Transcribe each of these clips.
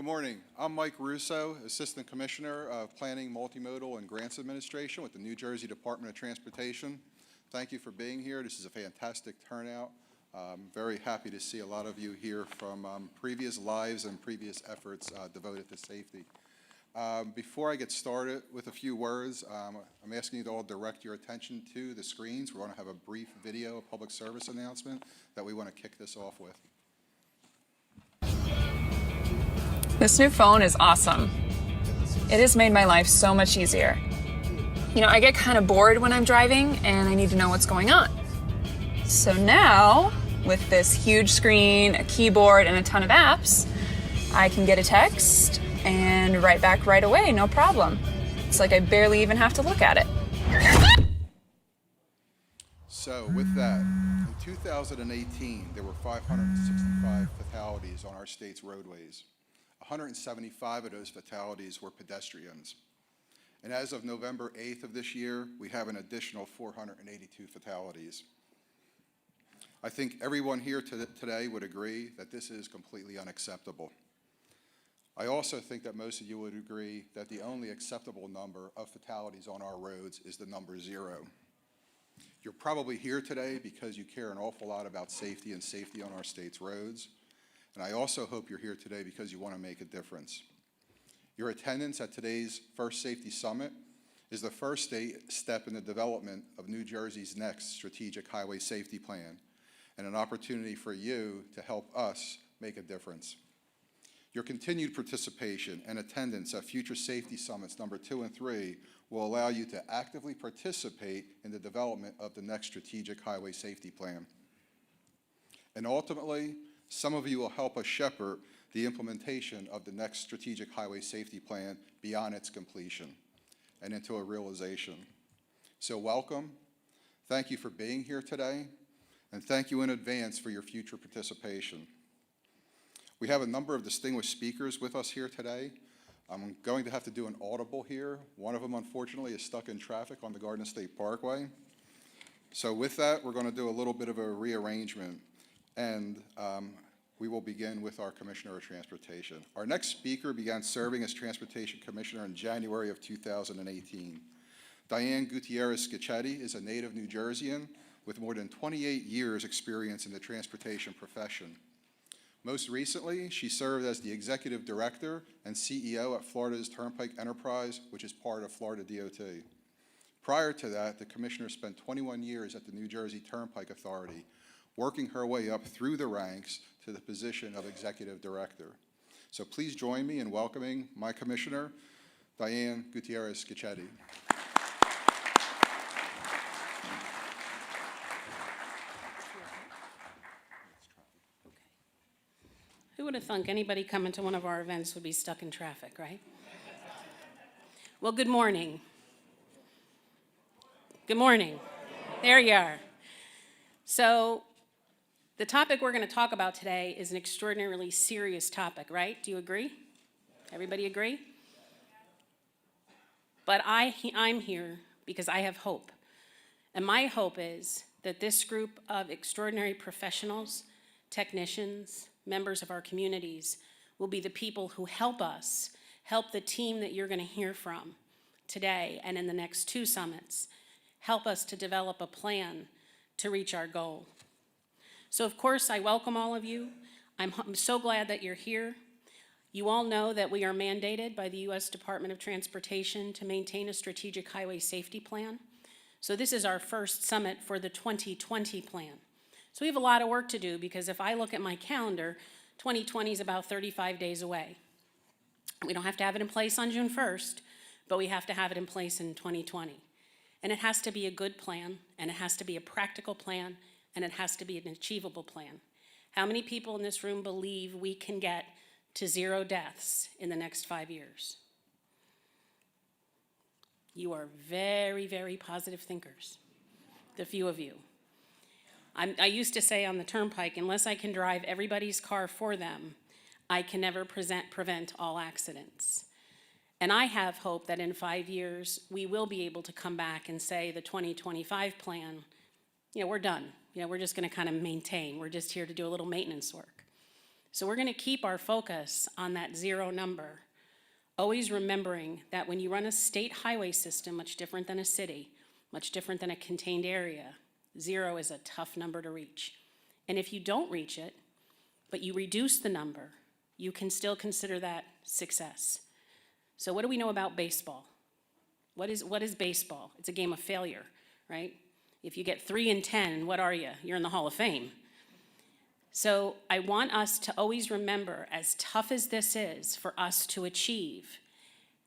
Good morning. I'm Mike Russo, Assistant Commissioner of Planning, Multimodal, and Grants Administration with the New Jersey Department of Transportation. Thank you for being here. This is a fantastic turnout. I'm very happy to see a lot of you here from previous lives and previous efforts devoted to safety. Before I get started with a few words, I'm asking you to all direct your attention to the screens. We're going to have a brief video, a public service announcement that we want to kick this off with. This new phone is awesome. It has made my life so much easier. You know, I get kind of bored when I'm driving and I need to know what's going on. So now, with this huge screen, a keyboard, and a ton of apps, I can get a text and write back right away, no problem. It's like I barely even have to look at it. So with that, in 2018, there were 565 fatalities on our state's roadways. 175 of those fatalities were pedestrians. And as of November 8th of this year, we have an additional 482 fatalities. I think everyone here today would agree that this is completely unacceptable. I also think that most of you would agree that the only acceptable number of fatalities on our roads is the number 0. You're probably here today because you care an awful lot about safety and safety on our state's roads. And I also hope you're here today because you want to make a difference. Your attendance at today's First Safety Summit is the first step in the development of New Jersey's next Strategic Highway Safety Plan, and an opportunity for you to help us make a difference. Your continued participation and attendance at future safety summits number 2 and 3 will allow you to actively participate in the development of the next Strategic Highway Safety Plan. And ultimately, some of you will help us shepherd the implementation of the next Strategic Highway Safety Plan beyond its completion and into a realization. So welcome, thank you for being here today, and thank you in advance for your future participation. We have a number of distinguished speakers with us here today. I'm going to have to do an audible here. One of them, unfortunately, is stuck in traffic on the Garden State Parkway. So with that, we're going to do a little bit of a rearrangement, and we will begin with our Commissioner of Transportation. Our next speaker began serving as Transportation Commissioner in January of 2018. Diane Gutierrez-Schichetti is a native New Jerseyan with more than 28 years experience in the transportation profession. Most recently, she served as the Executive Director and CEO at Florida's Turnpike Enterprise, which is part of Florida DOT. Prior to that, the Commissioner spent 21 years at the New Jersey Turnpike Authority, working her way up through the ranks to the position of Executive Director. So please join me in welcoming my Commissioner, Diane Gutierrez-Schichetti. Who would have thunk anybody coming to one of our events would be stuck in traffic, right? Well, good morning. Good morning. There you are. So, the topic we're going to talk about today is an extraordinarily serious topic, right? Do you agree? Everybody agree? But I'm here because I have hope. And my hope is that this group of extraordinary professionals, technicians, members of our communities will be the people who help us, help the team that you're going to hear from today and in the next 2 summits, help us to develop a plan to reach our goal. So of course, I welcome all of you. I'm so glad that you're here. You all know that we are mandated by the U.S. Department of Transportation to maintain a strategic highway safety plan. So this is our first summit for the 2020 plan. So we have a lot of work to do because if I look at my calendar, 2020 is about 35 days away. We don't have to have it in place on June 1st, but we have to have it in place in 2020. And it has to be a good plan, and it has to be a practical plan, and it has to be an achievable plan. How many people in this room believe we can get to 0 deaths in the next 5 years? You are very, very positive thinkers, the few of you. I used to say on the Turnpike, unless I can drive everybody's car for them, I can never prevent all accidents. And I have hope that in 5 years, we will be able to come back and say the 2025 plan, we're done. We're just gonna kind of maintain. We're just here to do a little maintenance work. So we're gonna keep our focus on that 0 number, always remembering that when you run a state highway system, much different than a city, much different than a contained area, 0 is a tough number to reach. And if you don't reach it, but you reduce the number, you can still consider that success. So what do we know about baseball? What is baseball? It's a game of failure, right? If you get 3 in 10, what are you? You're in the Hall of Fame. So I want us to always remember, as tough as this is for us to achieve,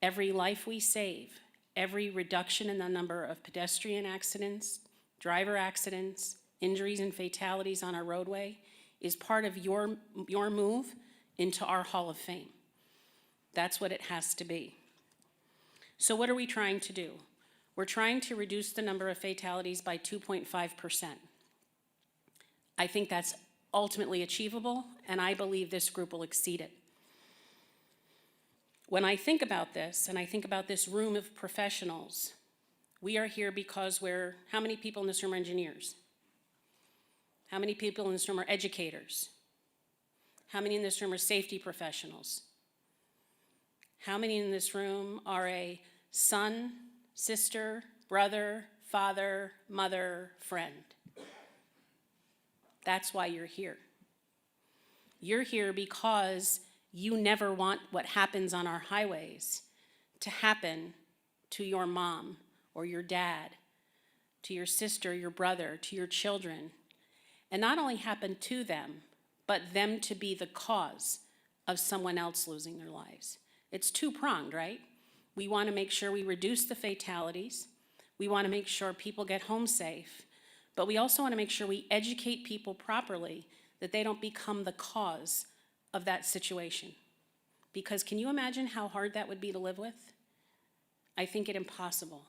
every life we save, every reduction in the number of pedestrian accidents, driver accidents, injuries and fatalities on our roadway is part of your move into our Hall of Fame. That's what it has to be. So what are we trying to do? We're trying to reduce the number of fatalities by 2.5%. I think that's ultimately achievable, and I believe this group will exceed it. When I think about this, and I think about this room of professionals, we are here because how many people in this room are engineers? How many people in this room are educators? How many in this room are safety professionals? How many in this room are a son, sister, brother, father, mother, friend? That's why you're here. You're here because you never want what happens on our highways to happen to your mom or your dad, to your sister, your brother, to your children. And not only happen to them, but them to be the cause of someone else losing their lives. It's two-pronged, right? We want to make sure we reduce the fatalities. We want to make sure people get home safe. But we also want to make sure we educate people properly that they don't become the cause of that situation. Because can you imagine how hard that would be to live with? I think it impossible.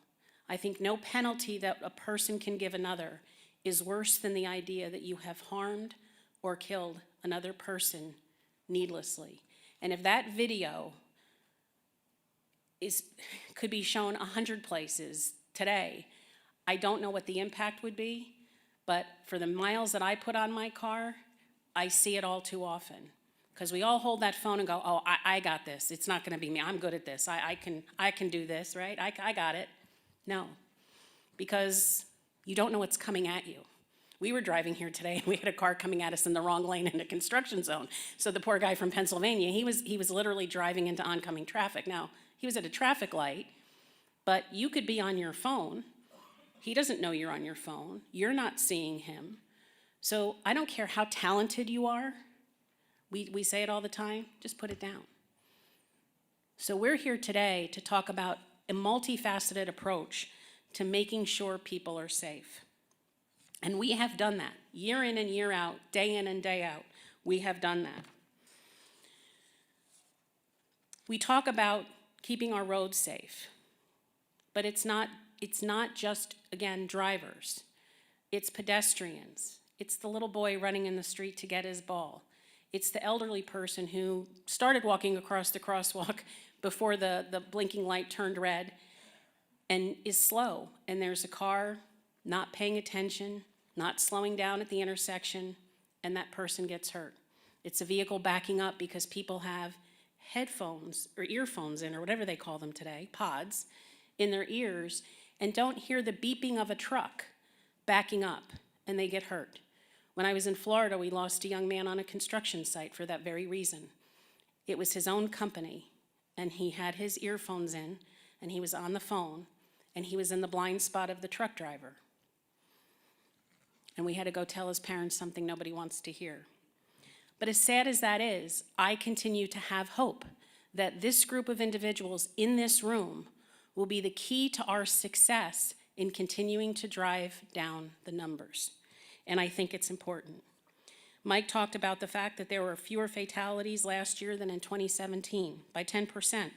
I think no penalty that a person can give another is worse than the idea that you have harmed or killed another person needlessly. And if that video could be shown 100 places today, I don't know what the impact would be, but for the miles that I put on my car, I see it all too often. Because we all hold that phone and go, oh, I got this. It's not gonna be me. I'm good at this. I can do this, right? I got it. No, because you don't know what's coming at you. We were driving here today and we had a car coming at us in the wrong lane in a construction zone. So the poor guy from Pennsylvania, he was literally driving into oncoming traffic. Now, he was at a traffic light, but you could be on your phone. He doesn't know you're on your phone. You're not seeing him. So I don't care how talented you are. We say it all the time, just put it down. So we're here today to talk about a multifaceted approach to making sure people are safe. And we have done that year in and year out, day in and day out. We have done that. We talk about keeping our roads safe, but it's not just, again, drivers. It's pedestrians. It's the little boy running in the street to get his ball. It's the elderly person who started walking across the crosswalk before the blinking light turned red and is slow. And there's a car not paying attention, not slowing down at the intersection, and that person gets hurt. It's a vehicle backing up because people have headphones or earphones in, or whatever they call them today, pods, in their ears, and don't hear the beeping of a truck backing up, and they get hurt. When I was in Florida, we lost a young man on a construction site for that very reason. It was his own company, and he had his earphones in, and he was on the phone, and he was in the blind spot of the truck driver. And we had to go tell his parents something nobody wants to hear. But as sad as that is, I continue to have hope that this group of individuals in this room will be the key to our success in continuing to drive down the numbers. And I think it's important. Mike talked about the fact that there were fewer fatalities last year than in 2017, by 10%.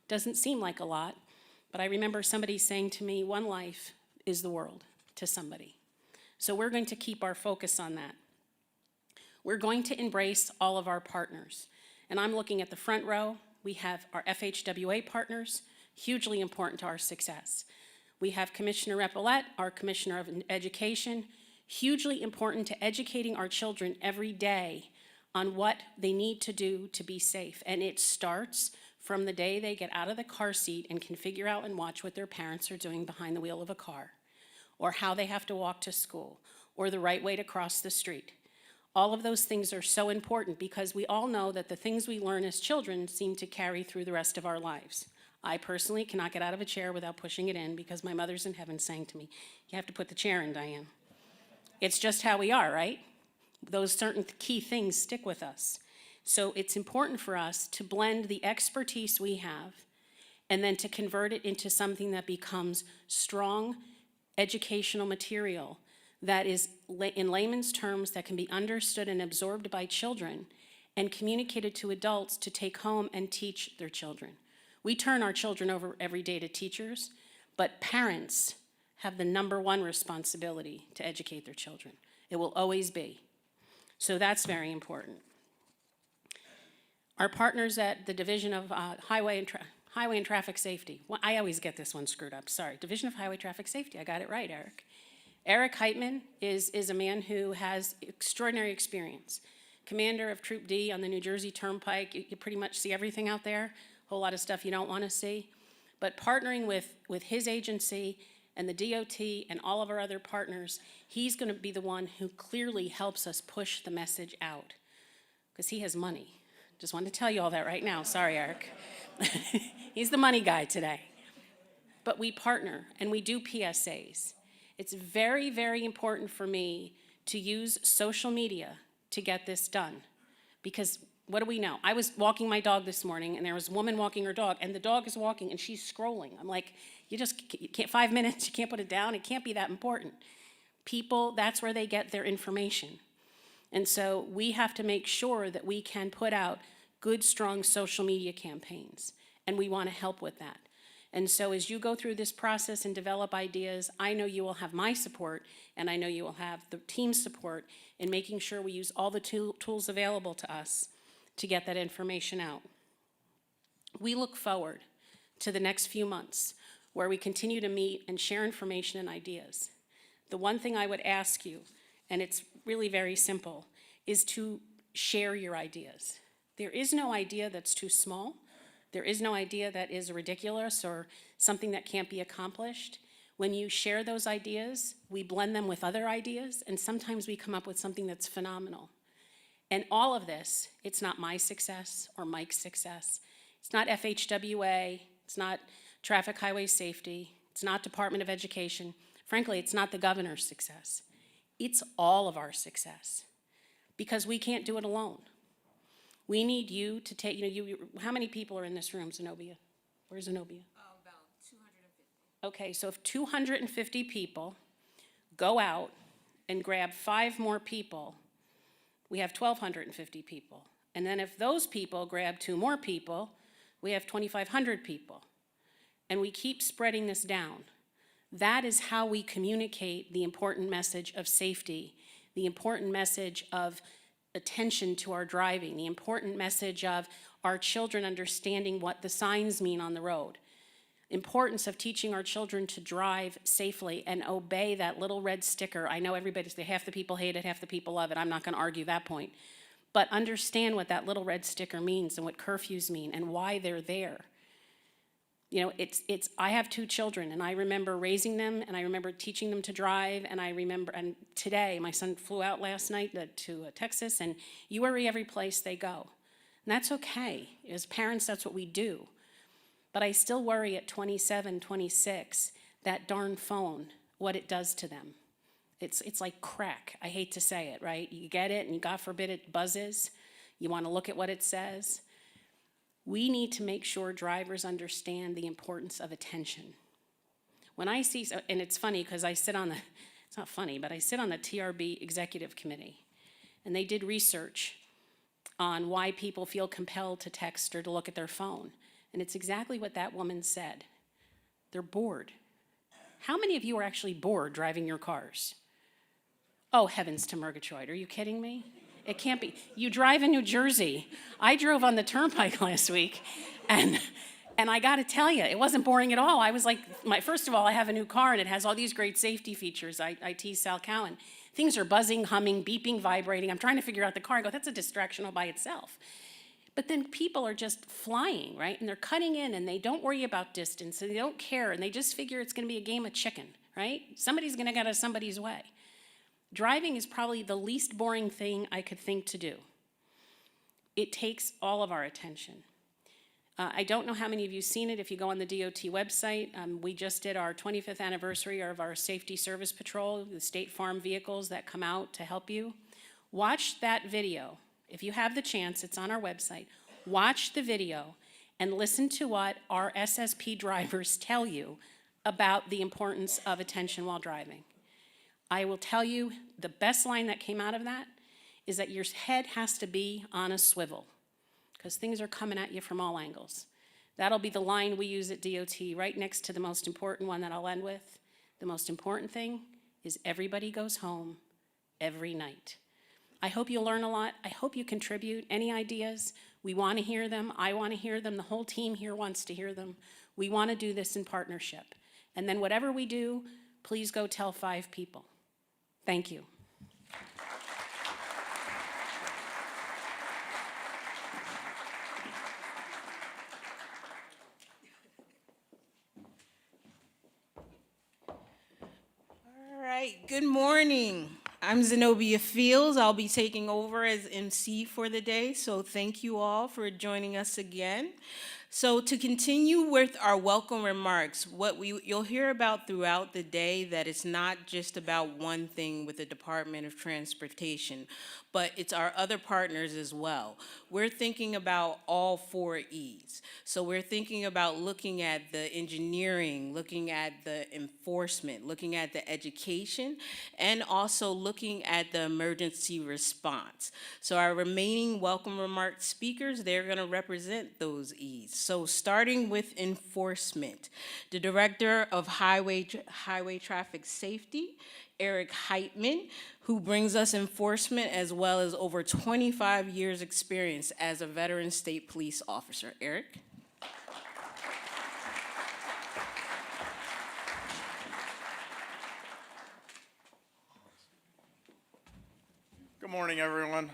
Doesn't seem like a lot, but I remember somebody saying to me, one life is the world to somebody. So we're going to keep our focus on that. We're going to embrace all of our partners. And I'm looking at the front row. We have our FHWA partners, hugely important to our success. We have Commissioner Repillette, our Commissioner of Education, hugely important to educating our children every day on what they need to do to be safe. And it starts from the day they get out of the car seat and can figure out and watch what their parents are doing behind the wheel of a car, or how they have to walk to school, or the right way to cross the street. All of those things are so important because we all know that the things we learn as children seem to carry through the rest of our lives. I personally cannot get out of a chair without pushing it in because my mother's in heaven saying to me, "You have to put the chair in, Diane." It's just how we are, right? Those certain key things stick with us. So it's important for us to blend the expertise we have and then to convert it into something that becomes strong educational material that is, in layman's terms, that can be understood and absorbed by children and communicated to adults to take home and teach their children. We turn our children over every day to teachers, but parents have the #1 responsibility to educate their children. It will always be. So that's very important. Our partners at the Division of Highway and Traffic Safety. Well, I always get this one screwed up, sorry. Division of Highway Traffic Safety, I got it right, Eric. Eric Heitman is a man who has extraordinary experience. Commander of Troop D on the New Jersey Turnpike. You pretty much see everything out there, a whole lot of stuff you don't want to see. But partnering with his agency and the DOT and all of our other partners, he's going to be the one who clearly helps us push the message out because he has money. Just wanted to tell you all that right now. Sorry, Eric. He's the money guy today. But we partner and we do PSAs. It's very, very important for me to use social media to get this done. Because what do we know? I was walking my dog this morning and there was a woman walking her dog and the dog is walking and she's scrolling. I'm like, you can't, 5 minutes, you can't put it down. It can't be that important. People, that's where they get their information. And so we have to make sure that we can put out good, strong social media campaigns. And we want to help with that. And so as you go through this process and develop ideas, I know you will have my support, and I know you will have the team's support in making sure we use all the tools available to us to get that information out. We look forward to the next few months where we continue to meet and share information and ideas. The one thing I would ask you, and it's really very simple, is to share your ideas. There is no idea that's too small. There is no idea that is ridiculous or something that can't be accomplished. When you share those ideas, we blend them with other ideas, and sometimes we come up with something that's phenomenal. And all of this, it's not my success or Mike's success. It's not FHWA, it's not Traffic Highway Safety, it's not Department of Education. Frankly, it's not the governor's success. It's all of our success because we can't do it alone. We need you to take, how many people are in this room, Zenobia? Where's Zenobia? About 250. Okay, so if 250 people go out and grab 5 more people, we have 1,250 people. And then if those people grab 2 more people, we have 2,500 people. And we keep spreading this down. That is how we communicate the important message of safety, the important message of attention to our driving, the important message of our children understanding what the signs mean on the road, importance of teaching our children to drive safely and obey that little red sticker. I know half the people hate it, half the people love it. I'm not going to argue that point. But understand what that little red sticker means and what curfews mean and why they're there. I have 2 children and I remember raising them and I remember teaching them to drive and today, my son flew out last night to Texas and you worry every place they go. And that's okay. As parents, that's what we do. But I still worry at 27, 26, that darn phone, what it does to them. It's like crack. I hate to say it, right? You get it and God forbid it buzzes. You want to look at what it says. We need to make sure drivers understand the importance of attention. When I see, and it's funny because it's not funny, but I sit on the TRB executive committee, and they did research on why people feel compelled to text or to look at their phone. And it's exactly what that woman said. They're bored. How many of you are actually bored driving your cars? Oh, heavens to Murgatroyd, are you kidding me? It can't be. You drive in New Jersey. I drove on the turnpike last week, and I got to tell you, it wasn't boring at all. I was like, first of all, I have a new car, and it has all these great safety features. I tease Sal Cowan. things are buzzing, humming, beeping, vibrating. I'm trying to figure out the car and go, that's a distraction all by itself. But then people are just flying, right? And they're cutting in and they don't worry about distance and they don't care and they just figure it's gonna be a game of chicken, right? Somebody's gonna get out of somebody's way. Driving is probably the least boring thing I could think to do. It takes all of our attention. I don't know how many of you have seen it. If you go on the DOT website, we just did our 25th anniversary of our Safety Service Patrol, the State Farm vehicles that come out to help you. Watch that video. If you have the chance, it's on our website. Watch the video and listen to what our SSP drivers tell you about the importance of attention while driving. I will tell you the best line that came out of that is that your head has to be on a swivel because things are coming at you from all angles. That'll be the line we use at DOT right next to the most important one that I'll end with. The most important thing is everybody goes home every night. I hope you learn a lot. I hope you contribute. Any ideas? We want to hear them. I want to hear them. The whole team here wants to hear them. We want to do this in partnership. And then whatever we do, please go tell 5 people. Thank you. All right, good morning. I'm Zenobia Fields. I'll be taking over as MC for the day, so thank you all for joining us again. So to continue with our welcome remarks, what you'll hear about throughout the day that it's not just about one thing with the Department of Transportation, but it's our other partners as well. We're thinking about all 4 E's. So we're thinking about looking at the engineering, looking at the enforcement, looking at the education, and also looking at the emergency response. So our remaining welcome remarks speakers, they're gonna represent those E's. So starting with enforcement, the Director of Highway Traffic Safety, Eric Heitman, who brings us enforcement as well as over 25 years experience as a veteran state police officer. Eric? Good morning, everyone.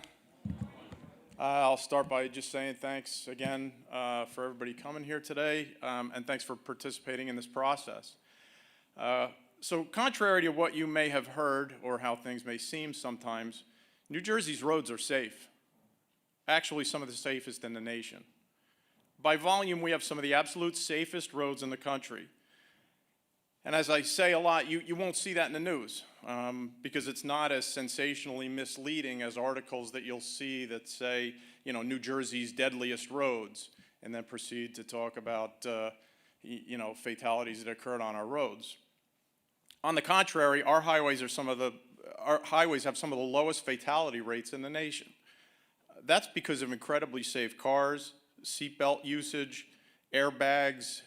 I'll start by just saying thanks again for everybody coming here today, and thanks for participating in this process. So contrary to what you may have heard or how things may seem sometimes, New Jersey's roads are safe. Actually, some of the safest in the nation. By volume, we have some of the absolute safest roads in the country. And as I say a lot, you won't see that in the news because it's not as sensationally misleading as articles that you'll see that say, you know, New Jersey's deadliest roads, and then proceed to talk about, you know, fatalities that occurred on our roads. On the contrary, our highways have some of the lowest fatality rates in the nation. That's because of incredibly safe cars, seatbelt usage, airbags,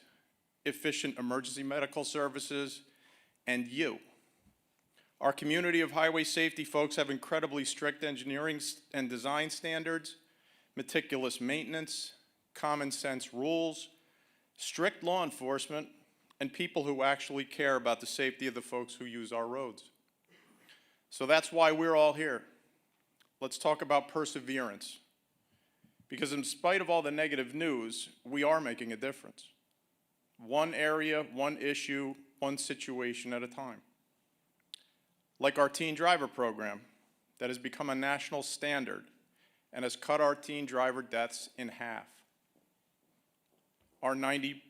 efficient emergency medical services, and you. Our community of highway safety folks have incredibly strict engineering and design standards, meticulous maintenance, common sense rules, strict law enforcement, and people who actually care about the safety of the folks who use our roads. So that's why we're all here. Let's talk about perseverance. Because in spite of all the negative news, we are making a difference. One area, one issue, one situation at a time. Like our teen driver program that has become a national standard and has cut our teen driver deaths in half. Our 90+%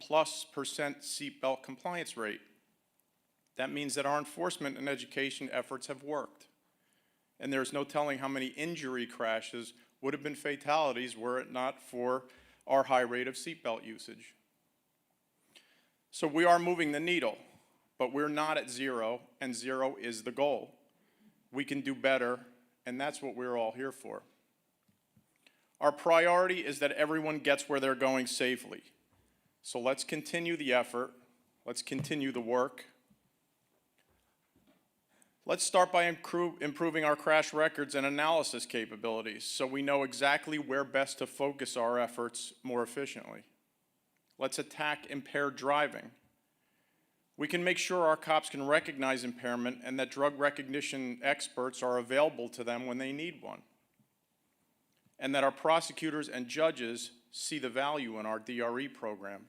seatbelt compliance rate. That means that our enforcement and education efforts have worked. And there's no telling how many injury crashes would have been fatalities were it not for our high rate of seatbelt usage. So we are moving the needle, but we're not at 0, and 0 is the goal. We can do better, and that's what we're all here for. Our priority is that everyone gets where they're going safely. So let's continue the effort. Let's continue the work. Let's start by improving our crash records and analysis capabilities so we know exactly where best to focus our efforts more efficiently. Let's attack impaired driving. We can make sure our cops can recognize impairment and that drug recognition experts are available to them when they need one. And that our prosecutors and judges see the value in our DRE program.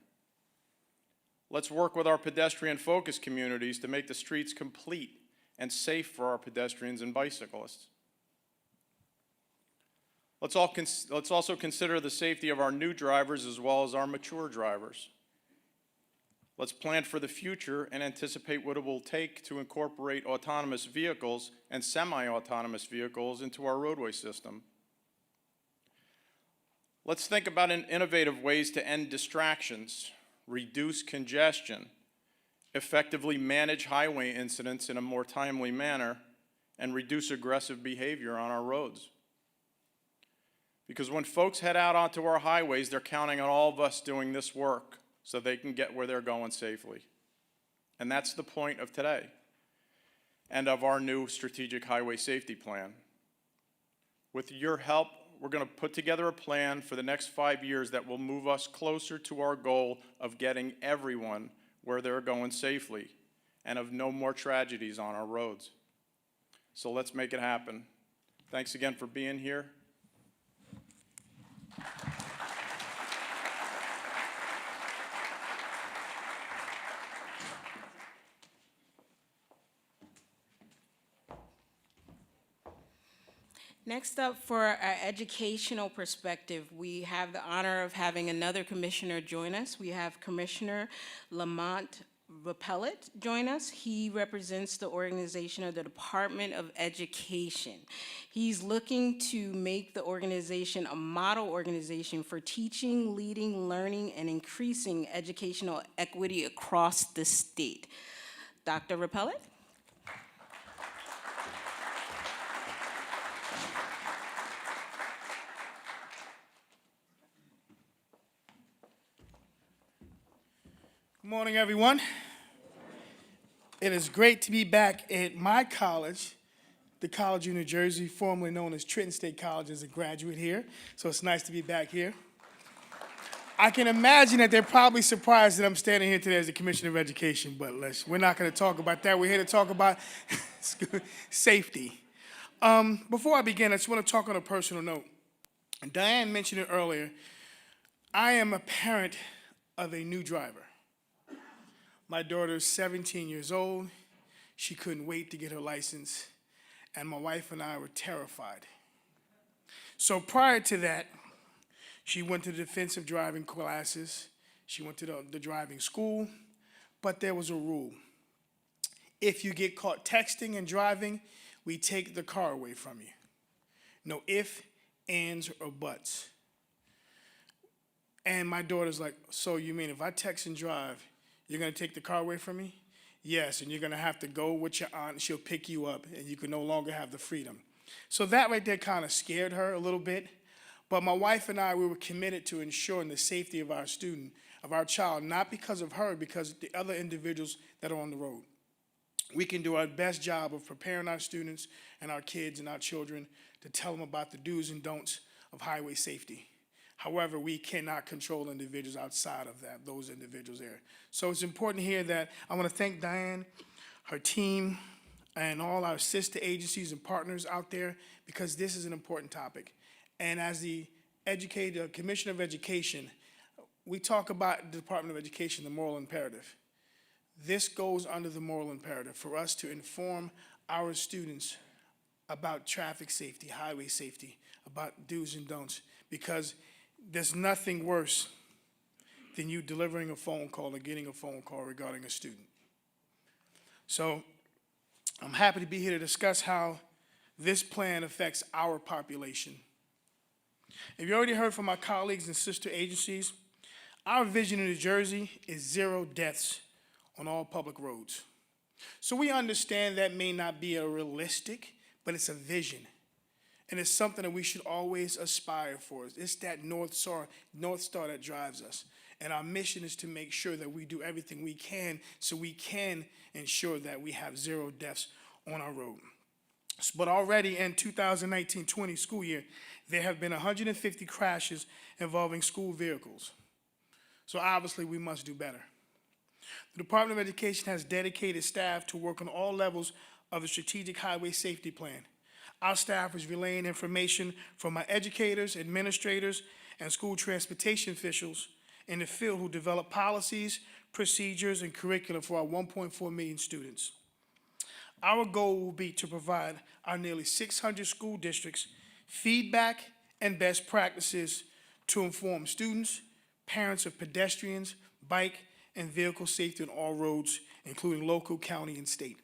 Let's work with our pedestrian-focused communities to make the streets complete and safe for our pedestrians and bicyclists. Let's also consider the safety of our new drivers as well as our mature drivers. Let's plan for the future and anticipate what it will take to incorporate autonomous vehicles and semi-autonomous vehicles into our roadway system. Let's think about innovative ways to end distractions, reduce congestion, effectively manage highway incidents in a more timely manner, and reduce aggressive behavior on our roads. Because when folks head out onto our highways, they're counting on all of us doing this work so they can get where they're going safely. And that's the point of today and of our new strategic highway safety plan. With your help, we're going to put together a plan for the next 5 years that will move us closer to our goal of getting everyone where they're going safely and of no more tragedies on our roads. So let's make it happen. Thanks again for being here. Next up, for our educational perspective, we have the honor of having another commissioner join us. We have Commissioner Lamont Rapellet join us. He represents the organization of the Department of Education. He's looking to make the organization a model organization for teaching, leading, learning, and increasing educational equity across the state. Dr. Rapellet? Good morning, everyone. It is great to be back at my college, the College of New Jersey, formerly known as Trenton State College, as a graduate here. So it's nice to be back here. I can imagine that they're probably surprised that I'm standing here today as the Commissioner of Education, but we're not going to talk about that. We're here to talk about safety. Before I begin, I just want to talk on a personal note. Diane mentioned it earlier. I am a parent of a new driver. My daughter is 17 years old. She couldn't wait to get her license, and my wife and I were terrified. So prior to that, she went to the defensive driving classes. She went to the driving school, but there was a rule. If you get caught texting and driving, we take the car away from you. No ifs, ands, or buts. And my daughter's like, so you mean if I text and drive, you're going to take the car away from me? Yes, and you're going to have to go with your aunt, and she'll pick you up, and you can no longer have the freedom. So that right there kind of scared her a little bit. But my wife and I, we were committed to ensuring the safety of our student, of our child, not because of her, because of the other individuals that are on the road. We can do our best job of preparing our students and our kids and our children to tell them about the do's and don'ts of highway safety. However, we cannot control individuals outside of that, those individuals there. So it's important here that I want to thank Diane, her team, and all our sister agencies and partners out there, because this is an important topic. And as the Commissioner of Education, we talk about the Department of Education, the moral imperative. This goes under the moral imperative for us to inform our students about traffic safety, highway safety, about do's and don'ts, because there's nothing worse than you delivering a phone call or getting a phone call regarding a student. So I'm happy to be here to discuss how this plan affects our population. If you already heard from my colleagues and sister agencies, our vision in New Jersey is 0 deaths on all public roads. So we understand that may not be a realistic, but it's a vision. And it's something that we should always aspire for. It's that North Star that drives us. And our mission is to make sure that we do everything we can so we can ensure that we have 0 deaths on our road. But already in 2019-20 school year, there have been 150 crashes involving school vehicles. So obviously we must do better. The Department of Education has dedicated staff to work on all levels of the Strategic Highway Safety Plan. Our staff is relaying information from our educators, administrators, and school transportation officials in the field who develop policies, procedures, and curriculum for our 1.4 million students. Our goal will be to provide our nearly 600 school districts feedback and best practices to inform students, parents of pedestrians, bike, and vehicle safety on all roads, including local, county, and state.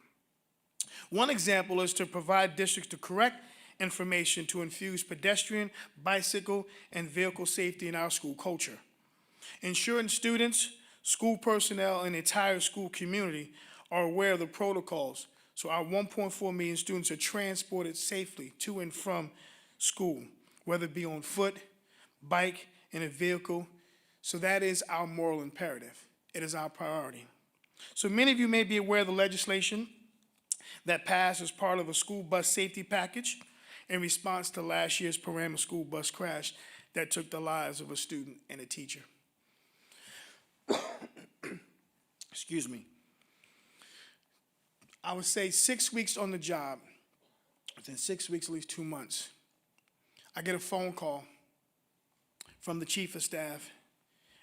One example is to provide districts the correct information to infuse pedestrian, bicycle, and vehicle safety in our school culture. Ensuring students, school personnel, and the entire school community are aware of the protocols so our 1.4 million students are transported safely to and from school, whether it be on foot, bike, in a vehicle. So that is our moral imperative. It is our priority. So many of you may be aware of the legislation that passed as part of a school bus safety package in response to last year's Paramus school bus crash that took the lives of a student and a teacher. Excuse me. I would say 6 weeks on the job, within 6 weeks, at least 2 months, I get a phone call from the chief of staff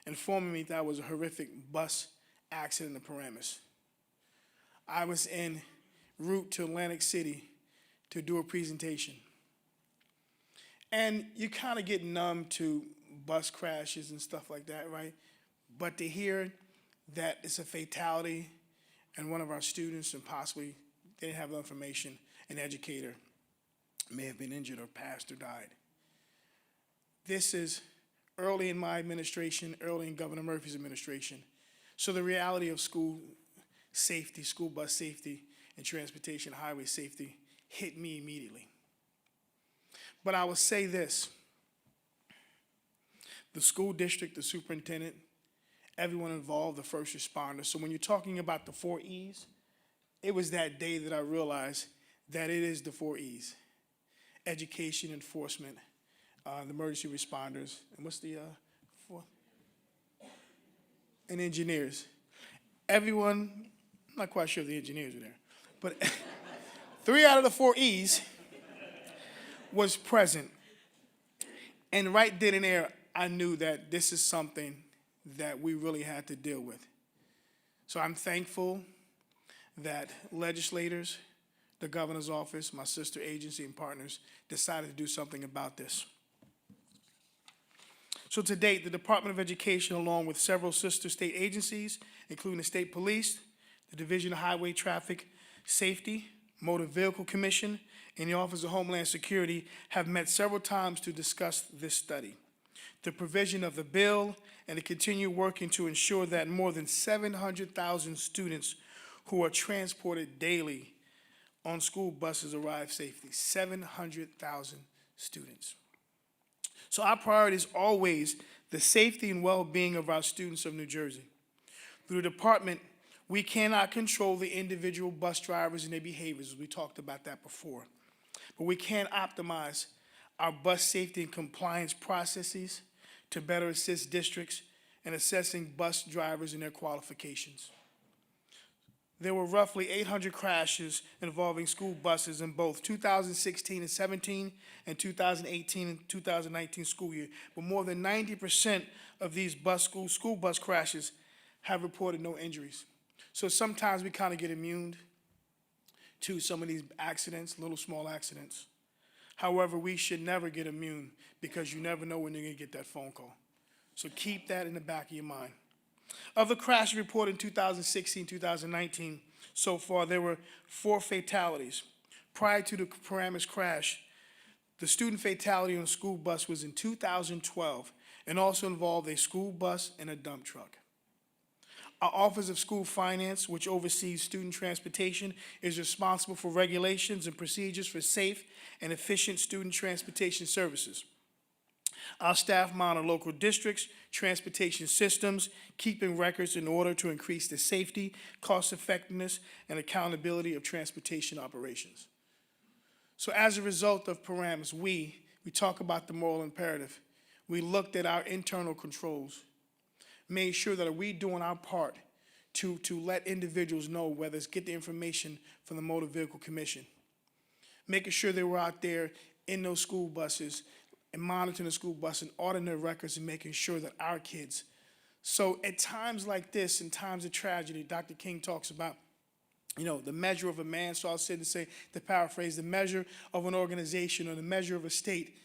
informing me that was a horrific bus accident in Paramus. I was en route to Atlantic City to do a presentation. And you kind of get numb to bus crashes and stuff like that, right? But to hear that it's a fatality and one of our students, and possibly they didn't have the information, an educator may have been injured or passed or died. This is early in my administration, early in Governor Murphy's administration. So the reality of school safety, school bus safety, and transportation highway safety hit me immediately. But I will say this: the school district, the superintendent, everyone involved, the first responders. So when you're talking about the 4 E's, it was that day that I realized that it is the 4 E's: education, enforcement, the emergency responders, and what's the fourth? And engineers. Everyone, I'm not quite sure if the engineers were there, but 3 out of the 4 E's was present. And right then and there, I knew that this is something that we really had to deal with. So I'm thankful that legislators, the governor's office, my sister agency, and partners decided to do something about this. So to date, the Department of Education, along with several sister state agencies, including the State Police, the Division of Highway Traffic Safety, Motor Vehicle Commission, and the Office of Homeland Security, have met several times to discuss this study, the provision of the bill, and to continue working to ensure that more than 700,000 students who are transported daily on school buses arrive safely. 700,000 students. So our priority is always the safety and well-being of our students of New Jersey. Through the department, we cannot control the individual bus drivers and their behaviors. We talked about that before. But we can optimize our bus safety and compliance processes to better assist districts in assessing bus drivers and their qualifications. There were roughly 800 crashes involving school buses in both 2016 and 17 and 2018 and 2019 school year. But more than 90% of these school bus crashes have reported no injuries. So sometimes we kind of get immune to some of these accidents, little small accidents. However, we should never get immune because you never know when you're going to get that phone call. So keep that in the back of your mind. Of the crashes reported in 2016, 2019, so far, there were 4 fatalities. Prior to the Paramus crash, the student fatality on a school bus was in 2012 and also involved a school bus and a dump truck. Our Office of School Finance, which oversees student transportation, is responsible for regulations and procedures for safe and efficient student transportation services. Our staff monitor local districts, transportation systems, keeping records in order to increase the safety, cost effectiveness, and accountability of transportation operations. So as a result of Paramus, we talk about the moral imperative. We looked at our internal controls, made sure that we doing our part to let individuals know, whether it's get the information from the Motor Vehicle Commission, making sure they were out there in those school buses and monitoring the school bus and auditing their records and making sure that our kids. So at times like this, in times of tragedy, Dr. King talks about, you know, the measure of a man. So I'll say to paraphrase, the measure of an organization or the measure of a state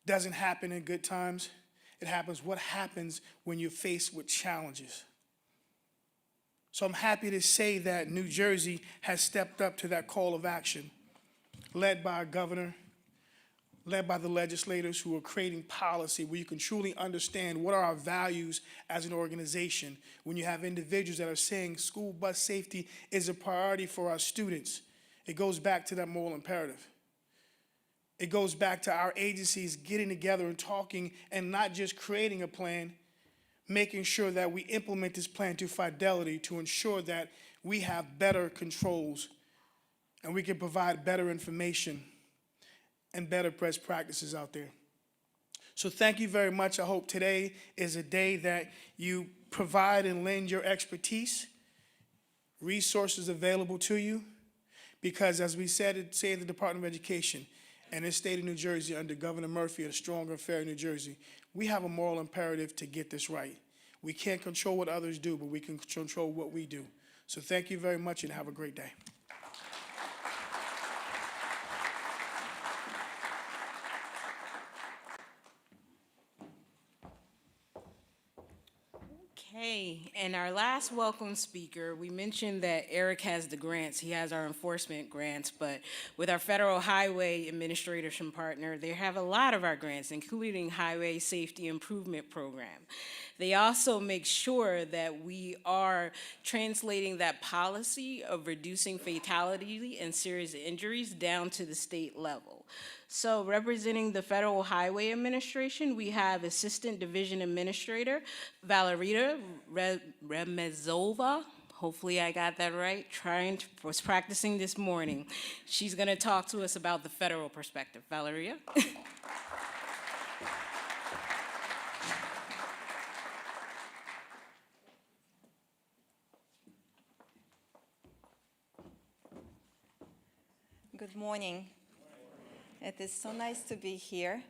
doesn't happen in good times. It happens what happens when you're faced with challenges. So I'm happy to say that New Jersey has stepped up to that call of action, led by our governor, led by the legislators who are creating policy where you can truly understand what are our values as an organization when you have individuals that are saying school bus safety is a priority for our students. It goes back to that moral imperative. It goes back to our agencies getting together and talking and not just creating a plan, making sure that we implement this plan to fidelity to ensure that we have better controls and we can provide better information and better best practices out there. So thank you very much. I hope today is a day that you provide and lend your expertise, resources available to you, because as we say in the Department of Education and in the state of New Jersey under Governor Murphy of the Stronger and Fairer New Jersey, we have a moral imperative to get this right. We can't control what others do, but we can control what we do. So thank you very much and have a great day. Okay, and our last welcome speaker, we mentioned that Eric has the grants. He has our enforcement grants, but with our Federal Highway Administration partner, they have a lot of our grants, including Highway Safety Improvement Program. They also make sure that we are translating that policy of reducing fatality and serious injuries down to the state level. So representing the Federal Highway Administration, we have Assistant Division Administrator Valerita Remezova. Hopefully I got that right. Was practicing this morning. She's gonna talk to us about the federal perspective. Valeria? Good morning. It is so nice to be here.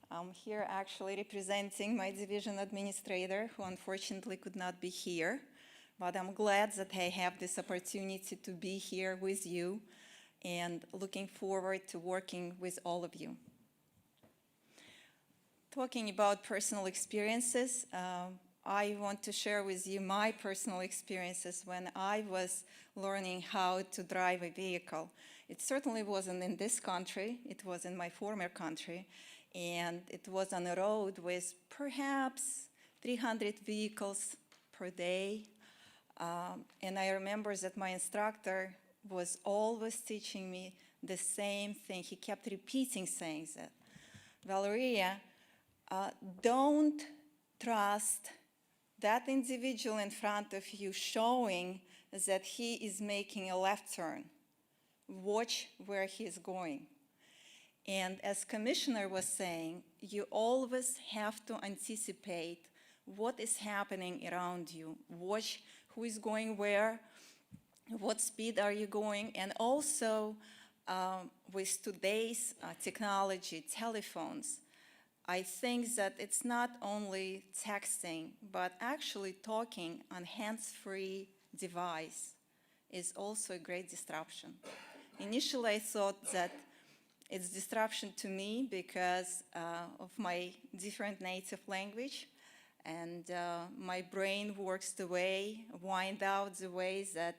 I'm here actually representing my division administrator, who unfortunately could not be here, but I'm glad that I have this opportunity to be here with you and looking forward to working with all of you. Talking about personal experiences, I want to share with you my personal experiences when I was learning how to drive a vehicle. It certainly wasn't in this country, it was in my former country, and it was on a road with perhaps 300 vehicles per day. And I remember that my instructor was always teaching me the same thing. He kept repeating saying that, Valeria, don't trust that individual in front of you showing that he is making a left turn. Watch where he is going. And as Commissioner was saying, you always have to anticipate what is happening around you. Watch who is going where, what speed are you going, and also with today's technology, telephones, I think that it's not only texting, but actually talking on hands-free device is also a great disruption. Initially, I thought that it's disruption to me because of my different native language, and my brain works the way, wind out the ways that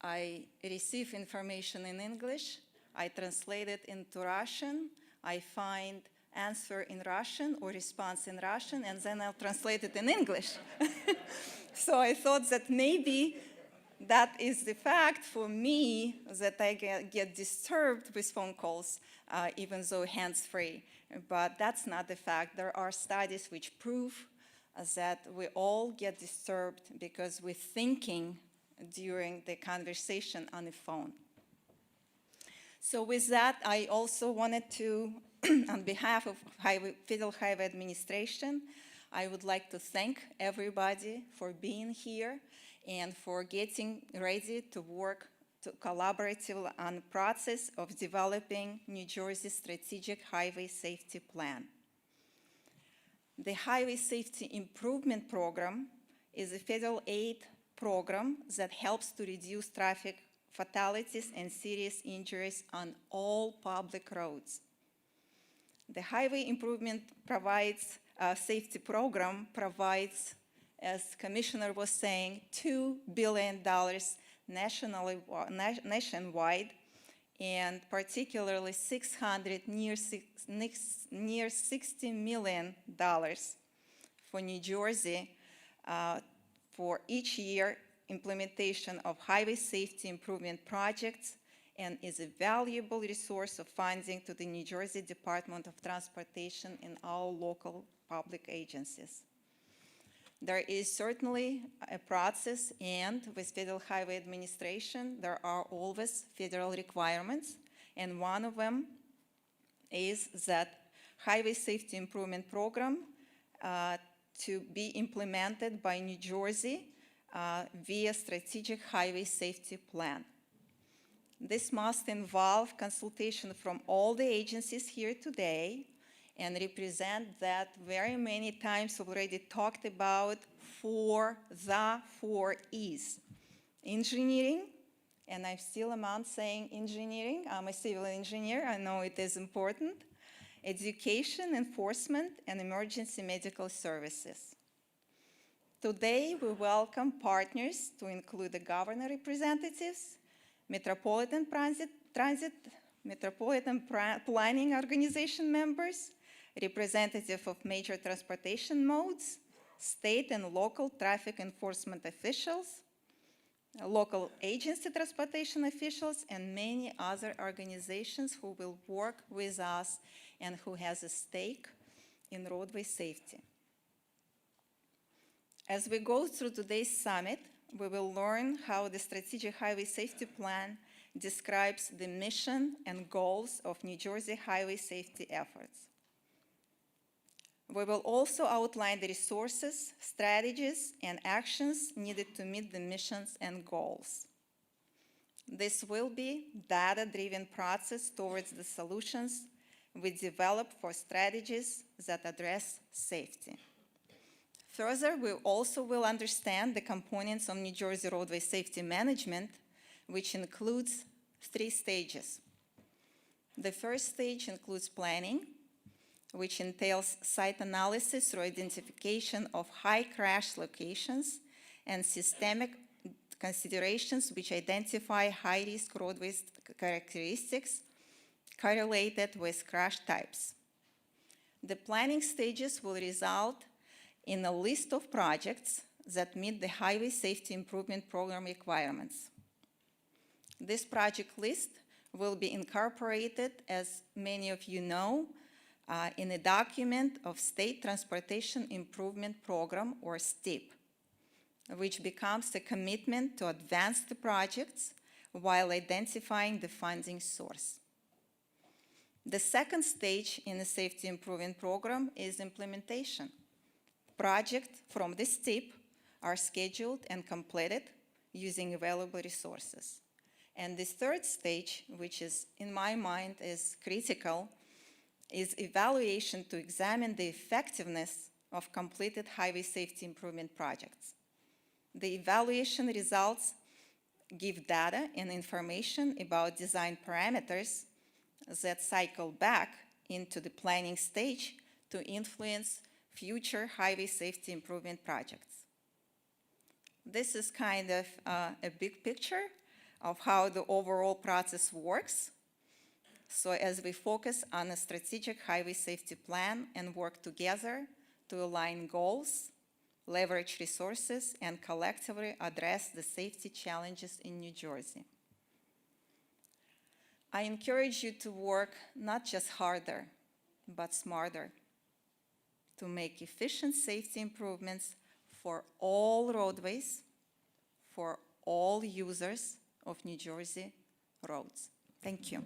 I receive information in English, I translate it into Russian, I find answer in Russian or response in Russian, and then I'll translate it in English. So I thought that maybe that is the fact for me that I get disturbed with phone calls, even though hands-free. But that's not the fact. There are studies which prove that we all get disturbed because we're thinking during the conversation on the phone. So with that, I also wanted to, on behalf of Federal Highway Administration, I would like to thank everybody for being here and for getting ready to work collaboratively on the process of developing New Jersey Strategic Highway Safety Plan. The Highway Safety Improvement Program is a federal aid program that helps to reduce traffic fatalities and serious injuries on all public roads. The Highway Improvement Safety Program provides, as Commissioner was saying, $2 billion nationwide, and particularly near $60 million for New Jersey for each year implementation of highway safety improvement projects, and is a valuable resource of funding to the New Jersey Department of Transportation and all local public agencies. There is certainly a process, and with Federal Highway Administration, there are always federal requirements, and one of them is that Highway Safety Improvement Program to be implemented by New Jersey via Strategic Highway Safety Plan. This must involve consultation from all the agencies here today and represent that very many times already talked about four E's. Engineering, and I'm still saying engineering. I'm a civil engineer, I know it is important. Education, enforcement, and emergency medical services. Today, we welcome partners to include the governor representatives, Metropolitan Planning Organization members, representative of major transportation modes, state and local traffic enforcement officials, local agency transportation officials, and many other organizations who will work with us and who has a stake in roadway safety. As we go through today's summit, we will learn how the Strategic Highway Safety Plan describes the mission and goals of New Jersey highway safety efforts. We will also outline the resources, strategies, and actions needed to meet the missions and goals. This will be a data-driven process towards the solutions we develop for strategies that address safety. Further, we also will understand the components of New Jersey roadway safety management, which includes 3 stages. The first stage includes planning, which entails site analysis through identification of high crash locations and systemic considerations which identify high-risk roadway characteristics correlated with crash types. The planning stages will result in a list of projects that meet the Highway Safety Improvement Program requirements. This project list will be incorporated, as many of you know, in a document of State Transportation Improvement Program, or STIP, which becomes a commitment to advance the projects while identifying the funding source. The second stage in the Safety Improvement Program is implementation. Projects from this STIP are scheduled and completed using available resources. And this third stage, which is, in my mind, is critical, is evaluation to examine the effectiveness of completed highway safety improvement projects. The evaluation results give data and information about design parameters that cycle back into the planning stage to influence future highway safety improvement projects. This is kind of a big picture of how the overall process works. So as we focus on a strategic highway safety plan and work together to align goals, leverage resources, and collectively address the safety challenges in New Jersey. I encourage you to work not just harder, but smarter to make efficient safety improvements for all roadways, for all users of New Jersey roads. Thank you.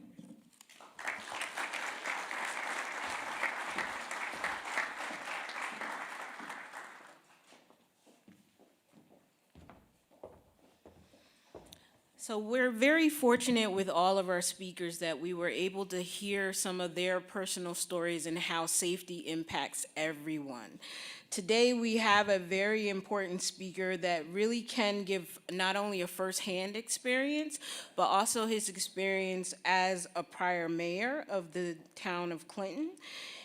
So we're very fortunate with all of our speakers that we were able to hear some of their personal stories and how safety impacts everyone. Today we have a very important speaker that really can give not only a firsthand experience, but also his experience as a prior mayor of the town of Clinton.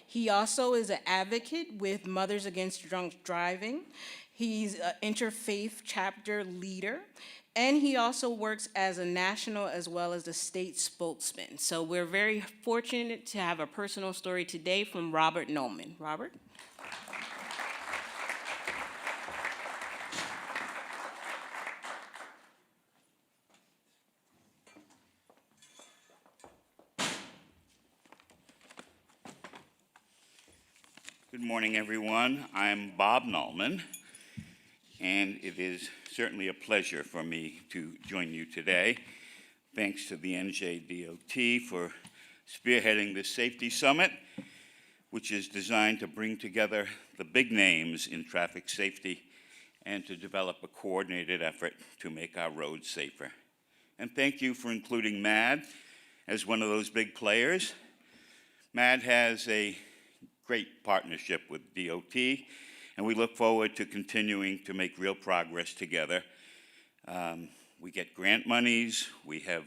He also is an advocate with Mothers Against Drunk Driving. He's an interfaith chapter leader. And he also works as a national as well as a state spokesman. So we're very fortunate to have a personal story today from Robert Nolan. Robert? Good morning, everyone. I'm Bob Nallman, and it is certainly a pleasure for me to join you today. Thanks to the NJDOT for spearheading this safety summit, which is designed to bring together the big names in traffic safety and to develop a coordinated effort to make our roads safer. And thank you for including MAD as one of those big players. MAD has a great partnership with DOT, and we look forward to continuing to make real progress together. We get grant monies, we have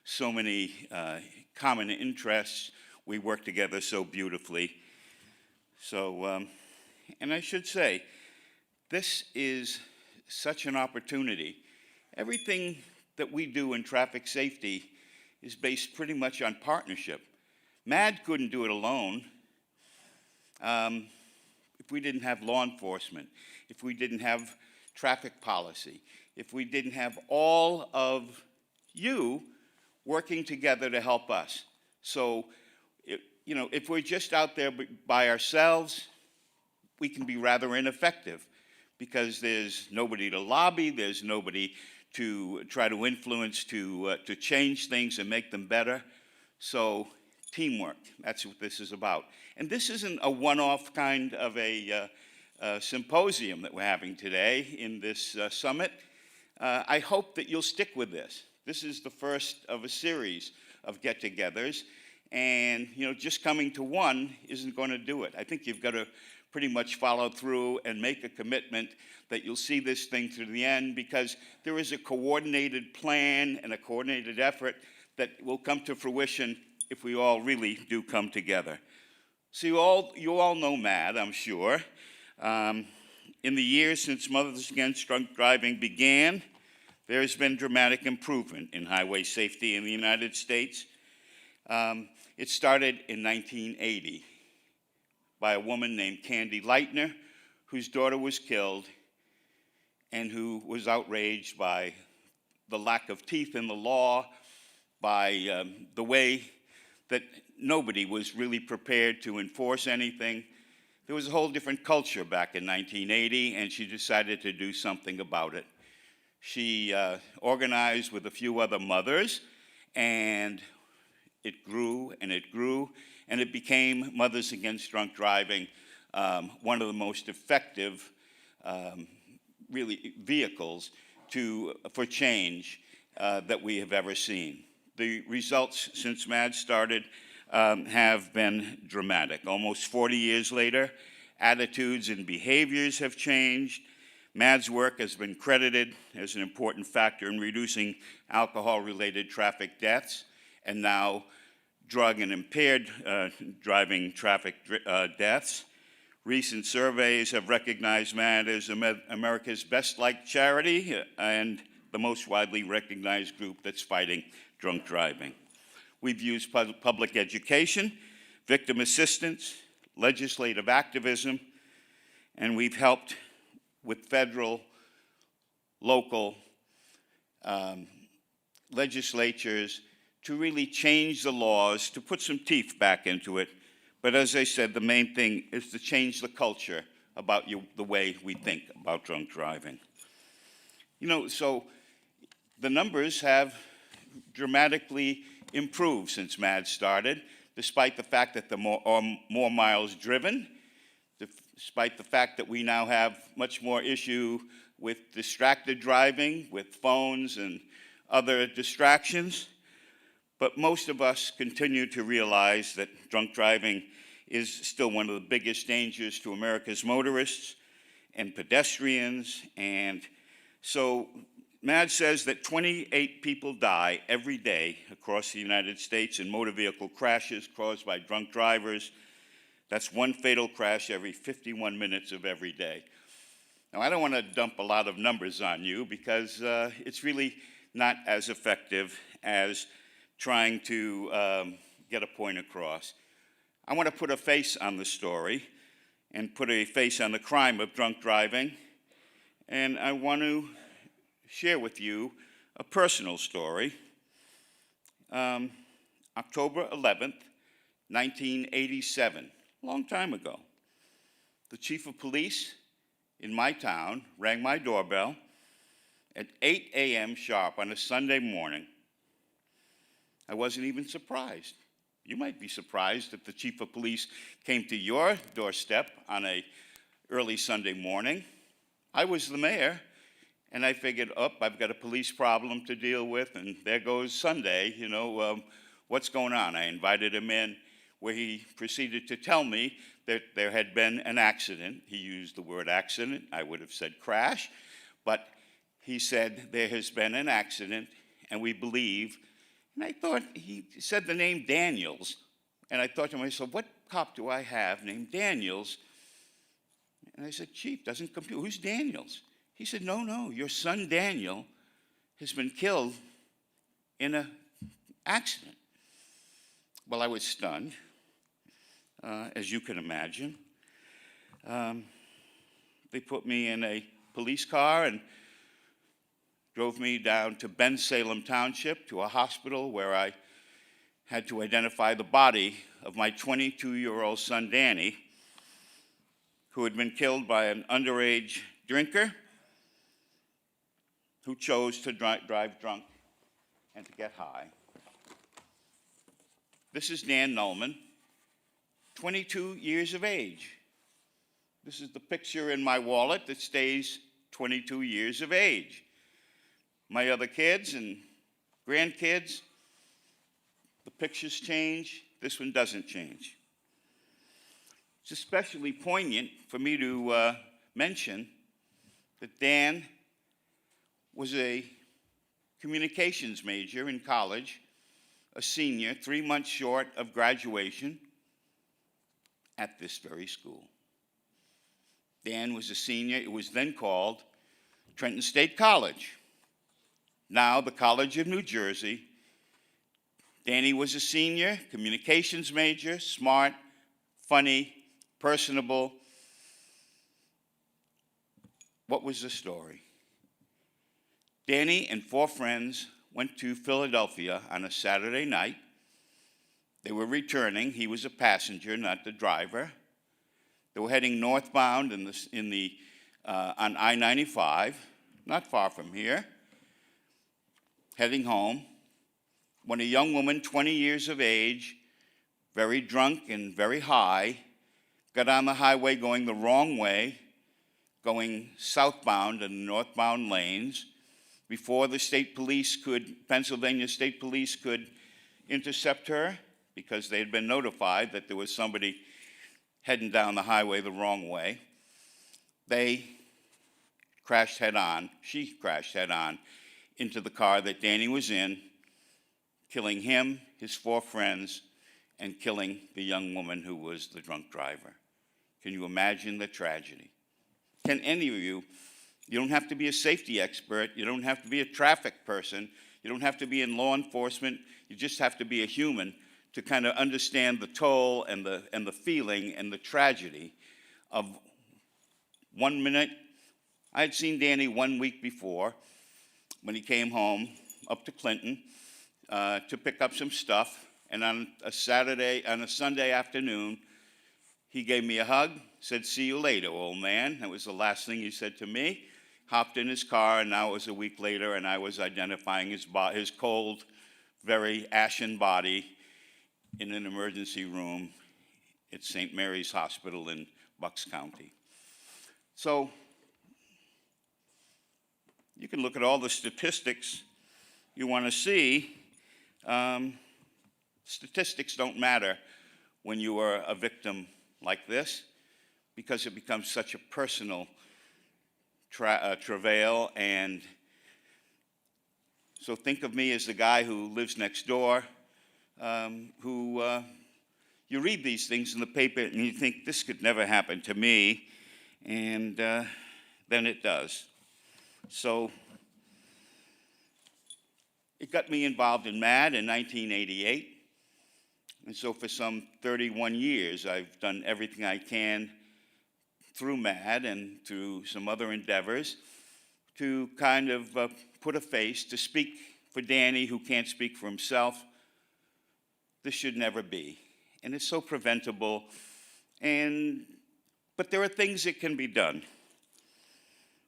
so many common interests, we work together so beautifully. So, and I should say, this is such an opportunity. Everything that we do in traffic safety is based pretty much on partnership. MAD couldn't do it alone. If we didn't have law enforcement, if we didn't have traffic policy, if we didn't have all of you working together to help us. So, if we're just out there by ourselves, we can be rather ineffective because there's nobody to lobby, there's nobody to try to influence to change things and make them better. So, teamwork, that's what this is about. And this isn't a one-off kind of a symposium that we're having today in this summit. I hope that you'll stick with this. This is the first of a series of get-togethers, and just coming to one isn't going to do it. I think you've got to pretty much follow through and make a commitment that you'll see this thing through the end, because there is a coordinated plan and a coordinated effort that will come to fruition if we all really do come together. So you all know MAD, I'm sure. In the years since Mothers Against Drunk Driving began, there has been dramatic improvement in highway safety in the United States. It started in 1980 by a woman named Candy Lightner, whose daughter was killed and who was outraged by the lack of teeth in the law, by the way that nobody was really prepared to enforce anything. There was a whole different culture back in 1980, and she decided to do something about it. She organized with a few other mothers, and it grew and it grew, and it became Mothers Against Drunk Driving, one of the most effective really vehicles for change that we have ever seen. The results since MAD started have been dramatic. Almost 40 years later, attitudes and behaviors have changed. MAD's work has been credited as an important factor in reducing alcohol-related traffic deaths, and now drug and impaired driving traffic deaths. Recent surveys have recognized MAD as America's best-liked charity and the most widely recognized group that's fighting drunk driving. We've used public education, victim assistance, legislative activism, and we've helped with federal, local legislatures to really change the laws, to put some teeth back into it. But as I said, the main thing is to change the culture about the way we think about drunk driving. So the numbers have dramatically improved since MAD started, despite the fact that there are more miles driven, despite the fact that we now have much more issue with distracted driving, with phones and other distractions, but most of us continue to realize that drunk driving is still one of the biggest dangers to America's motorists and pedestrians. And so MAD says that 28 people die every day across the United States in motor vehicle crashes caused by drunk drivers. That's one fatal crash every 51 minutes of every day. Now, I don't want to dump a lot of numbers on you because it's really not as effective as trying to get a point across. I want to put a face on the story and put a face on the crime of drunk driving, and I want to share with you a personal story. October 11th, 1987, a long time ago, the chief of police in my town rang my doorbell at 8 a.m. sharp on a Sunday morning. I wasn't even surprised. You might be surprised if the chief of police came to your doorstep on an early Sunday morning. I was the mayor, and I figured, I've got a police problem to deal with, and there goes Sunday, what's going on? I invited him in, where he proceeded to tell me that there had been an accident. He used the word accident. I would have said crash, but he said there has been an accident, and we believe. And I thought, he said the name Daniels, and I thought to myself, what cop do I have named Daniels? And I said, Chief, doesn't compute. Who's Daniels? He said, no, your son Daniel has been killed in an accident. Well, I was stunned, as you can imagine. They put me in a police car and drove me down to Bensalem Township to a hospital where I had to identify the body of my 22-year-old son, Danny, who had been killed by an underage drinker who chose to drive drunk and to get high. This is Dan Nullman, 22 years of age. This is the picture in my wallet that stays 22 years of age. My other kids and grandkids, the pictures change, this one doesn't change. It's especially poignant for me to mention that Dan was a communications major in college, a senior, 3 months short of graduation at this very school. Dan was a senior. It was then called Trenton State College, now the College of New Jersey. Danny was a senior, communications major, smart, funny, personable. What was the story? Danny and 4 friends went to Philadelphia on a Saturday night. They were returning. He was a passenger, not the driver. They were heading northbound on I-95, not far from here, heading home, when a young woman, 20 years of age, very drunk and very high, got on the highway going the wrong way, going southbound in the northbound lanes, before the Pennsylvania State Police could intercept her, because they had been notified that there was somebody heading down the highway the wrong way. They crashed head on, she crashed head on into the car that Danny was in, killing him, his 4 friends, and killing the young woman who was the drunk driver. Can you imagine the tragedy? Can any of you don't have to be a safety expert, you don't have to be a traffic person, you don't have to be in law enforcement, you just have to be a human to kind of understand the toll and the feeling and the tragedy of 1 minute. I had seen Danny 1 week before when he came home up to Clinton to pick up some stuff, and on a Sunday afternoon, he gave me a hug, said, "See you later, old man." That was the last thing he said to me. Hopped in his car, and now it was a week later, and I was identifying his cold, very ashen body in an emergency room at St. Mary's Hospital in Bucks County. So you can look at all the statistics you want to see, statistics don't matter when you are a victim like this, because it becomes such a personal travail. And so think of me as the guy who lives next door, you read these things in the paper and you think, this could never happen to me, and then it does. So it got me involved in MAD in 1988, and so for some 31 years I've done everything I can through MAD and through some other endeavors to kind of put a face, to speak for Danny, who can't speak for himself. This should never be. And it's so preventable, but there are things that can be done.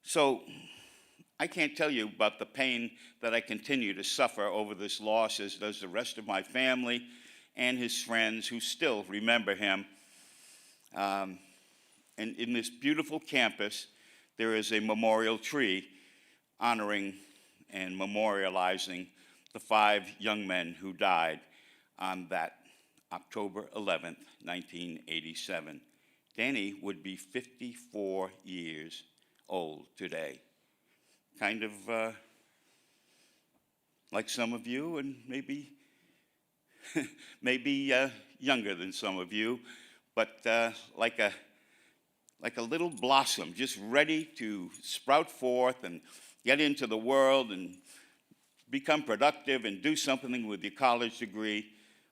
So I can't tell you about the pain that I continue to suffer over this loss, as does the rest of my family and his friends who still remember him. And in this beautiful campus, there is a memorial tree honoring and memorializing the 5 young men who died on that October 11th, 1987. Danny would be 54 years old today. Kind of like some of you, and maybe younger than some of you, but like a little blossom, just ready to sprout forth and get into the world and become productive and do something with your college degree,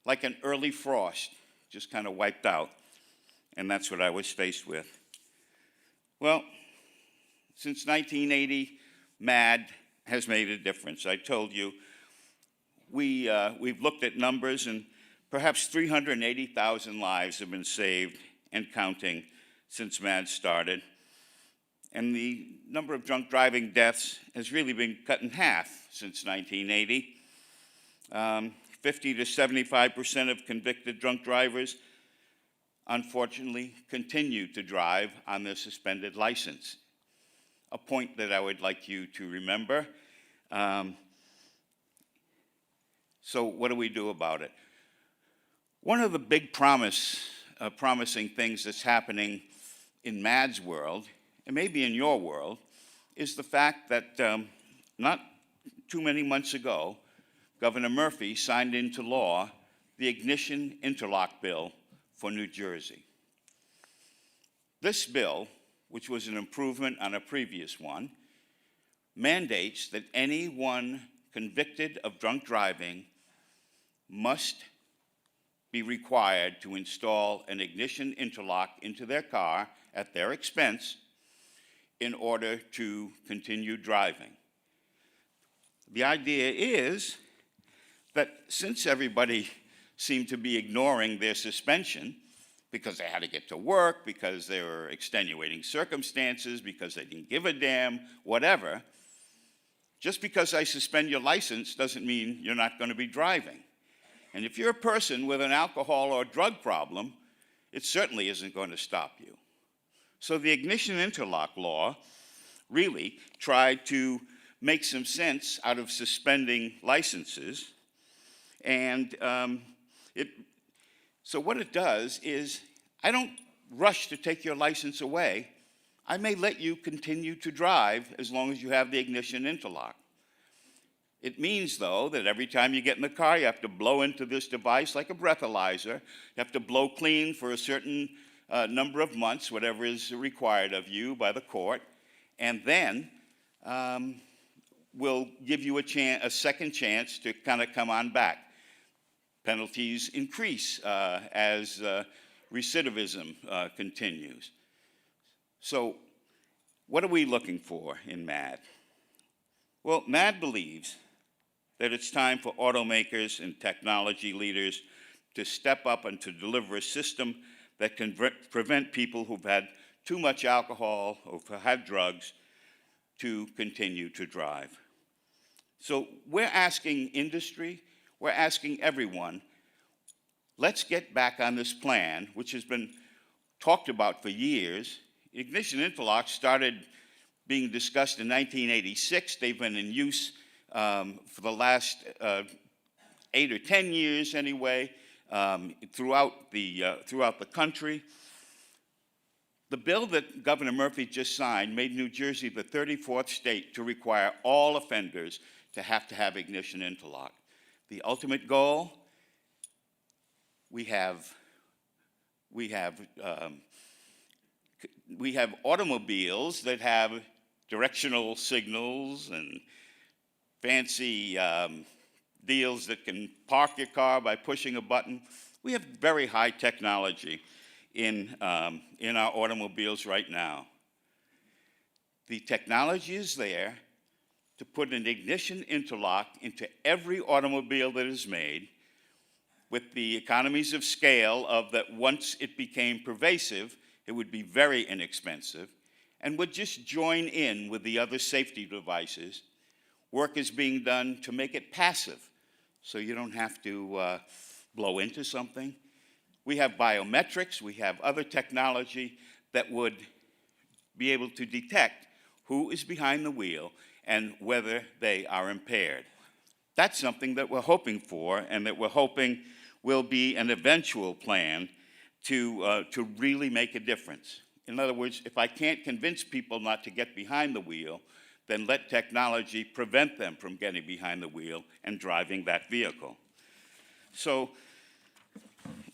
like an early frost, just kind of wiped out. And that's what I was faced with. Well, since 1980, MAD has made a difference. I told you, we've looked at numbers, and perhaps 380,000 lives have been saved and counting since MAD started. And the number of drunk driving deaths has really been cut in half since 1980. 50 to 75% of convicted drunk drivers, unfortunately, continue to drive on their suspended license. A point that I would like you to remember. So what do we do about it? One of the big promising things that's happening in MAD's world, and maybe in your world, is the fact that not too many months ago, Governor Murphy signed into law the Ignition Interlock Bill for New Jersey. This bill, which was an improvement on a previous one, mandates that anyone convicted of drunk driving must be required to install an ignition interlock into their car at their expense in order to continue driving. The idea is that since everybody seemed to be ignoring their suspension because they had to get to work, because there were extenuating circumstances, because they didn't give a damn, whatever, just because I suspend your license doesn't mean you're not going to be driving. And if you're a person with an alcohol or drug problem, it certainly isn't going to stop you. So the ignition interlock law really tried to make some sense out of suspending licenses. And so what it does is, I don't rush to take your license away. I may let you continue to drive as long as you have the ignition interlock. It means, though, that every time you get in the car, you have to blow into this device like a breathalyzer. You have to blow clean for a certain number of months, whatever is required of you by the court, and then we'll give you a second chance to kind of come on back. Penalties increase as recidivism continues. So what are we looking for in MAD? Well, MAD believes that it's time for automakers and technology leaders to step up and to deliver a system that can prevent people who've had too much alcohol or who've had drugs to continue to drive. So we're asking industry, we're asking everyone, let's get back on this plan, which has been talked about for years. Ignition interlocks started being discussed in 1986. They've been in use for the last 8 or 10 years anyway, throughout the country. The bill that Governor Murphy just signed made New Jersey the 34th state to require all offenders to have ignition interlock. The ultimate goal, we have automobiles that have directional signals and fancy deals that can park your car by pushing a button. We have very high technology in our automobiles right now. The technology is there to put an ignition interlock into every automobile that is made, with the economies of scale of that once it became pervasive, it would be very inexpensive, and would just join in with the other safety devices. Work is being done to make it passive, so you don't have to blow into something. We have biometrics, we have other technology that would be able to detect who is behind the wheel and whether they are impaired. That's something that we're hoping for, and that we're hoping will be an eventual plan to really make a difference. In other words, if I can't convince people not to get behind the wheel, then let technology prevent them from getting behind the wheel and driving that vehicle. So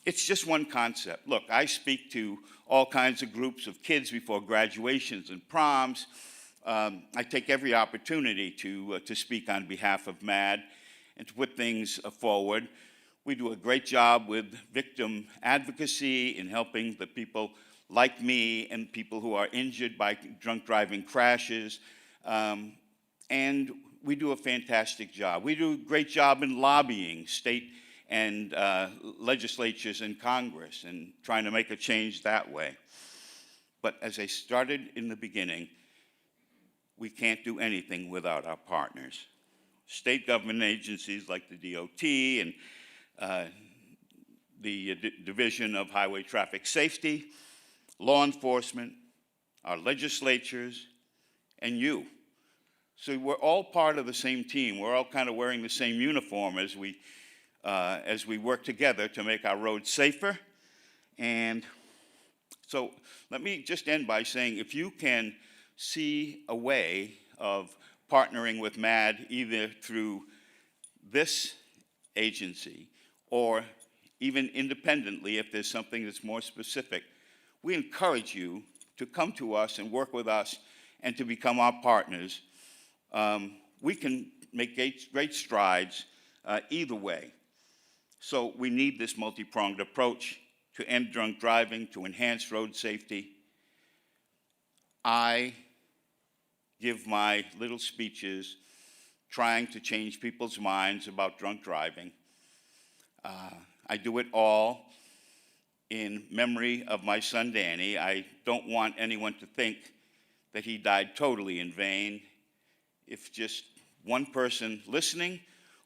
it's just one concept. Look, I speak to all kinds of groups of kids before graduations and proms. I take every opportunity to speak on behalf of MAD and to put things forward. We do a great job with victim advocacy in helping the people like me and people who are injured by drunk driving crashes. And we do a fantastic job. We do a great job in lobbying state and legislatures and Congress and trying to make a change that way. But as I started in the beginning, we can't do anything without our partners. State government agencies like the DOT and the Division of Highway Traffic Safety, law enforcement, our legislatures, and you. So we're all part of the same team. We're all kind of wearing the same uniform as we work together to make our roads safer. And so let me just end by saying, if you can see a way of partnering with MAD either through this agency or even independently, if there's something that's more specific, we encourage you to come to us and work with us and to become our partners. We can make great strides either way. So we need this multi-pronged approach to end drunk driving, to enhance road safety. I give my little speeches trying to change people's minds about drunk driving. I do it all in memory of my son, Danny. I don't want anyone to think that he died totally in vain. If just one person listening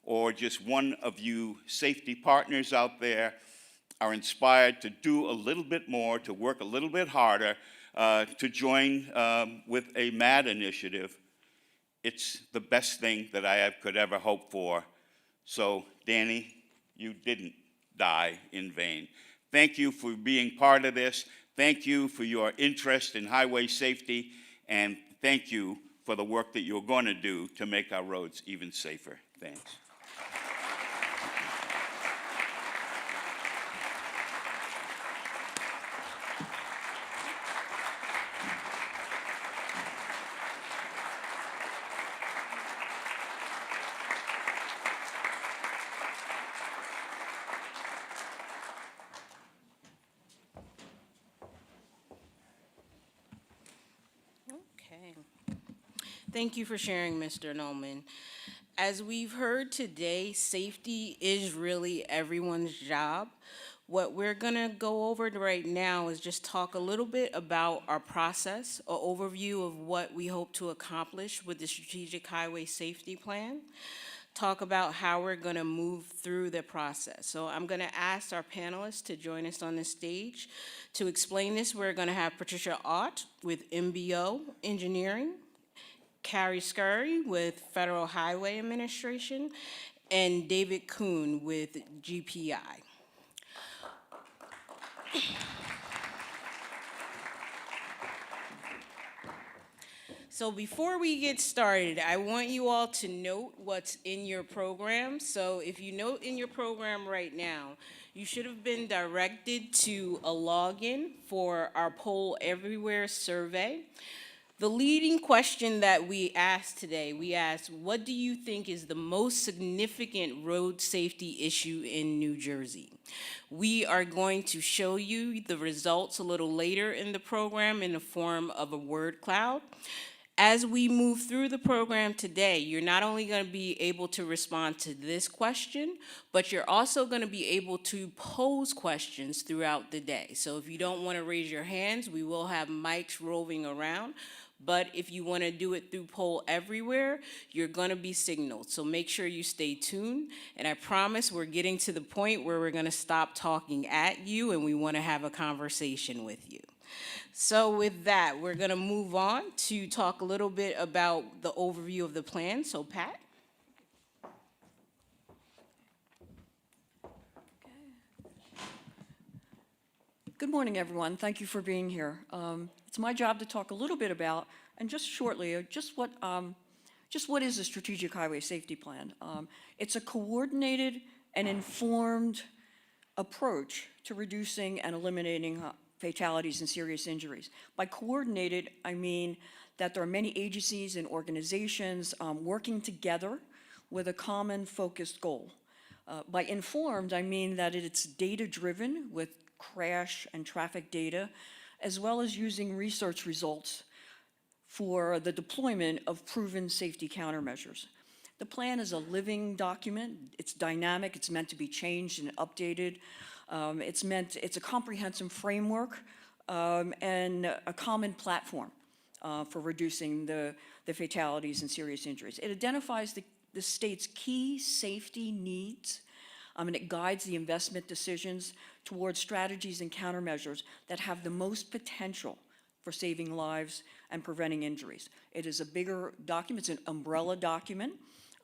or just one of you safety partners out there are inspired to do a little bit more, to work a little bit harder, to join with a MAD initiative, it's the best thing that I could ever hope for. So, Danny, you didn't die in vain. Thank you for being part of this. Thank you for your interest in highway safety, and thank you for the work that you're going to do to make our roads even safer. Thanks. Okay. Thank you for sharing, Mr. Noman. As we've heard today, safety is really everyone's job. What we're gonna go over right now is just talk a little bit about our process, an overview of what we hope to accomplish with the Strategic Highway Safety Plan, talk about how we're gonna move through the process. So I'm gonna ask our panelists to join us on the stage. To explain this, we're gonna have Patricia Ott with MBO Engineering, Carrie Scurry with Federal Highway Administration, and David Kuhn with GPI. So before we get started, I want you all to note what's in your program. So if you note in your program right now, you should have been directed to a login for our Poll Everywhere survey. The leading question that we asked today, we asked, what do you think is the most significant road safety issue in New Jersey? We are going to show you the results a little later in the program in the form of a word cloud. As we move through the program today, you're not only going to be able to respond to this question, but you're also going to be able to pose questions throughout the day. So if you don't want to raise your hands, we will have mics roving around. But if you want to do it through Poll Everywhere, you're going to be signaled. So make sure you stay tuned. And I promise we're getting to the point where we're going to stop talking at you and we want to have a conversation with you. So with that, we're going to move on to talk a little bit about the overview of the plan. So Pat? Good morning, everyone. Thank you for being here. It's my job to talk a little bit about, and just shortly, just what is a strategic highway safety plan? It's a coordinated and informed approach to reducing and eliminating fatalities and serious injuries. By coordinated, I mean that there are many agencies and organizations working together with a common focused goal. By informed, I mean that it's data-driven with crash and traffic data, as well as using research results for the deployment of proven safety countermeasures. The plan is a living document. It's dynamic. It's meant to be changed and updated. It's a comprehensive framework and a common platform for reducing the fatalities and serious injuries. It identifies the state's key safety needs, and it guides the investment decisions towards strategies and countermeasures that have the most potential for saving lives and preventing injuries. It is a bigger document. It's an umbrella document,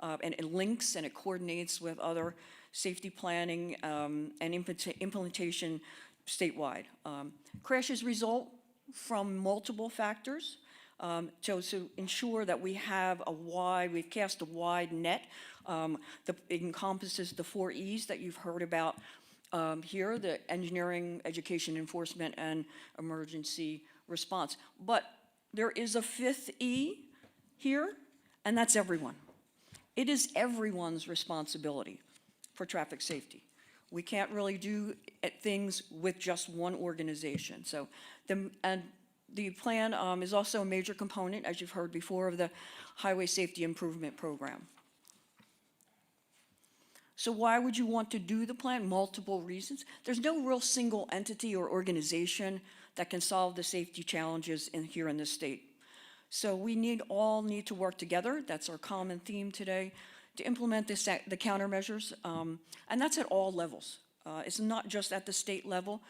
and it links and it coordinates with other safety planning and implementation statewide. Crashes result from multiple factors. To ensure that we've cast a wide net. It encompasses the 4 E's that you've heard about here, the engineering, education, enforcement, and emergency response. But there is a 5th E here, and that's everyone. It is everyone's responsibility for traffic safety. We can't really do things with just one organization. So the plan is also a major component, as you've heard before, of the Highway Safety Improvement Program. So why would you want to do the plan? Multiple reasons. There's no real single entity or organization that can solve the safety challenges here in this state. So we all need to work together. That's our common theme today, to implement the countermeasures, and that's at all levels. It's not just at the state level.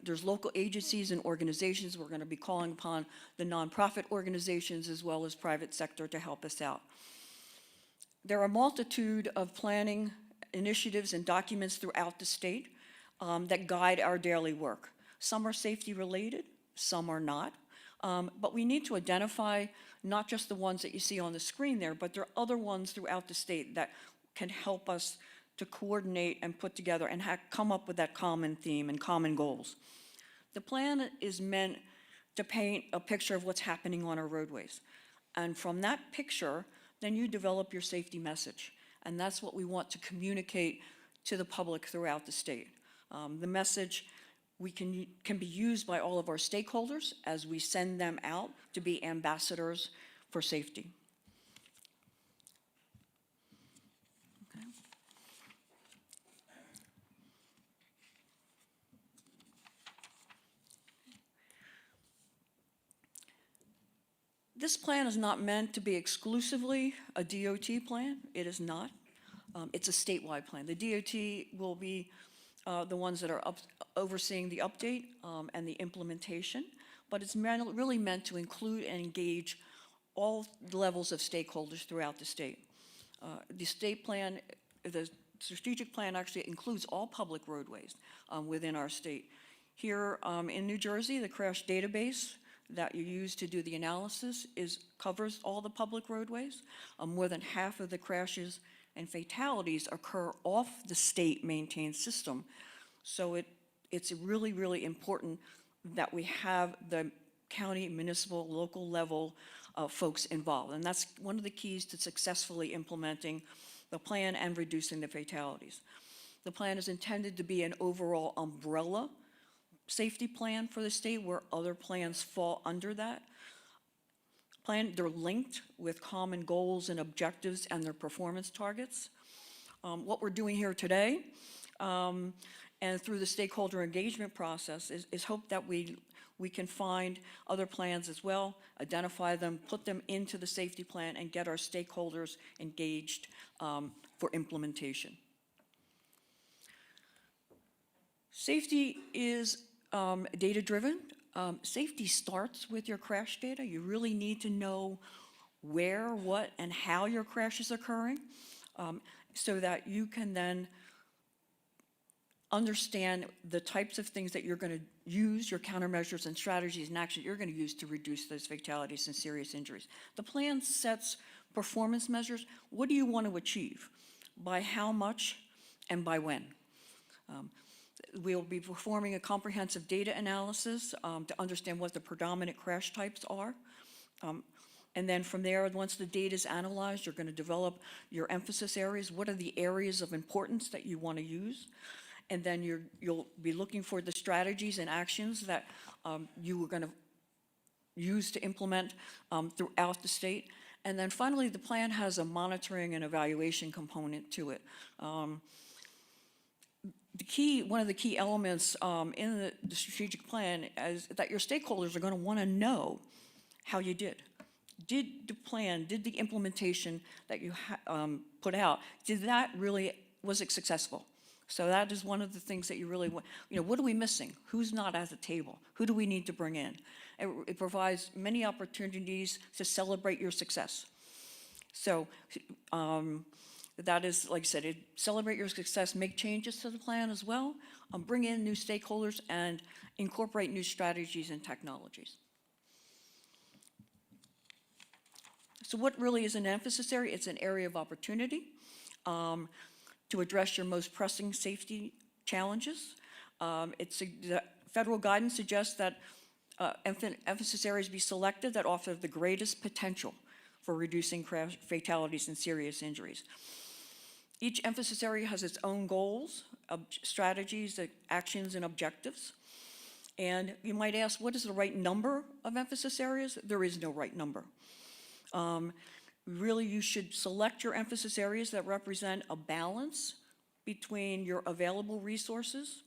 There's local agencies and organizations. We're going to be calling upon the nonprofit organizations as well as private sector to help us out. There are a multitude of planning initiatives and documents throughout the state that guide our daily work. Some are safety related, some are not. But we need to identify not just the ones that you see on the screen there, but there are other ones throughout the state that can help us to coordinate and put together and come up with that common theme and common goals. The plan is meant to paint a picture of what's happening on our roadways. And from that picture, then you develop your safety message. And that's what we want to communicate to the public throughout the state. The message can be used by all of our stakeholders as we send them out to be ambassadors for safety. Okay. This plan is not meant to be exclusively a DOT plan. It is not. It's a statewide plan. The DOT will be the ones that are overseeing the update and the implementation, but it's really meant to include and engage all levels of stakeholders throughout the state. The state plan, the strategic plan actually includes all public roadways within our state. Here in New Jersey, the crash database that you use to do the analysis covers all the public roadways. More than half of the crashes and fatalities occur off the state-maintained system. So it's really, really important that we have the county, municipal, local level folks involved. And that's one of the keys to successfully implementing the plan and reducing the fatalities. The plan is intended to be an overall umbrella safety plan for the state where other plans fall under that plan. They're linked with common goals and objectives and their performance targets. What we're doing here today and through the stakeholder engagement process is hope that we can find other plans as well, identify them, put them into the safety plan, and get our stakeholders engaged for implementation. Safety is data-driven. Safety starts with your crash data. You really need to know where, what, and how your crash is occurring so that you can then understand the types of things that you're going to use, your countermeasures and strategies and actions you're going to use to reduce those fatalities and serious injuries. The plan sets performance measures. What do you want to achieve? By how much and by when? We'll be performing a comprehensive data analysis to understand what the predominant crash types are. And then from there, once the data is analyzed, you're going to develop your emphasis areas. What are the areas of importance that you want to use? And then you'll be looking for the strategies and actions that you are going to use to implement throughout the state. And then finally, the plan has a monitoring and evaluation component to it. One of the key elements in the strategic plan is that your stakeholders are going to want to know how you did. Did the plan, did the implementation that you put out, was it successful? So that is one of the things that you really want. What are we missing? Who's not at the table? Who do we need to bring in? It provides many opportunities to celebrate your success. So that is, like I said, celebrate your success, make changes to the plan as well, bring in new stakeholders, and incorporate new strategies and technologies. So what really is an emphasis area? It's an area of opportunity to address your most pressing safety challenges. The federal guidance suggests that emphasis areas be selected that offer the greatest potential for reducing crash fatalities and serious injuries. Each emphasis area has its own goals, strategies, actions, and objectives. And you might ask, what is the right number of emphasis areas? There is no right number. Really, you should select your emphasis areas that represent a balance between your available resources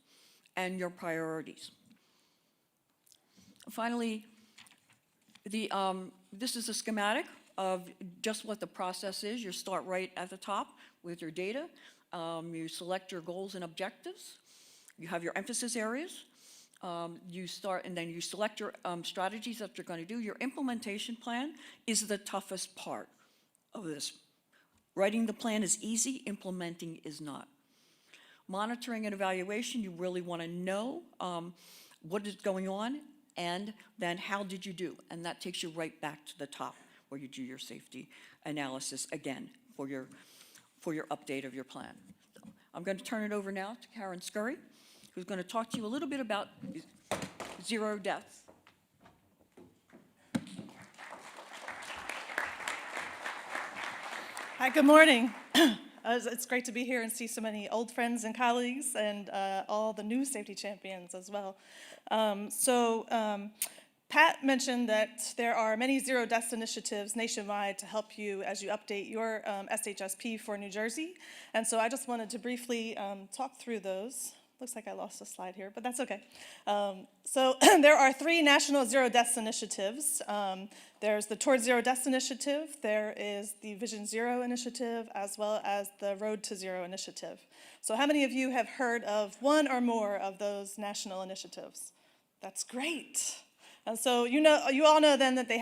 and your priorities. Finally, this is a schematic of just what the process is. You start right at the top with your data. You select your goals and objectives. You have your emphasis areas. You select your strategies that you're going to do. Your implementation plan is the toughest part of this. Writing the plan is easy, implementing is not. Monitoring and evaluation, you really want to know what is going on, and then how did you do? And that takes you right back to the top where you do your safety analysis again for your update of your plan. So I'm going to turn it over now to Karen Scurry, who's going to talk to you a little bit about zero deaths. Hi, good morning. It's great to be here and see so many old friends and colleagues and all the new safety champions as well. Pat mentioned that there are many zero deaths initiatives nationwide to help you as you update your SHSP for New Jersey. And so I just wanted to briefly talk through those. Looks like I lost a slide here, but that's okay. There are 3 national zero deaths initiatives. There's the Towards Zero Deaths initiative, there is the Vision Zero initiative, as well as the Road to Zero initiative. So how many of you have heard of one or more of those national initiatives? That's great. And so you all know then that they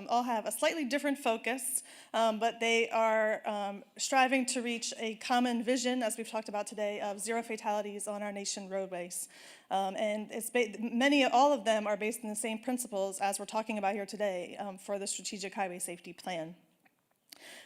all have a slightly different focus, but they are striving to reach a common vision, as we've talked about today, of 0 fatalities on our nation roadways. And all of them are based on the same principles as we're talking about here today for the Strategic Highway Safety Plan.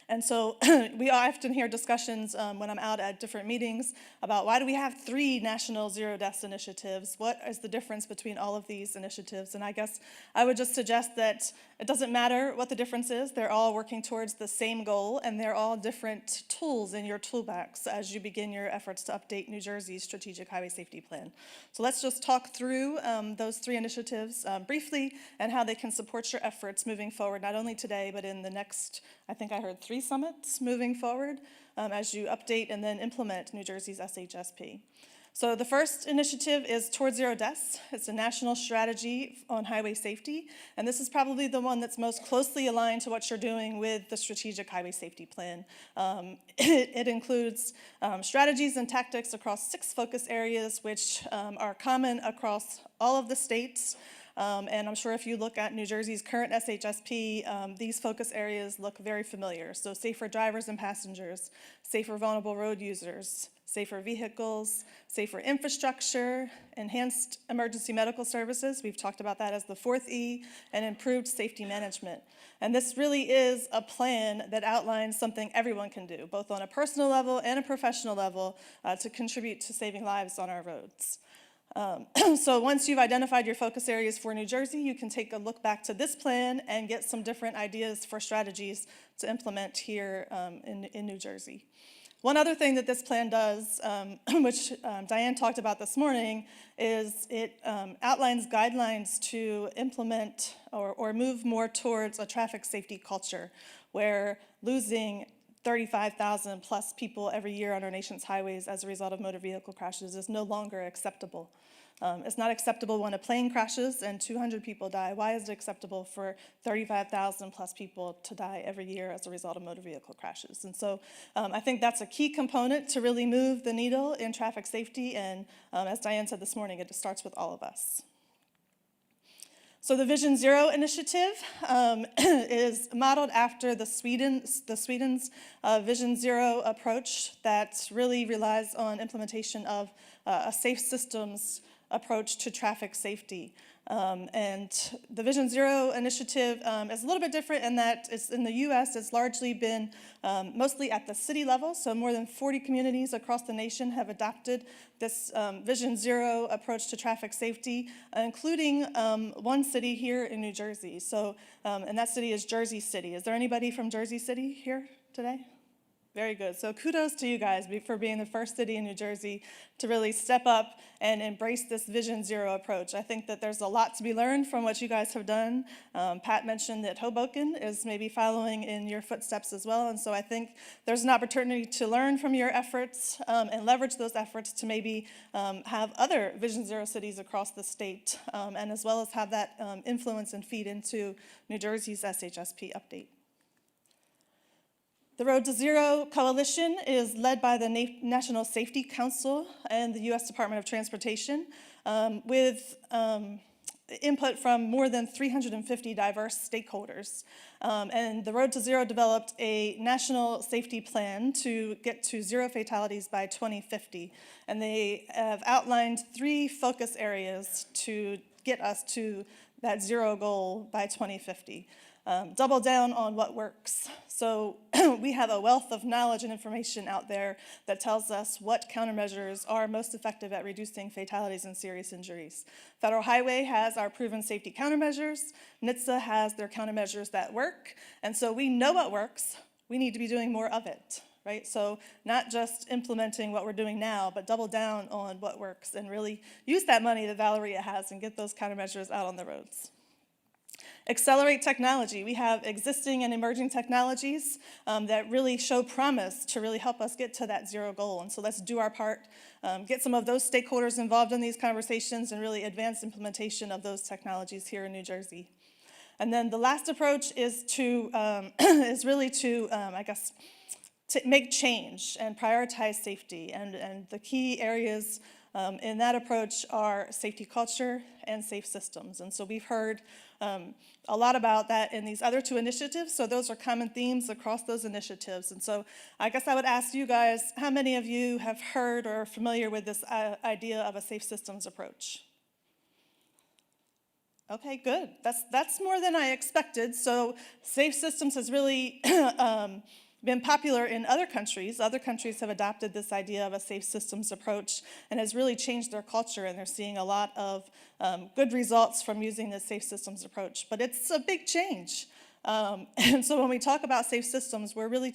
And so we often hear discussions when I'm out at different meetings about why do we have 3 national zero deaths initiatives? What is the difference between all of these initiatives? And I guess I would just suggest that it doesn't matter what the difference is. They're all working towards the same goal, and they're all different tools in your toolbox as you begin your efforts to update New Jersey's Strategic Highway Safety Plan. So let's just talk through those 3 initiatives briefly and how they can support your efforts moving forward, not only today, but in the next, I think I heard 3 summits moving forward as you update and then implement New Jersey's SHSP. So the first initiative is Towards Zero Deaths. It's a national strategy on highway safety, and this is probably the one that's most closely aligned to what you're doing with the Strategic Highway Safety Plan. It includes strategies and tactics across 6 focus areas, which are common across all of the states. And I'm sure if you look at New Jersey's current SHSP, these focus areas look very familiar. So safer drivers and passengers, safer vulnerable road users, safer vehicles, safer infrastructure, enhanced emergency medical services. We've talked about that as the 4th E, and improved safety management. And this really is a plan that outlines something everyone can do, both on a personal level and a professional level, to contribute to saving lives on our roads. So once you've identified your focus areas for New Jersey, you can take a look back to this plan and get some different ideas for strategies to implement here in New Jersey. One other thing that this plan does, which Diane talked about this morning, is it outlines guidelines to implement or move more towards a traffic safety culture, where losing 35,000 plus people every year on our nation's highways as a result of motor vehicle crashes is no longer acceptable. It's not acceptable when a plane crashes and 200 people die. Why is it acceptable for 35,000 plus people to die every year as a result of motor vehicle crashes? And so I think that's a key component to really move the needle in traffic safety. And as Diane said this morning, it starts with all of us. So the Vision Zero initiative is modeled after the Sweden's Vision Zero approach that really relies on implementation of a safe systems approach to traffic safety. And the Vision Zero initiative is a little bit different in that it's in the US, it's largely been mostly at the city level. So more than 40 communities across the nation have adopted this Vision Zero approach to traffic safety, including one city here in New Jersey. So, and that city is Jersey City. Is there anybody from Jersey City here today? Very good. So kudos to you guys for being the first city in New Jersey to really step up and embrace this Vision Zero approach. I think that there's a lot to be learned from what you guys have done. Pat mentioned that Hoboken is maybe following in your footsteps as well. And so I think there's an opportunity to learn from your efforts and leverage those efforts to maybe have other Vision Zero cities across the state, and as well as have that influence and feed into New Jersey's SHSP update. The Road to Zero Coalition is led by the National Safety Council and the U.S. Department of Transportation, with input from more than 350 diverse stakeholders. And the Road to Zero developed a national safety plan to get to 0 fatalities by 2050. And they have outlined 3 focus areas to get us to that 0 goal by 2050. Double down on what works. So we have a wealth of knowledge and information out there that tells us what countermeasures are most effective at reducing fatalities and serious injuries. Federal Highway has our proven safety countermeasures. NHTSA has their countermeasures that work. And so we know what works. We need to be doing more of it, right? So not just implementing what we're doing now, but double down on what works and really use that money that Valeria has and get those countermeasures out on the roads. Accelerate technology. We have existing and emerging technologies that really show promise to really help us get to that 0 goal. And so let's do our part, get some of those stakeholders involved in these conversations and really advance implementation of those technologies here in New Jersey. And then the last approach is to, to make change and prioritize safety. And the key areas In that approach are safety culture and safe systems. And so we've heard a lot about that in these other two initiatives. So those are common themes across those initiatives. And so I guess I would ask you guys, how many of you have heard or are familiar with this idea of a safe systems approach? Okay, good. That's more than I expected. So safe systems has really been popular in other countries. Other countries have adopted this idea of a safe systems approach and has really changed their culture, and they're seeing a lot of good results from using this safe systems approach. But it's a big change. And so when we talk about safe systems, we're really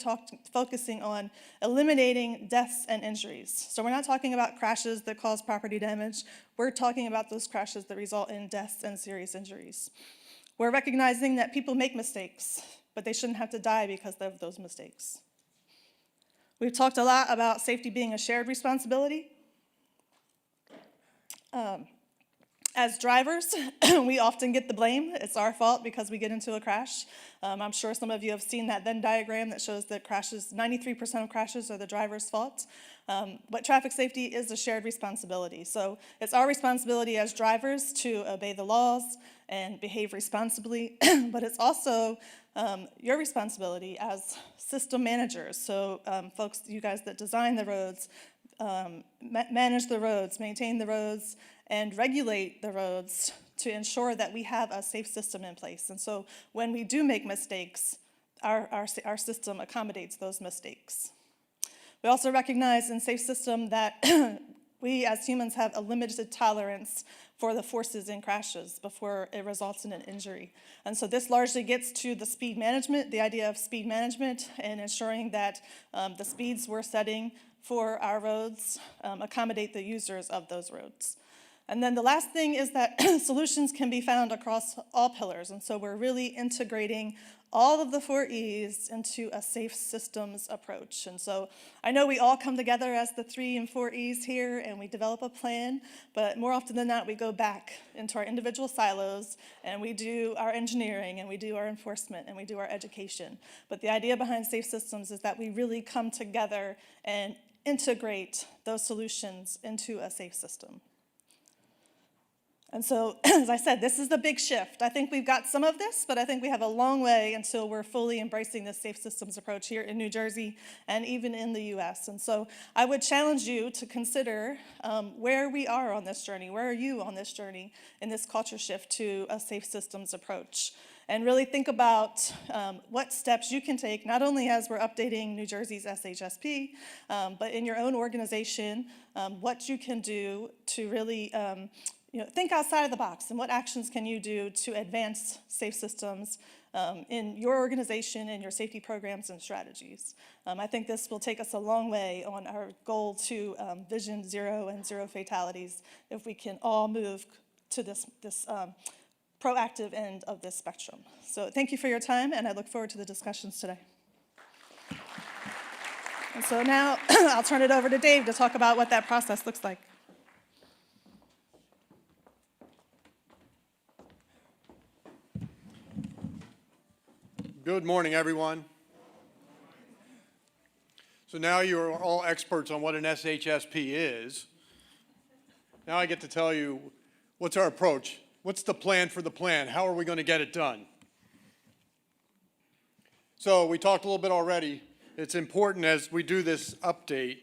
focusing on eliminating deaths and injuries. So we're not talking about crashes that cause property damage. We're talking about those crashes that result in deaths and serious injuries. We're recognizing that people make mistakes, but they shouldn't have to die because of those mistakes. We've talked a lot about safety being a shared responsibility. As drivers, we often get the blame. It's our fault because we get into a crash. I'm sure some of you have seen that Venn diagram that shows that 93% of crashes are the driver's fault. But traffic safety is a shared responsibility. So it's our responsibility as drivers to obey the laws and behave responsibly, but it's also your responsibility as system managers. So folks, you guys that design the roads, manage the roads, maintain the roads, and regulate the roads to ensure that we have a safe system in place. And so when we do make mistakes, our system accommodates those mistakes. We also recognize in safe system that we as humans have a limited tolerance for the forces in crashes before it results in an injury. And so this largely gets to the speed management, the idea of speed management and ensuring that the speeds we're setting for our roads accommodate the users of those roads. And then the last thing is that solutions can be found across all pillars. And so we're really integrating all of the 4 E's into a safe systems approach. And so I know we all come together as the 3 and 4 E's here and we develop a plan, but more often than not, we go back into our individual silos and we do our engineering and we do our enforcement and we do our education. But the idea behind safe systems is that we really come together and integrate those solutions into a safe system. And so, as I said, this is the big shift. I think we've got some of this, but I think we have a long way until we're fully embracing this safe systems approach here in New Jersey and even in the US. And so I would challenge you to consider where we are on this journey. Where are you on this journey in this culture shift to a safe systems approach? And really think about what steps you can take, not only as we're updating New Jersey's SHSP, but in your own organization, what you can do to really think outside of the box and what actions can you do to advance safe systems in your organization and your safety programs and strategies. I think this will take us a long way on our goal to vision 0 and 0 fatalities if we can all move to this proactive end of this spectrum. So thank you for your time, and I look forward to the discussions today. And so now I'll turn it over to Dave to talk about what that process looks like. Good morning, everyone. So now you're all experts on what an SHSP is. Now I get to tell you what's our approach. What's the plan for the plan? How are we going to get it done? So we talked a little bit already. It's important as we do this update,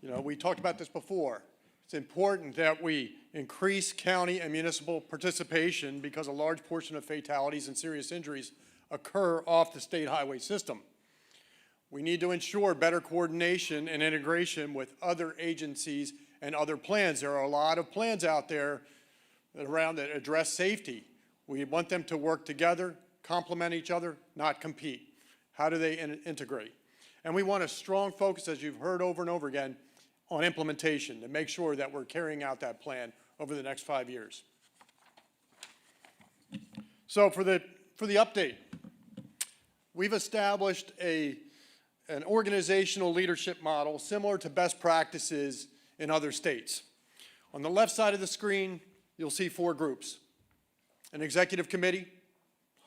we talked about this before. It's important that we increase county and municipal participation because a large portion of fatalities and serious injuries occur off the state highway system. We need to ensure better coordination and integration with other agencies and other plans. There are a lot of plans out there around that address safety. We want them to work together, complement each other, not compete. How do they integrate? And we want a strong focus, as you've heard over and over again, on implementation to make sure that we're carrying out that plan over the next 5 years. So for the update, we've established an organizational leadership model similar to best practices in other states. On the left side of the screen, you'll see 4 groups: an executive committee,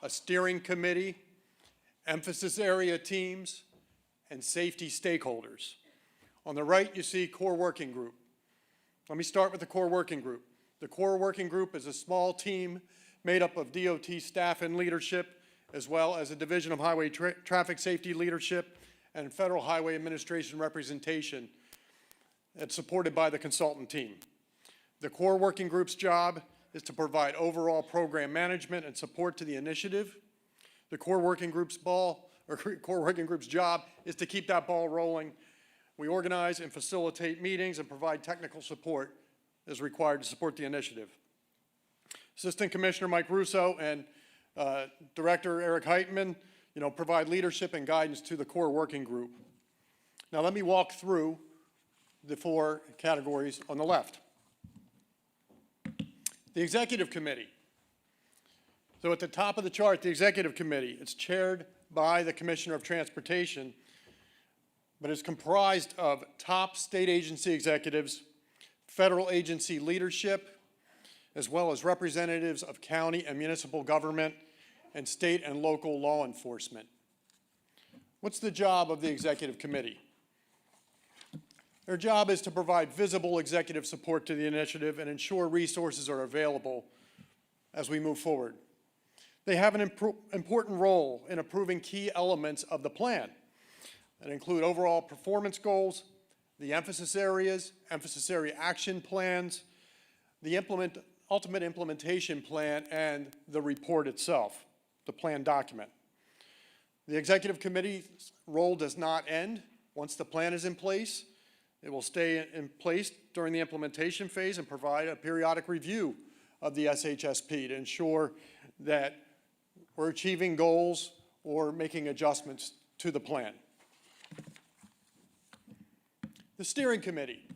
a steering committee, emphasis area teams, and safety stakeholders. On the right, you see core working group. Let me start with the core working group. The core working group is a small team made up of DOT staff and leadership, as well as a Division of Highway Traffic Safety leadership and Federal Highway Administration representation. It's supported by the consultant team. The core working group's job is to provide overall program management and support to the initiative. The core working group's job is to keep that ball rolling. We organize and facilitate meetings and provide technical support as required to support the initiative. Assistant Commissioner Mike Russo and Director Eric Heitman, provide leadership and guidance to the core working group. Now let me walk through the 4 categories on the left. The Executive Committee. So at the top of the chart, the Executive Committee, it's chaired by the Commissioner of Transportation, but is comprised of top state agency executives, federal agency leadership, as well as representatives of county and municipal government and state and local law enforcement. What's the job of the Executive Committee? Their job is to provide visible executive support to the initiative and ensure resources are available as we move forward. They have an important role in approving key elements of the plan that include overall performance goals, the emphasis area action plans, the ultimate implementation plan, and the report itself, the plan document. The Executive Committee's role does not end once the plan is in place. It will stay in place during the implementation phase and provide a periodic review of the SHSP to ensure that we're achieving goals or making adjustments to the plan. The Steering Committee.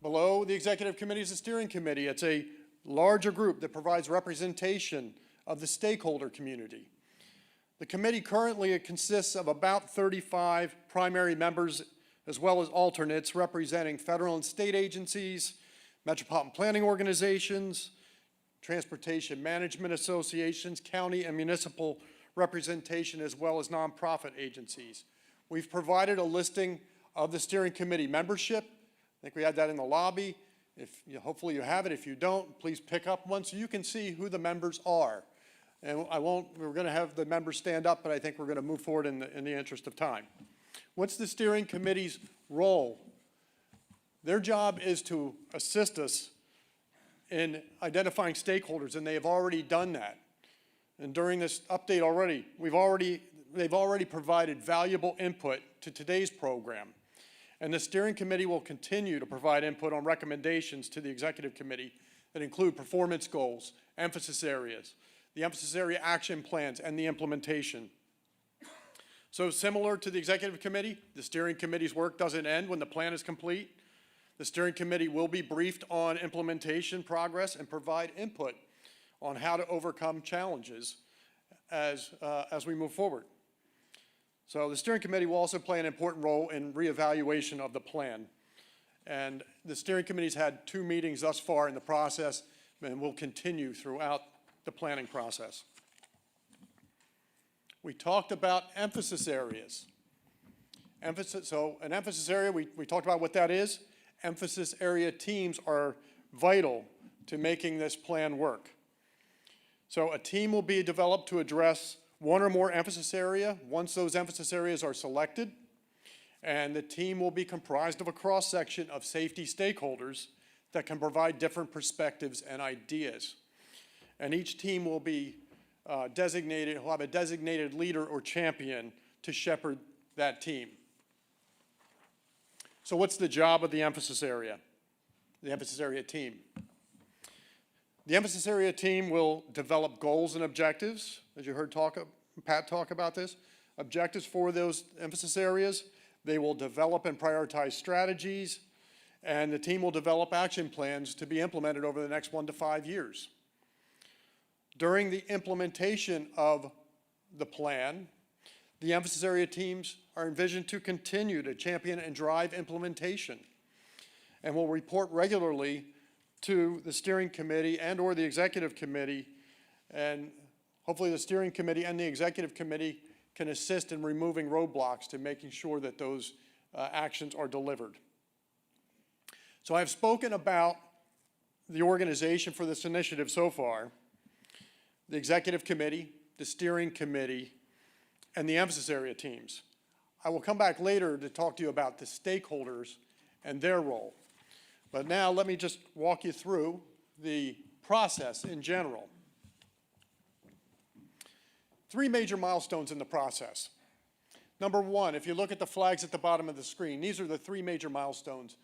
Below the Executive Committee is the Steering Committee. It's a larger group that provides representation of the stakeholder community. The committee currently consists of about 35 primary members as well as alternates representing federal and state agencies, metropolitan planning organizations, transportation management associations, county and municipal representation, as well as nonprofit agencies. We've provided a listing of the steering committee membership. I think we had that in the lobby. Hopefully you have it. If you don't, please pick up one so you can see who the members are. And we're going to have the members stand up, but I think we're going to move forward in the interest of time. What's the steering committee's role? Their job is to assist us in identifying stakeholders, and they have already done that. And during this update already, they've already provided valuable input to today's program. And the steering committee will continue to provide input on recommendations to the executive committee that include performance goals, emphasis areas, the emphasis area action plans, and the implementation. So similar to the executive committee, the steering committee's work doesn't end when the plan is complete. The steering committee will be briefed on implementation progress and provide input on how to overcome challenges as we move forward. So the steering committee will also play an important role in reevaluation of the plan. And the steering committee's had 2 meetings thus far in the process and will continue throughout the planning process. We talked about emphasis areas. So an emphasis area, we talked about what that is. Emphasis area teams are vital to making this plan work. So a team will be developed to address one or more emphasis area once those emphasis areas are selected. And the team will be comprised of a cross-section of safety stakeholders that can provide different perspectives and ideas. And each team will be will have a designated leader or champion to shepherd that team. So what's the job of the emphasis area team? The emphasis area team will develop goals and objectives, as you heard Pat talk about this, objectives for those emphasis areas. They will develop and prioritize strategies, and the team will develop action plans to be implemented over the next 1 to 5 years. During the implementation of the plan, the emphasis area teams are envisioned to continue to champion and drive implementation and will report regularly to the steering committee and or the executive committee, and hopefully the steering committee and the executive committee can assist in removing roadblocks to making sure that those actions are delivered. So I've spoken about the organization for this initiative so far, the executive committee, the steering committee, and the emphasis area teams. I will come back later to talk to you about the stakeholders and their role. But now let me just walk you through the process in general. 3 major milestones in the process. Number 1, if you look at the flags at the bottom of the screen, these are the 3 major milestones.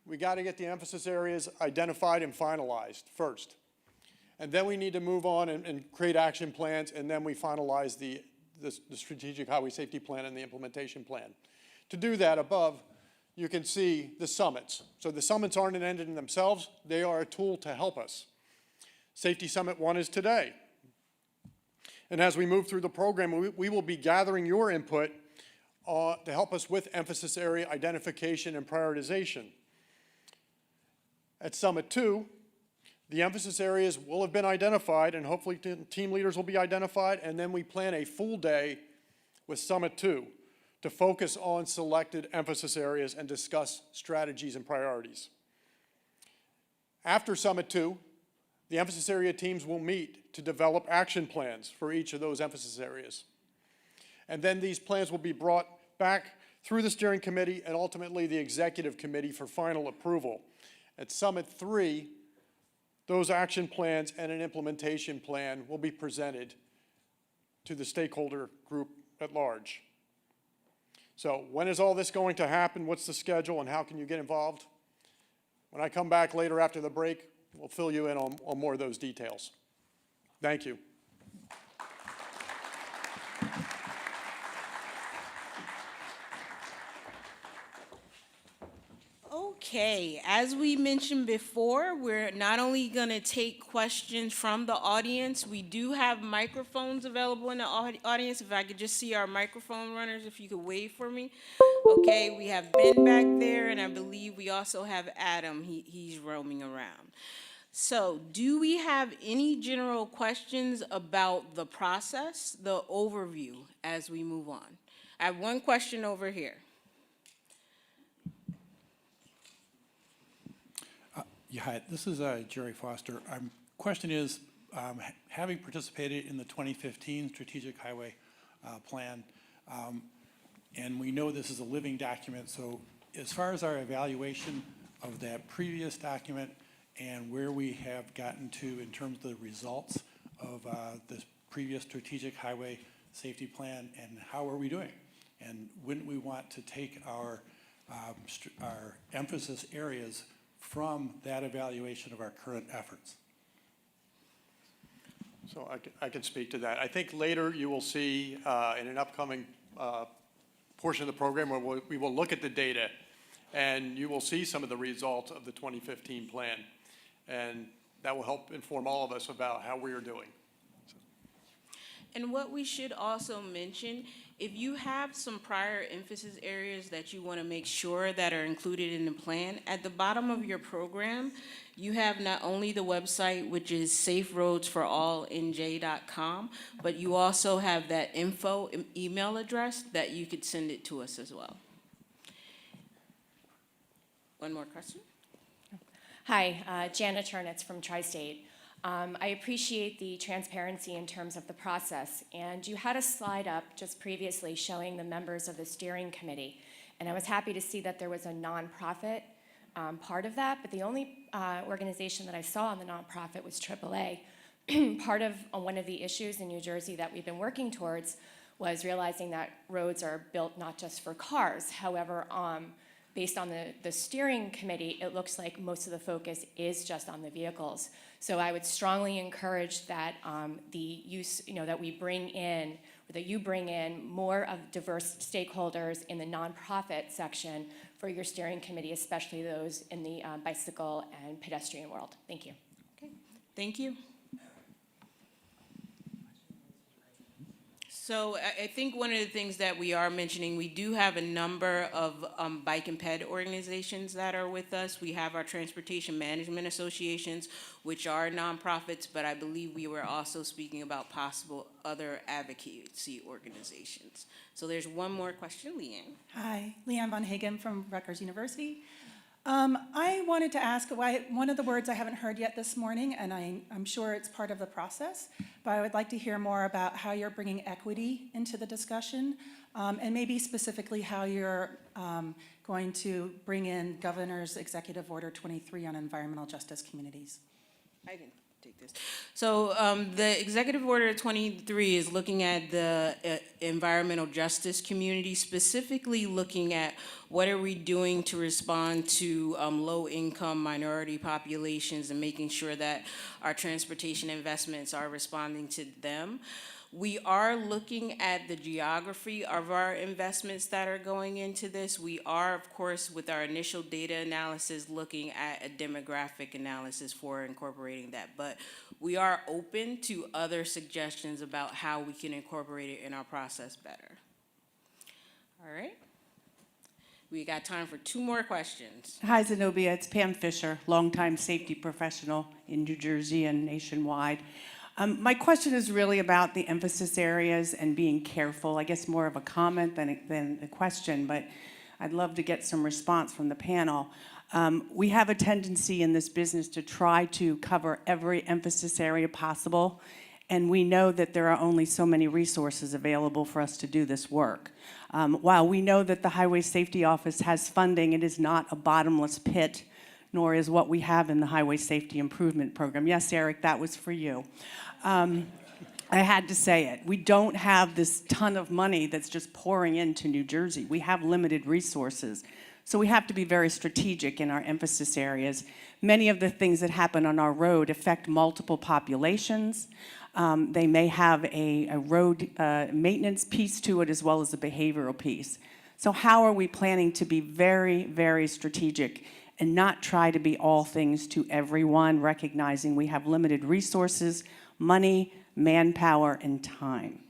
We got to get the emphasis areas identified and finalized first. And then we need to move on and create action plans, and then we finalize the strategic highway safety plan and the implementation plan. To do that, above, you can see the summits. So the summits aren't an end in themselves, they are a tool to help us. Safety Summit 1 is today. And as we move through the program, we will be gathering your input to help us with emphasis area identification and prioritization. At Summit 2, the emphasis areas will have been identified, and hopefully team leaders will be identified, and then we plan a full day with Summit 2 to focus on selected emphasis areas and discuss strategies and priorities. After Summit 2, the emphasis area teams will meet to develop action plans for each of those emphasis areas. And then these plans will be brought back through the steering committee and ultimately the executive committee for final approval. At Summit 3, those action plans and an implementation plan will be presented to the stakeholder group at large. So when is all this going to happen? What's the schedule and how can you get involved? When I come back later after the break, we'll fill you in on more of those details. Thank you. Okay, as we mentioned before, we're not only going to take questions from the audience, we do have microphones available in the audience. If I could just see our microphone runners, if you could wave for me. Okay, we have Ben back there, and I believe we also have Adam. He's roaming around. So, do we have any general questions about the process, the overview, as we move on? I have one question over here. Yeah, hi, this is Jerry Foster. Question is, having participated in the 2015 Strategic Highway Plan, and we know this is a living document, so as far as our evaluation of that previous document and where we have gotten to in terms of the results of this previous Strategic Highway Safety Plan, and how are we doing? And wouldn't we want to take our emphasis areas from that evaluation of our current efforts? So I can speak to that. I think later you will see in an upcoming portion of the program where we will look at the data and you will see some of the results of the 2015 plan. And that will help inform all of us about how we are doing. And what we should also mention, if you have some prior emphasis areas that you want to make sure that are included in the plan, at the bottom of your program, you have not only the website, which is saferoadsforallnj.com, but you also have that info email address that you could send it to us as well. One more question? Hi, Jana Chernitz from Tri-State. I appreciate the transparency in terms of the process, and you had a slide up just previously showing the members of the steering committee, and I was happy to see that there was a nonprofit part of that, but the only organization that I saw on the nonprofit was AAA. Part of one of the issues in New Jersey that we've been working towards was realizing that roads are built not just for cars. However, based on the steering committee, it looks like most of the focus is just on the vehicles. So I would strongly encourage that the use, that we bring in, or that you bring in more of diverse stakeholders in the nonprofit section for your steering committee, especially those in the bicycle and pedestrian world. Thank you. Okay, thank you. So I think one of the things that we are mentioning, we do have a number of bike and ped organizations that are with us. We have our transportation management associations, which are nonprofits, but I believe we were also speaking about possible other advocacy organizations. So there's one more question, Leanne. Hi, Leanne Von Hagen from Rutgers University. I wanted to ask, one of the words I haven't heard yet this morning, and I'm sure it's part of the process, but I would like to hear more about how you're bringing equity into the discussion, and maybe specifically how you're going to bring in Governor's Executive Order 23 on environmental justice communities. I can take this. So the Executive Order 23 is looking at the environmental justice community, specifically looking at what are we doing to respond to low-income minority populations and making sure that our transportation investments are responding to them. We are looking at the geography of our investments that are going into this. We are, of course, with our initial data analysis, looking at a demographic analysis for incorporating that. But we are open to other suggestions about how we can incorporate it in our process better. All right. We got time for 2 more questions. Hi, Zenobia. It's Pam Fisher, longtime safety professional in New Jersey and nationwide. My question is really about the emphasis areas and being careful. I guess more of a comment than a question, but I'd love to get some response from the panel. We have a tendency in this business to try to cover every emphasis area possible, and we know that there are only so many resources available for us to do this work. While we know that the Highway Safety Office has funding, it is not a bottomless pit, nor is what we have in the Highway Safety Improvement Program. Yes, Eric, that was for you. I had to say it. We don't have this ton of money that's just pouring into New Jersey. We have limited resources. So we have to be very strategic in our emphasis areas. Many of the things that happen on our road affect multiple populations. They may have a road maintenance piece to it as well as a behavioral piece. So how are we planning to be very, very strategic and not try to be all things to everyone, recognizing we have limited resources, money, manpower, and time?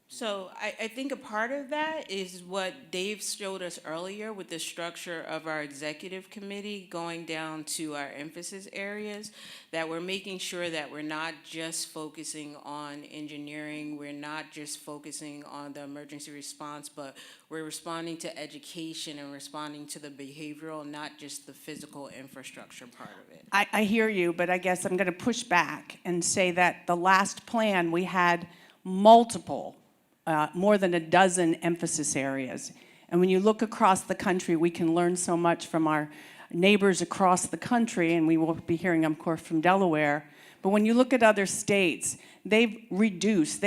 So I think a part of that is what Dave showed us earlier with the structure of our executive committee going down to our emphasis areas, that we're making sure that we're not just focusing on engineering, we're not just focusing on the emergency response, but we're responding to education and responding to the behavioral, not just the physical infrastructure part of it. I hear you, but I guess I'm going to push back and say that the last plan we had multiple more than a dozen emphasis areas. And when you look across the country, we can learn so much from our neighbors across the country, and we will be hearing, of course, from Delaware. But when you look at other states, they've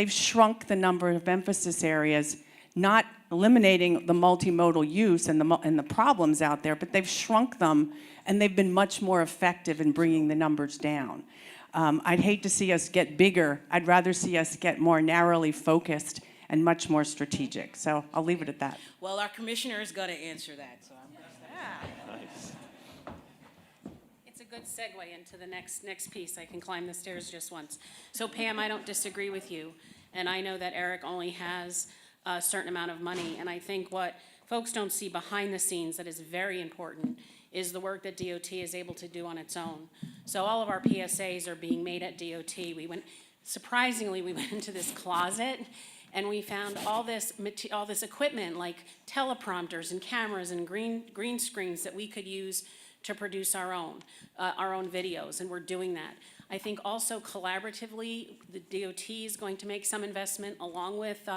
shrunk the number of emphasis areas, not eliminating the multimodal use and the problems out there, but they've shrunk them, and they've been much more effective in bringing the numbers down. I'd hate to see us get bigger. I'd rather see us get more narrowly focused and much more strategic. So I'll leave it at that. Well, our commissioner is going to answer that, so I'm going to say. It's a good segue into the next piece. I can climb the stairs just once. So Pam, I don't disagree with you, and I know that Eric only has a certain amount of money, and I think what folks don't see behind the scenes that is very important is the work that DOT is able to do on its own. So all of our PSAs are being made at DOT. Surprisingly, we went into this closet and we found all this equipment like teleprompters and cameras and green screens that we could use to produce our own videos, and we're doing that. I think also collaboratively, the DOT is going to make some investment along with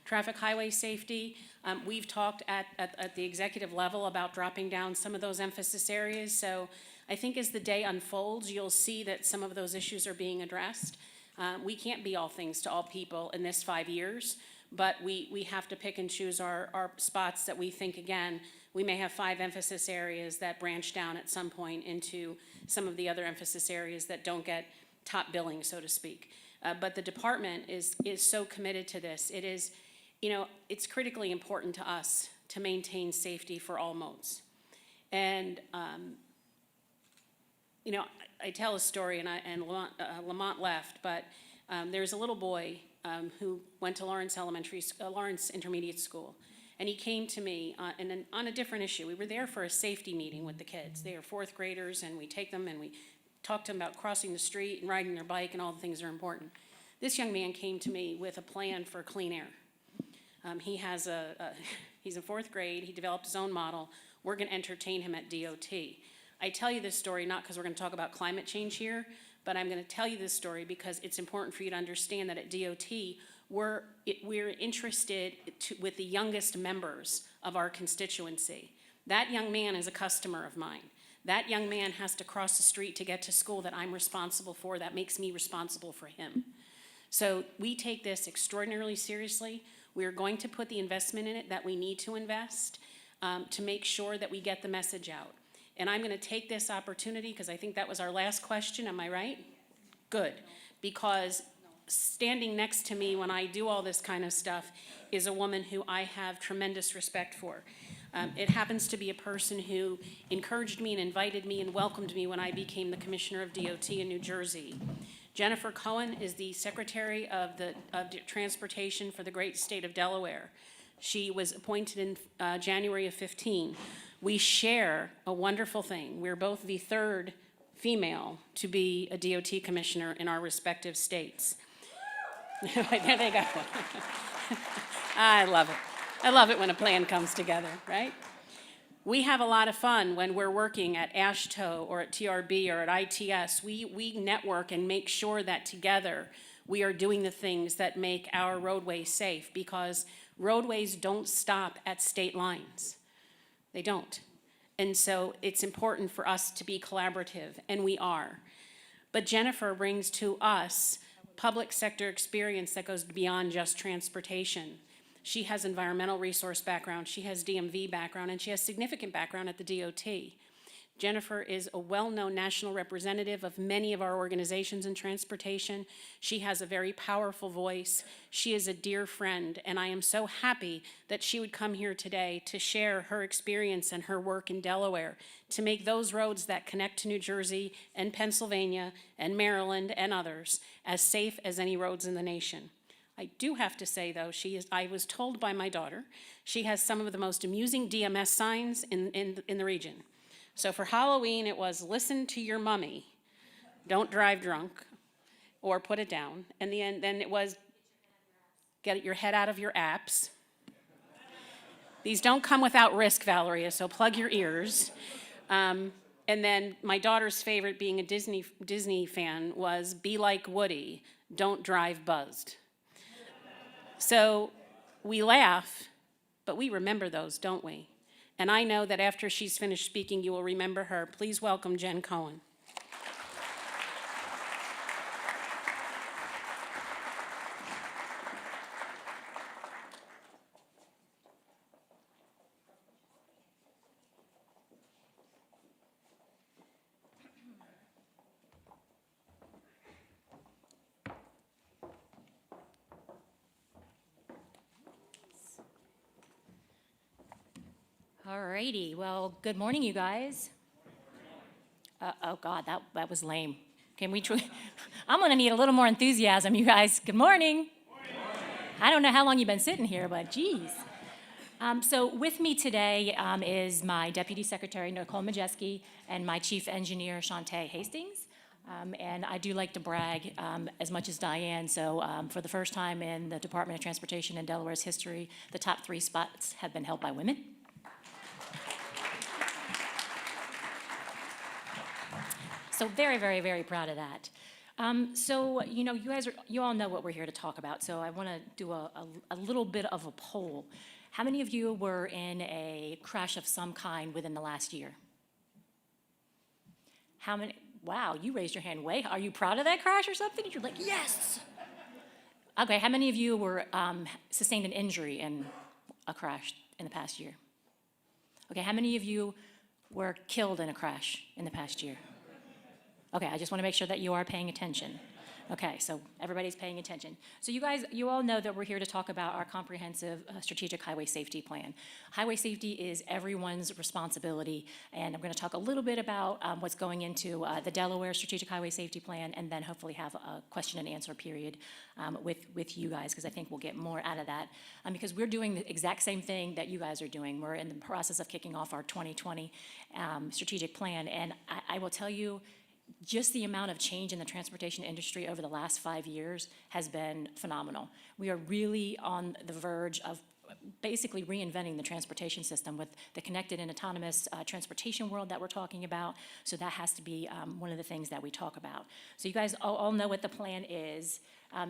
traffic highway safety. We've talked at the executive level about dropping down some of those emphasis areas. So I think as the day unfolds, you'll see that some of those issues are being addressed. We can't be all things to all people in this 5 years, but we have to pick and choose our spots that we think, again, we may have 5 emphasis areas that branch down at some point into some of the other emphasis areas that don't get top billing, so to speak. But the department is so committed to this. It is, it's critically important to us to maintain safety for all modes. And, I tell a story, and Lamont left, but there's a little boy who went to Lawrence Intermediate School, and he came to me on a different issue. We were there for a safety meeting with the kids. They are 4th graders, and we take them and we talk to them about crossing the street and riding their bike and all the things that are important. This young man came to me with a plan for clean air. He's in 4th grade. He developed his own model. we're gonna entertain him at DOT. I tell you this story not because we're gonna talk about climate change here, but I'm gonna tell you this story because it's important for you to understand that at DOT, we're interested with the youngest members of our constituency. That young man is a customer of mine. That young man has to cross the street to get to school that I'm responsible for. That makes me responsible for him. So we take this extraordinarily seriously. We are going to put the investment in it that we need to invest to make sure that we get the message out. And I'm going to take this opportunity, because I think that was our last question, am I right? Good, because standing next to me when I do all this kind of stuff is a woman who I have tremendous respect for. It happens to be a person who encouraged me and invited me and welcomed me when I became the Commissioner of DOT in New Jersey. Jennifer Cohen is the Secretary of Transportation for the great state of Delaware. She was appointed in January of 15. We share a wonderful thing. We're both the third female to be a DOT commissioner in our respective states. There they go. I love it. I love it when a plan comes together, right? We have a lot of fun when we're working at AASHTO or at TRB or at ITS. We network and make sure that together we are doing the things that make our roadways safe, because roadways don't stop at state lines. They don't. And so it's important for us to be collaborative, and we are. But Jennifer brings to us public sector experience that goes beyond just transportation. She has environmental resource background, she has DMV background, and she has significant background at the DOT. Jennifer is a well-known national representative of many of our organizations in transportation. She has a very powerful voice. She is a dear friend, and I am so happy that she would come here today to share her experience and her work in Delaware to make those roads that connect to New Jersey and Pennsylvania and Maryland and others as safe as any roads in the nation. I do have to say, though, I was told by my daughter, she has some of the most amusing DMS signs in the region. So for Halloween, it was listen to your mummy, don't drive drunk, or put it down. And then it was get your head out of your apps. These don't come without risk, Valeria, so plug your ears. And then my daughter's favorite, being a Disney fan, was be like Woody, don't drive buzzed. So we laugh, but we remember those, don't we? And I know that after she's finished speaking, you will remember her. Please welcome Jen Cohen. Alrighty, well, good morning, you guys. Oh God, that was lame. Can we I'm gonna need a little more enthusiasm, you guys. Good morning. I don't know how long you've been sitting here, but geez. So with me today is my Deputy Secretary, Nicole Majeski, and my Chief Engineer, Shantae Hastings. And I do like to brag as much as Diane, so for the first time in the Department of Transportation in Delaware's history, the top 3 spots have been held by women. So very, very, very proud of that. So, you know, you all know what we're here to talk about, so I want to do a little bit of a poll. How many of you were in a crash of some kind within the last year? How many? Wow, you raised your hand way. Are you proud of that crash or something? You're like, yes! Okay, how many of you were sustained an injury in a crash in the past year? Okay, how many of you were killed in a crash in the past year? Okay, I just want to make sure that you are paying attention. Okay, so everybody's paying attention. So you guys, you all know that we're here to talk about our comprehensive strategic highway safety plan. Highway safety is everyone's responsibility, and I'm going to talk a little bit about what's going into the Delaware strategic highway safety plan, and then hopefully have a question and answer period with you guys, because I think we'll get more out of that. Because we're doing the exact same thing that you guys are doing. We're in the process of kicking off our 2020 strategic plan, and I will tell you, just the amount of change in the transportation industry over the last 5 years has been phenomenal. We are really on the verge of basically reinventing the transportation system with the connected and autonomous transportation world that we're talking about. So that has to be one of the things that we talk about. So you guys all know what the plan is.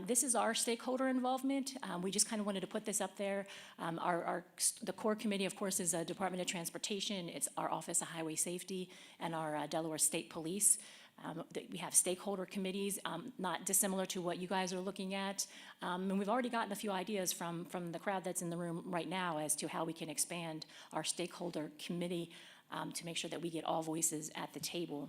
This is our stakeholder involvement. We just kind of wanted to put this up there. The core committee, of course, is Department of Transportation. It's our Office of Highway Safety and our Delaware State Police. We have stakeholder committees, not dissimilar to what you guys are looking at. And we've already gotten a few ideas from the crowd that's in the room right now as to how we can expand our stakeholder committee to make sure that we get all voices at the table.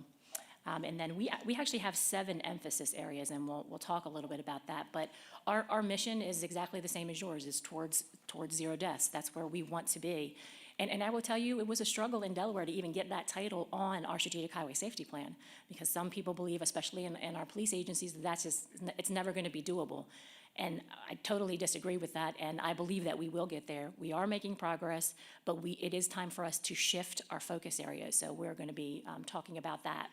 And then we actually have 7 emphasis areas, and we'll talk a little bit about that. But our mission is exactly the same as yours, is towards zero deaths. That's where we want to be. And I will tell you, it was a struggle in Delaware to even get that title on our strategic highway safety plan, because some people believe, especially in our police agencies, that it's never going to be doable. And I totally disagree with that, and I believe that we will get there. We are making progress, but it is time for us to shift our focus areas. So we're going to be talking about that.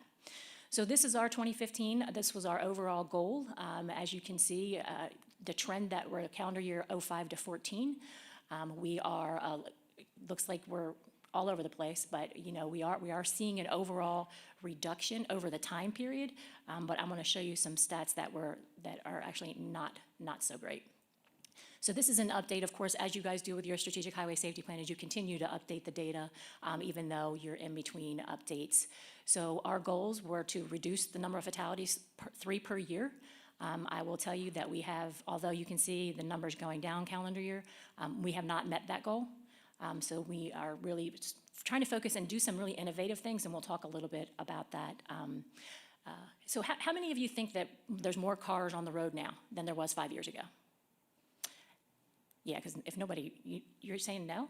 So this is our 2015. This was our overall goal. As you can see, the trend that we're calendar year 05 to 14. We are. Looks like we're all over the place, but we are seeing an overall reduction over the time period. But I'm going to show you some stats that are actually not so great. So this is an update, of course, as you guys do with your strategic highway safety plan, as you continue to update the data, even though you're in between updates. So our goals were to reduce the number of fatalities 3 per year. I will tell you that we have, although you can see the numbers going down calendar year, we have not met that goal. So we are really trying to focus and do some really innovative things, and we'll talk a little bit about that. So how many of you think that there's more cars on the road now than there was 5 years ago? Yeah, because if nobody, you're saying no?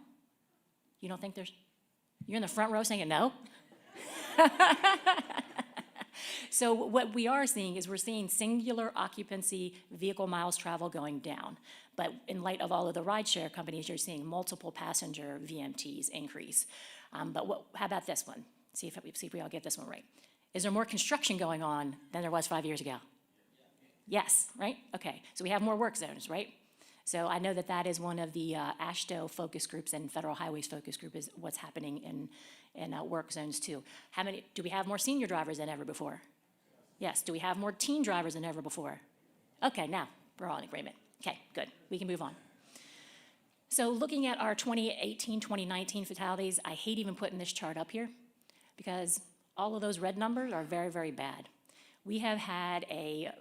You don't think you're in the front row saying no? So what we are seeing is we're seeing singular occupancy vehicle miles traveled going down. But in light of all of the rideshare companies, you're seeing multiple passenger VMTs increase. But how about this one? See if we all get this one right. Is there more construction going on than there was 5 years ago? Yes, right? Okay, so we have more work zones, right? So I know that is one of the AASHTO focus groups and Federal Highways focus group is what's happening in work zones too. Do we have more senior drivers than ever before? Yes. Do we have more teen drivers than ever before? Okay, now we're all in agreement. Okay, good. We can move on. So looking at our 2018, 2019 fatalities, I hate even putting this chart up here because all of those red numbers are very, very bad. We have had a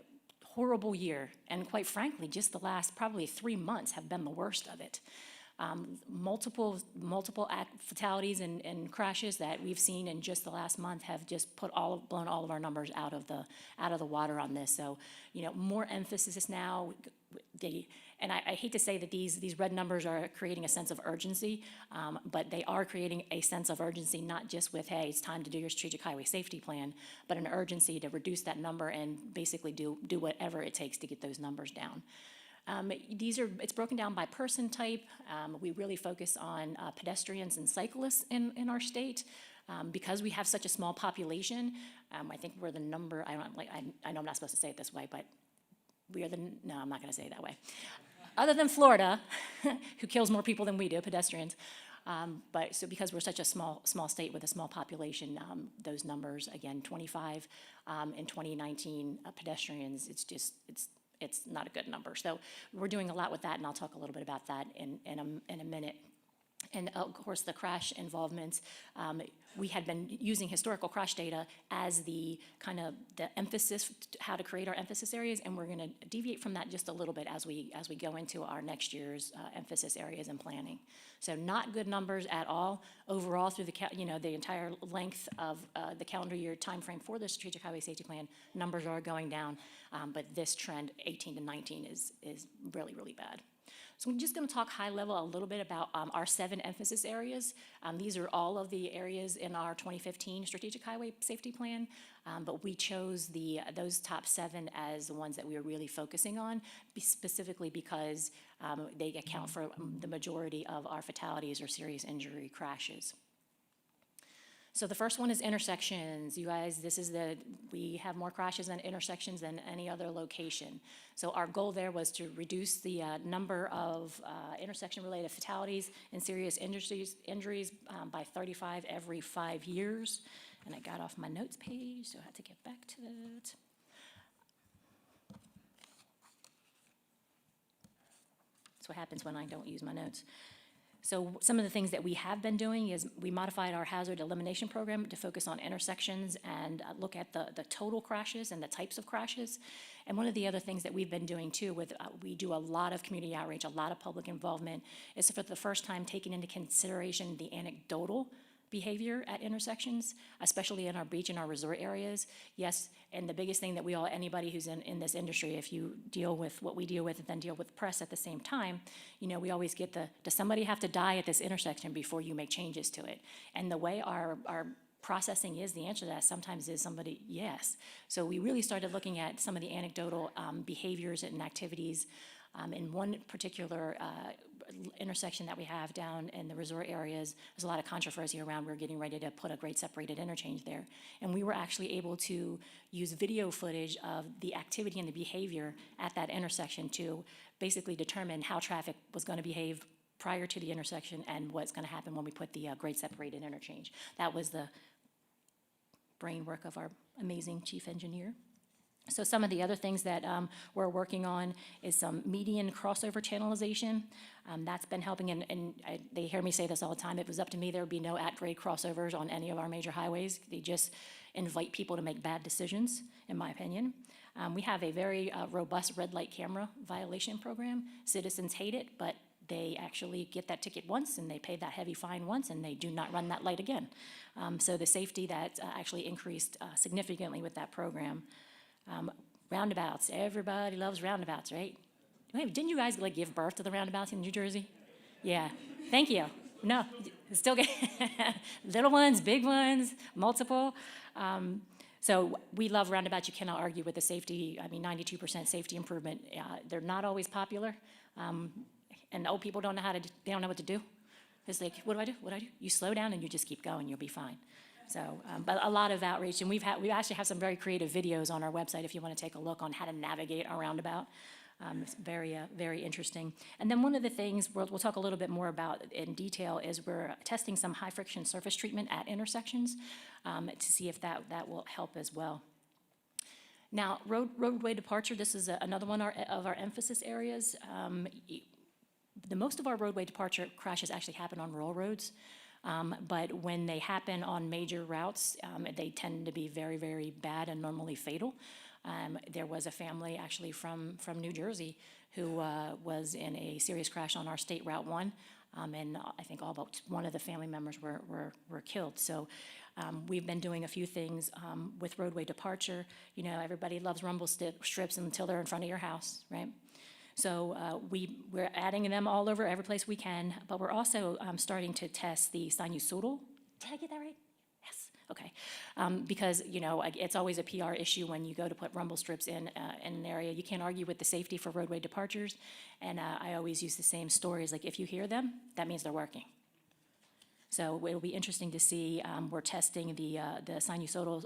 horrible year, and quite frankly, just the last probably 3 months have been the worst of it. Multiple fatalities and crashes that we've seen in just the last month have just blown all of our numbers out of the water on this. So, more emphasis now. And I hate to say that these red numbers are creating a sense of urgency, but they are creating a sense of urgency not just with, hey, it's time to do your strategic highway safety plan, but an urgency to reduce that number and basically do whatever it takes to get those numbers down. It's broken down by person type. We really focus on pedestrians and cyclists in our state. Because we have such a small population, I think we're the number, I know I'm not supposed to say it this way, but no, I'm not going to say it that way. Other than Florida, who kills more people than we do, pedestrians. But so because we're such a small state with a small population, those numbers, again, 25 in 2019 pedestrians, it's not a good number. So we're doing a lot with that, and I'll talk a little bit about that in a minute. And of course, the crash involvements, we had been using historical crash data as the emphasis, how to create our emphasis areas, and we're going to deviate from that just a little bit as we go into our next year's emphasis areas and planning. So not good numbers at all overall through the entire length of the calendar year timeframe for the strategic highway safety plan. Numbers are going down, but this trend 18 to 19 is really, really bad. So I'm just going to talk high level a little bit about our 7 emphasis areas. These are all of the areas in our 2015 Strategic Highway Safety Plan, but we chose those top 7 as the ones that we are really focusing on, specifically because they account for the majority of our fatalities or serious injury crashes. So the first one is intersections. You guys, we have more crashes and intersections than any other location. So our goal there was to reduce the number of intersection-related fatalities and serious injuries by 35 every 5 years. And I got off my notes page, so I had to get back to that. That's what happens when I don't use my notes. So some of the things that we have been doing is we modified our hazard elimination program to focus on intersections and look at the total crashes and the types of crashes. And one of the other things that we've been doing too, we do a lot of community outreach, a lot of public involvement, is for the first time taking into consideration the anecdotal behavior at intersections, especially in our beach and our resort areas. Yes, and the biggest thing that anybody who's in this industry, if you deal with what we deal with and then deal with press at the same time, we always get does somebody have to die at this intersection before you make changes to it? And the way our processing is, the answer to that sometimes is somebody, yes. So we really started looking at some of the anecdotal behaviors and activities. In one particular intersection that we have down in the resort areas, there's a lot of controversy around, we're getting ready to put a grade separated interchange there. And we were actually able to use video footage of the activity and the behavior at that intersection to basically determine how traffic was going to behave prior to the intersection and what's going to happen when we put the grade separated interchange. That was the brain work of our amazing chief engineer. So some of the other things that we're working on is some median crossover channelization. That's been helping, and they hear me say this all the time. If it was up to me, there would be no at-grade crossovers on any of our major highways. They just invite people to make bad decisions, in my opinion. We have a very robust red light camera violation program. Citizens hate it, but they actually get that ticket once and they pay that heavy fine once and they do not run that light again. So the safety that's actually increased significantly with that program. Roundabouts, everybody loves roundabouts, right? Wait, didn't you guys give birth to the roundabouts in New Jersey? Yeah, thank you. No, still get little ones, big ones, multiple. So we love roundabouts. You cannot argue with the safety. 92% safety improvement. They're not always popular, and old people don't know they don't know what to do. It's like, what do I do? What do I do? You slow down and you just keep going. You'll be fine. So, but a lot of outreach, and we actually have some very creative videos on our website if you want to take a look on how to navigate a roundabout. It's very interesting. And then one of the things we'll talk a little bit more about in detail is we're testing some high friction surface treatment at intersections to see if that will help as well. Now, roadway departure, this is another one of our emphasis areas. The most of our roadway departure crashes actually happen on rural roads. But when they happen on major routes, they tend to be very, very bad and normally fatal. There was a family actually from New Jersey who was in a serious crash on our State Route 1, and I think all but one of the family members were killed. So we've been doing a few things with roadway departure. Everybody loves rumble strips until they're in front of your house, right? So we're adding them all over every place we can, but we're also starting to test the sinusoidal. Did I get that right? Yes. Okay. Because it's always a PR issue when you go to put rumble strips in an area. You can't argue with the safety for roadway departures, and I always use the same stories. Like if you hear them, that means they're working. So it'll be interesting to see. We're testing the sinusoidal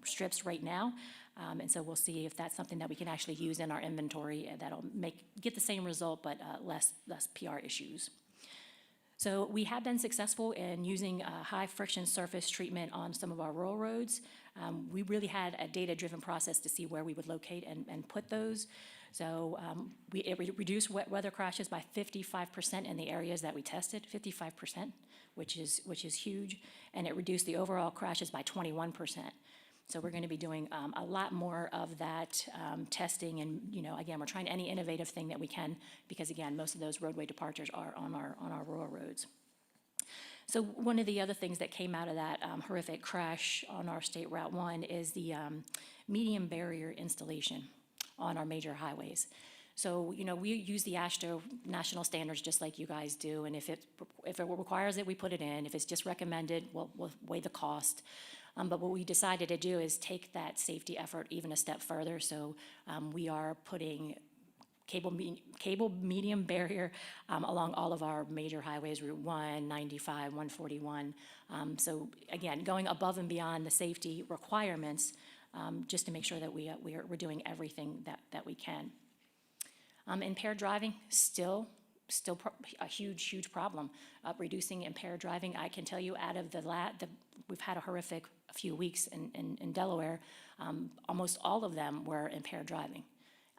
strips right now. And so we'll see if that's something that we can actually use in our inventory that'll get the same result, but less PR issues. So we have been successful in using high friction surface treatment on some of our rural roads. We really had a data-driven process to see where we would locate and put those. So it reduced wet weather crashes by 55% in the areas that we tested, 55%, which is huge, and it reduced the overall crashes by 21%. So we're going to be doing a lot more of that testing, and again, we're trying any innovative thing that we can because again, most of those roadway departures are on our rural roads. So one of the other things that came out of that horrific crash on our State Route 1 is the medium barrier installation on our major highways. So we use the AASHTO national standards just like you guys do, and if it requires it, we put it in. If it's just recommended, we'll weigh the cost. But what we decided to do is take that safety effort even a step further. So we are putting cable medium barrier along all of our major highways, Route 1, 95, 141. So again, going above and beyond the safety requirements just to make sure that we're doing everything that we can. Impaired driving, still a huge problem. Reducing impaired driving, I can tell you out of we've had a horrific few weeks in Delaware. Almost all of them were impaired driving.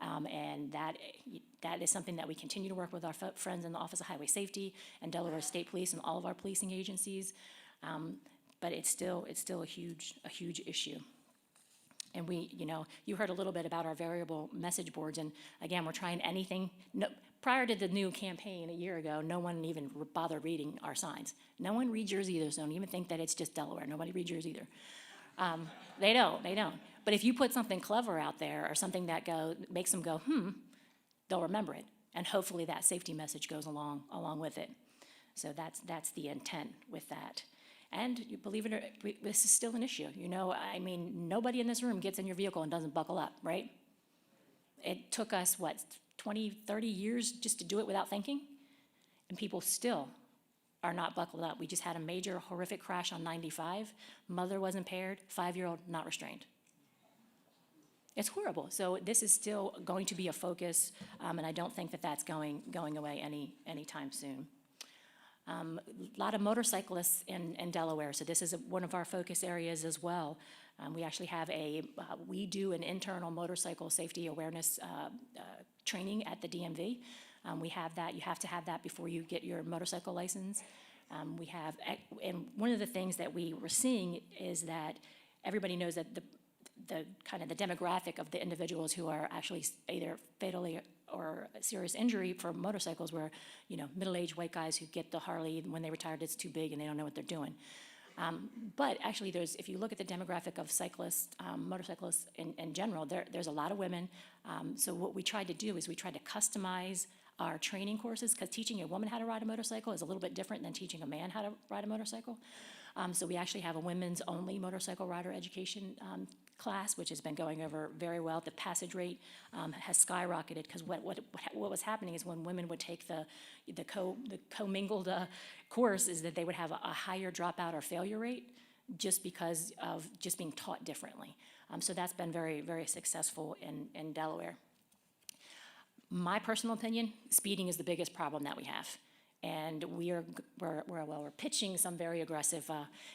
And that is something that we continue to work with our friends in the Office of Highway Safety and Delaware State Police and all of our policing agencies. But it's still a huge issue. And you heard a little bit about our variable message boards, and again, we're trying anything. No, prior to the new campaign a year ago, no one even bothered reading our signs. No one reads yours either, so don't even think that it's just Delaware. Nobody reads yours either. They don't. But if you put something clever out there or something that makes them go, they'll remember it. And hopefully that safety message goes along with it. So that's the intent with that. And you believe it or not, this is still an issue. I mean, nobody in this room gets in your vehicle and doesn't buckle up, right? It took us, 20, 30 years just to do it without thinking? And people still are not buckled up. We just had a major horrific crash on 95. Mother was impaired, 5-year-old not restrained. It's horrible. So this is still going to be a focus, and I don't think that that's going away anytime soon. A lot of motorcyclists in Delaware, so this is one of our focus areas as well. We actually have we do an internal motorcycle safety awareness training at the DMV. We have that. You have to have that before you get your motorcycle license. And one of the things that we were seeing is that everybody knows that the kind of the demographic of the individuals who are actually either fatally or serious injury for motorcycles were, middle-aged white guys who get the Harley when they retired, it's too big and they don't know what they're doing. But actually if you look at the demographic of cyclists, motorcyclists in general, there's a lot of women. So what we tried to do is we tried to customize our training courses, because teaching a woman how to ride a motorcycle is a little bit different than teaching a man how to ride a motorcycle. So we actually have a women's only motorcycle rider education class, which has been going over very well. The passage rate has skyrocketed, because what was happening is when women would take the commingled course, is that they would have a higher dropout or failure rate just because of just being taught differently. So that's been very, very successful in Delaware. My personal opinion, speeding is the biggest problem that we have. And we're pitching some very aggressive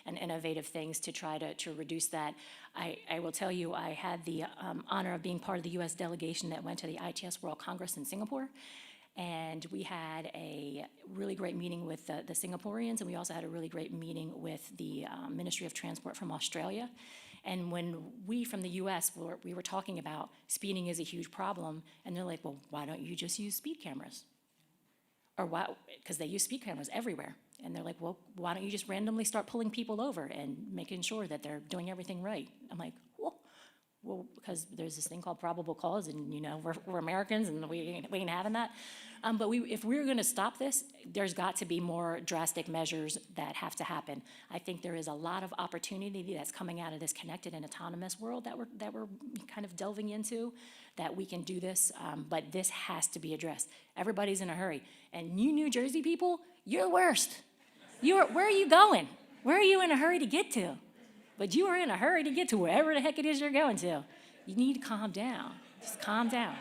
and innovative things to try to reduce that. I will tell you, I had the honor of being part of the U.S. delegation that went to the ITS World Congress in Singapore. And we had a really great meeting with the Singaporeans, and we also had a really great meeting with the Ministry of Transport from Australia. And when we from the US, we were talking about speeding is a huge problem, and they're like, well, why don't you just use speed cameras? Or why, because they use speed cameras everywhere. And they're like, well, why don't you just randomly start pulling people over and making sure that they're doing everything right? I'm like, well, because there's this thing called probable cause, and we're Americans, and we ain't having that. But if we're going to stop this, there's got to be more drastic measures that have to happen. I think there is a lot of opportunity that's coming out of this connected and autonomous world that we're kind of delving into, that we can do this. But this has to be addressed. Everybody's in a hurry, and you New Jersey people, you're the worst. Where are you going? Where are you in a hurry to get to? But you are in a hurry to get to wherever the heck it is you're going to. You need to calm down. Just calm down.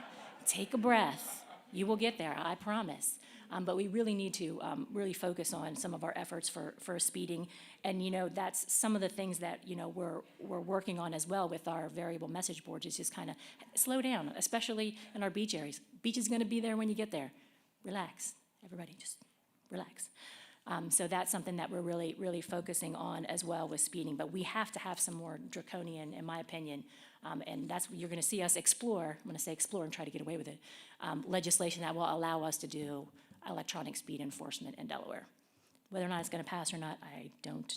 Take a breath. You will get there, I promise. But we really need to really focus on some of our efforts for speeding. And, that's some of the things that, we're working on as well with our variable message boards, is just kind of slow down, especially in our beach areas. Beach is going to be there when you get there. Relax. Everybody, just relax. So that's something that we're really, really focusing on as well with speeding. But we have to have some more draconian, in my opinion, and that's what you're going to see us explore. I'm going to say explore and try to get away with it. Legislation that will allow us to do electronic speed enforcement in Delaware. Whether or not it's going to pass or not, I don't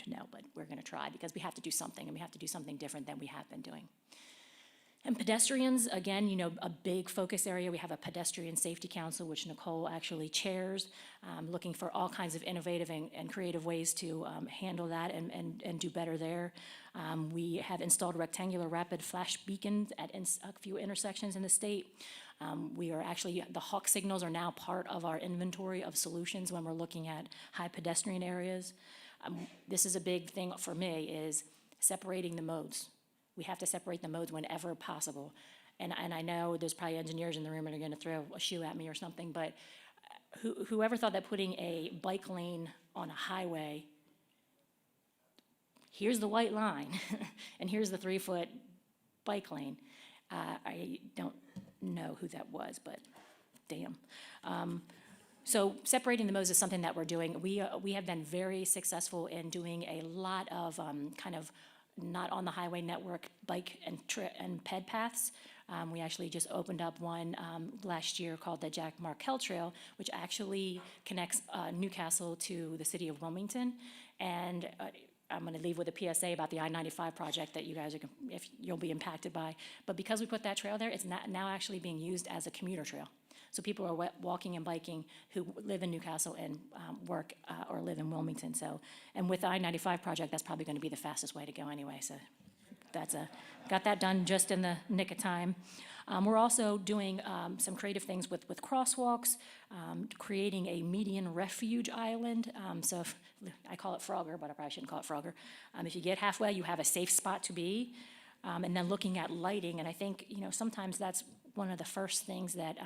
know. But we're going to try, because we have to do something, and we have to do something different than we have been doing. And pedestrians, again, you know, a big focus area. We have a pedestrian safety council, which Nicole actually chairs, looking for all kinds of innovative and creative ways to handle that and do better there. We have installed rectangular rapid flash beacons at a few intersections in the state. We are actually, the hawk signals are now part of our inventory of solutions when we're looking at high pedestrian areas. This is a big thing for me, is separating the modes. We have to separate the modes whenever possible. And I know there's probably engineers in the room that are gonna throw a shoe at me or something, but whoever thought that putting a bike lane on a highway, here's the white line, and here's the 3-foot bike lane. I don't know who that was, but damn. So separating the modes is something that we're doing. We have been very successful in doing a lot of kind of not on the highway network bike and ped paths. We actually just opened up one last year called the Jack Markell Trail, which actually connects Newcastle to the city of Wilmington. And I'm going to leave with a PSA about the I-95 project that you guys are, if you'll be impacted by. But because we put that trail there, it's now actually being used as a commuter trail. So people are walking and biking who live in Newcastle and work or live in Wilmington. So, and with the I-95 project, that's probably going to be the fastest way to go anyway. So that's got that done just in the nick of time. We're also doing some creative things with crosswalks, creating a median refuge island. So I call it Frogger, but I probably shouldn't call it Frogger. If you get halfway, you have a safe spot to be. And then looking at lighting, and I think, you know, sometimes that's one of the first things that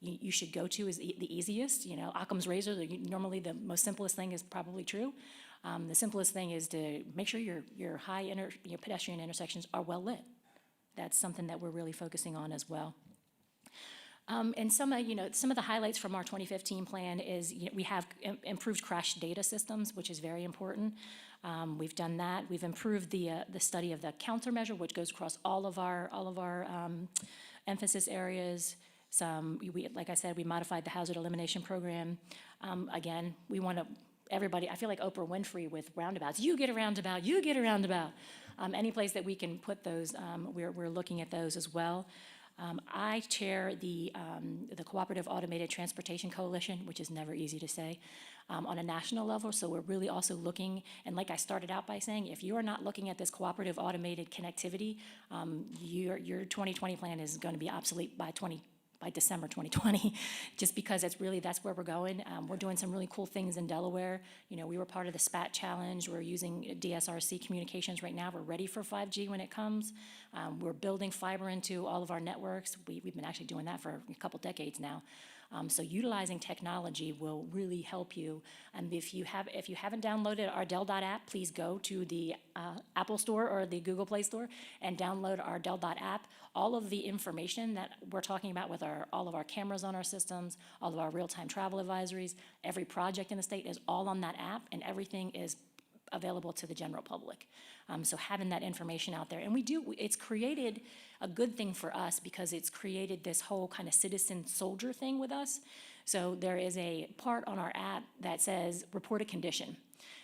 you should go to is the easiest. You know, Occam's razor, normally the most simplest thing is probably true. The simplest thing is to make sure your your pedestrian intersections are well lit. That's something that we're really focusing on as well. And some of the highlights from our 2015 plan is, you know, we have improved crash data systems, which is very important. We've done that. We've improved the study of the countermeasure, which goes across all of our emphasis areas. Like I said, we modified the hazard elimination program. Again, we want to, everybody, I feel like Oprah Winfrey with roundabouts. You get a roundabout, you get a roundabout. Any place that we can put those, we're looking at those as well. I chair the Cooperative Automated Transportation Coalition, which is never easy to say, on a national level. So we're really also looking, and like I started out by saying, if you are not looking at this cooperative automated connectivity, your 2020 plan is going to be obsolete by December 2020, just because that's where we're going. We're doing some really cool things in Delaware. You know, we were part of the SPAT challenge. We're using DSRC communications right now. We're ready for 5G when it comes. We're building fiber into all of our networks. We've been actually doing that for a couple decades now. So utilizing technology will really help you. And if you haven't downloaded our Del.Dot app, please go to the Apple Store or the Google Play Store and download our Del.Dot app. All of the information that we're talking about with all of our cameras on our systems, all of our real-time travel advisories, every project in the state is all on that app, and everything is available to the general public. So having that information out there, and it's created a good thing for us because it's created this whole kind of citizen soldier thing with us. So there is a part on our app that says report a condition.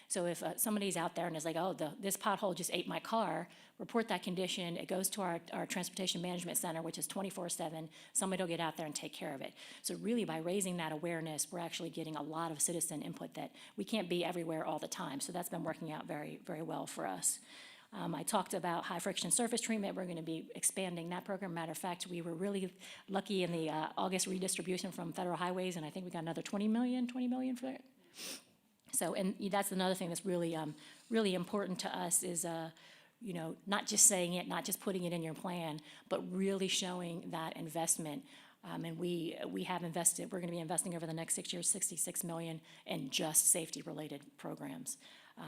So if somebody's out there and is like, oh, this pothole just ate my car, report that condition. It goes to our Transportation Management Center, which is 24/7. Somebody will get out there and take care of it. So really, by raising that awareness, we're actually getting a lot of citizen input that we can't be everywhere all the time. So that's been working out very, very well for us. I talked about high friction surface treatment. We're going to be expanding that program. Matter of fact, we were really lucky in the August redistribution from Federal Highways, and I think we got another 20 million for that. So, and that's another thing that's really, really important to us is, you know, not just saying it, not just putting it in your plan, but really showing that investment. And we have invested, we're going to be investing over the next 6 years, $66 million in just safety-related programs.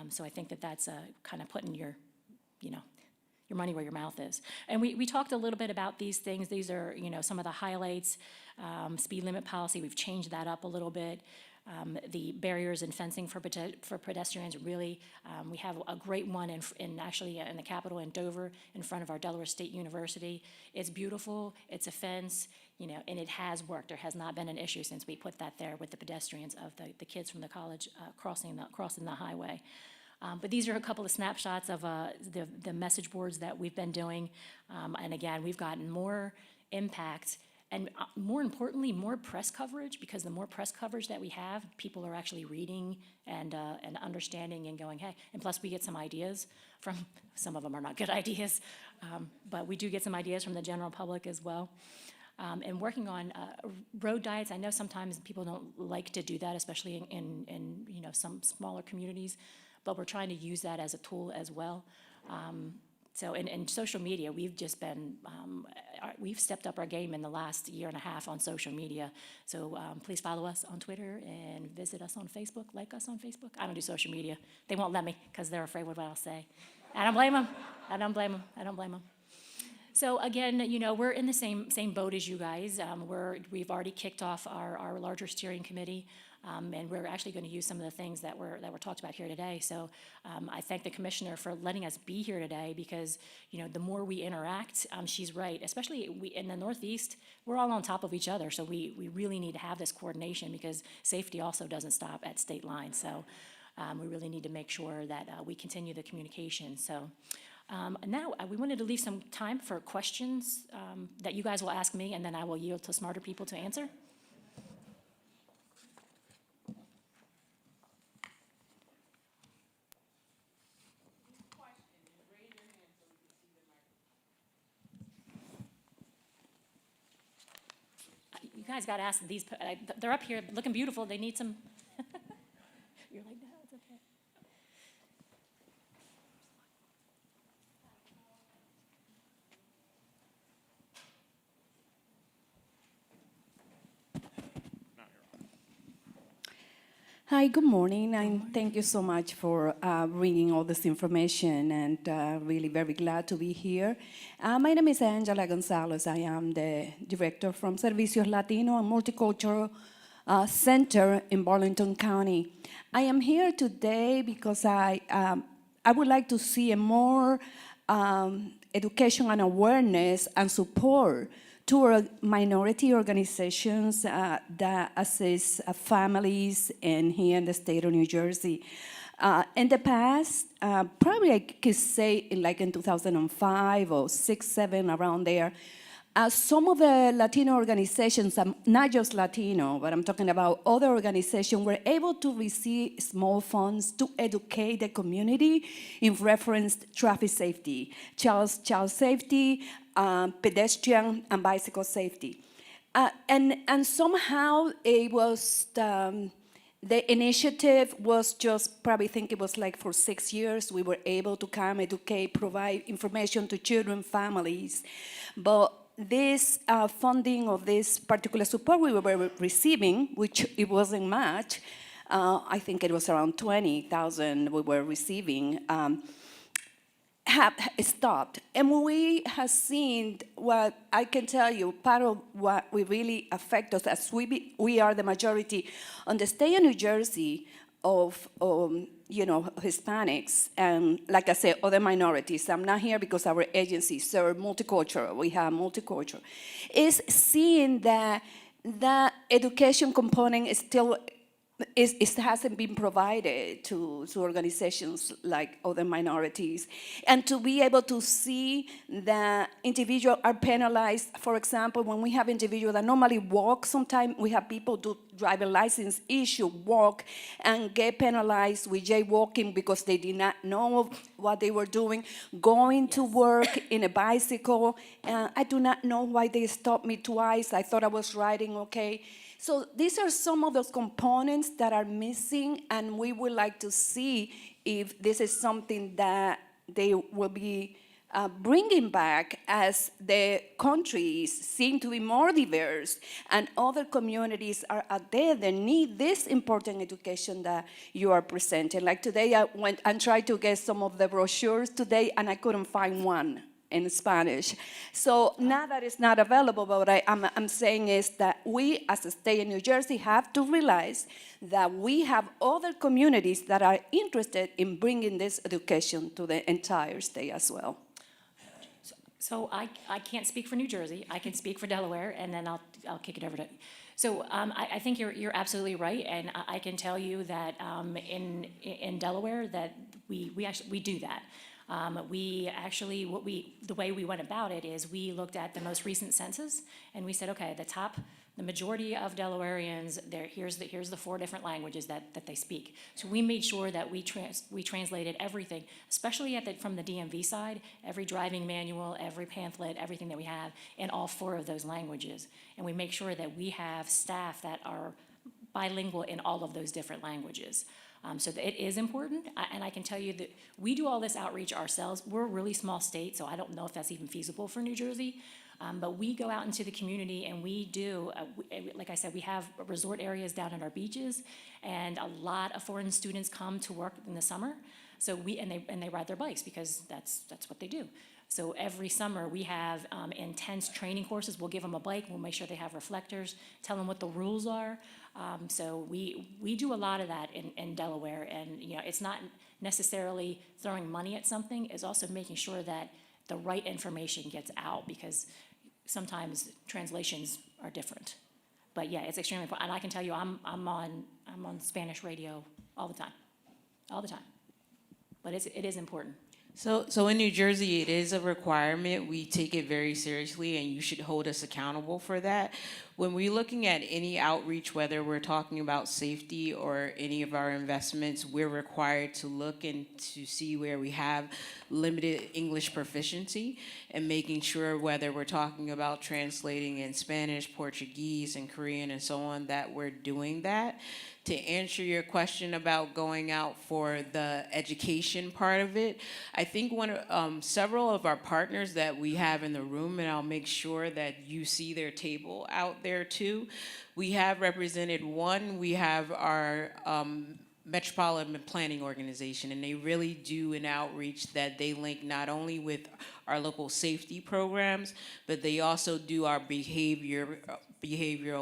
So I think that's kind of putting your money where your mouth is. And we talked a little bit about these things. These are, you know, some of the highlights. Speed limit policy, we've changed that up a little bit. The barriers and fencing for pedestrians, really, we have a great one actually in the Capitol in Dover in front of our Delaware State University. It's beautiful, it's a fence, you know, and it has worked. There has not been an issue since we put that there with the pedestrians of the kids from the college crossing the highway. But these are a couple of snapshots of the message boards that we've been doing. And again, we've gotten more impact and more importantly, more press coverage, because the more press coverage that we have, people are actually reading and understanding and going, hey, and plus we get some ideas from, some of them are not good ideas, but we do get some ideas from the general public as well. And working on road diets, I know sometimes people don't like to do that, especially in you know, some smaller communities, but we're trying to use that as a tool as well. So in social media, we've just been, we've stepped up our game in the last year and a half on social media. So please follow us on Twitter and visit us on Facebook, like us on Facebook. I don't do social media. They won't let me because they're afraid of what I'll say. I don't blame them. I don't blame them. I don't blame them. So again, you know, we're in the same boat as you guys. We've already kicked off our larger steering committee, and we're actually going to use some of the things that were talked about here today. So I thank the commissioner for letting us be here today, because you know, the more we interact, she's right. Especially we in the Northeast, we're all on top of each other. So we really need to have this coordination, because safety also doesn't stop at state lines. So we really need to make sure that we continue the communication. So. Now, we wanted to leave some time for questions that you guys will ask me, and then I will yield to smarter people to answer. You guys got to ask these, they're up here looking beautiful, they need some. You're like, no, it's okay. Hi, good morning, and thank you so much for bringing all this information, and really very glad to be here. My name is Angela Gonzalez. I am the director from Servicios Latino and Multicultural Center in Burlington County. I am here today because I would like to see a more education and awareness and support to minority organizations that assist families here in the state of New Jersey. In the past, probably I could say like in 2005 or 6, 7, around there, some of the Latino organizations, not just Latino, but I'm talking about other organizations, were able to receive small funds to educate the community in reference to traffic safety, child safety, pedestrian and bicycle safety. And somehow it was, the initiative was just, probably think it was like for 6 years, we were able to come, educate, provide information to children, families. But this funding of this particular support we were receiving, which it wasn't much, I think it was around 20,000 we were receiving, have stopped. And we have seen what I can tell you, part of what we really affect us, as we are the majority on the state of New Jersey of you know, Hispanics, and like I said, other minorities. I'm not here because our agency serves multicultural. We have multicultural. Is seeing that the education component is still it hasn't been provided to organizations like other minorities. And to be able to see that individuals are penalized. For example, when we have individuals that normally walk, sometimes we have people do driver license issue, walk, and get penalized with jaywalking because they did not know what they were doing, going to work in a bicycle. I do not know why they stopped me twice. I thought I was riding okay. So these are some of those components that are missing, and we would like to see if this is something that they will be bringing back as the countries seem to be more diverse and other communities are out there that need this important education that you are presenting. Like today I went and tried to get some of the brochures today and I couldn't find one in Spanish. So now that it's not available, but what I'm saying is that we as a state in New Jersey have to realize that we have other communities that are interested in bringing this education to the entire state as well. So I can't speak for New Jersey. I can speak for Delaware, and then I'll kick it over to. So I think you're absolutely right, and I can tell you that in Delaware that we do that. The way we went about it is we looked at the most recent census, and we said, okay, the majority of Delawareans, here's the 4 different languages that they speak. So we made sure that we translated everything, especially from the DMV side, every driving manual, every pamphlet, everything that we have in all 4 of those languages. And we make sure that we have staff that are bilingual in all of those different languages. So it is important, and I can tell you that we do all this outreach ourselves. We're a really small state, so I don't know if that's even feasible for New Jersey. But we go out into the community and we do, like I said, we have resort areas down at our beaches, and a lot of foreign students come to work in the summer. So they ride their bikes because that's what they do. So every summer we have intense training courses. We'll give them a bike. We'll make sure they have reflectors. Tell them what the rules are. So we do a lot of that in Delaware, and it's not necessarily throwing money at something. It's also making sure that the right information gets out, because sometimes translations are different. But yeah, it's extremely important. And I can tell you, I'm on Spanish radio all the time. But it is important. So in New Jersey, it is a requirement. We take it very seriously, and you should hold us accountable for that. When we're looking at any outreach, whether we're talking about safety or any of our investments, we're required to look and to see where we have limited English proficiency, and making sure whether we're talking about translating in Spanish, Portuguese, and Korean and so on, that we're doing that. To answer your question about going out for the education part of it, I think several of our partners that we have in the room, and I'll make sure that you see their table out there too. We have represented one. We have our Metropolitan Planning Organization, and they really do an outreach that they link not only with our local safety programs, but they also do our behavioral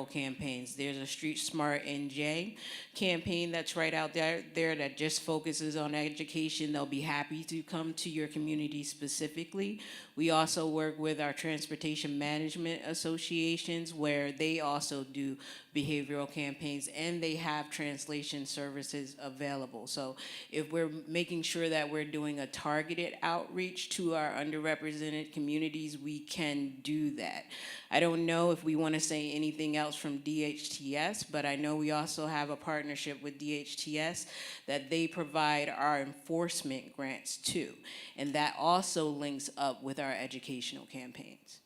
campaigns. There's a Street Smart NJ campaign that's right out there that just focuses on education. They'll be happy to come to your community specifically. We also work with our transportation management associations, where they also do behavioral campaigns, and they have translation services available. So if we're making sure that we're doing a targeted outreach to our underrepresented communities, we can do that. I don't know if we want to say anything else from DHTS, but I know we also have a partnership with DHTS that they provide our enforcement grants too. And that also links up with our educational campaigns.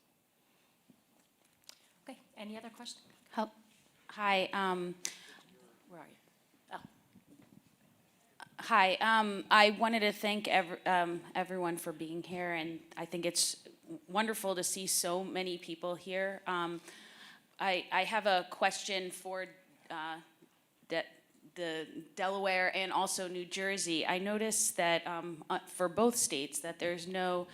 Okay, any other questions? Hi. Where are you? Oh. Hi. I wanted to thank everyone for being here, and I think it's wonderful to see so many people here. I have a question for the Delaware and also New Jersey. I noticed that for both states that there's no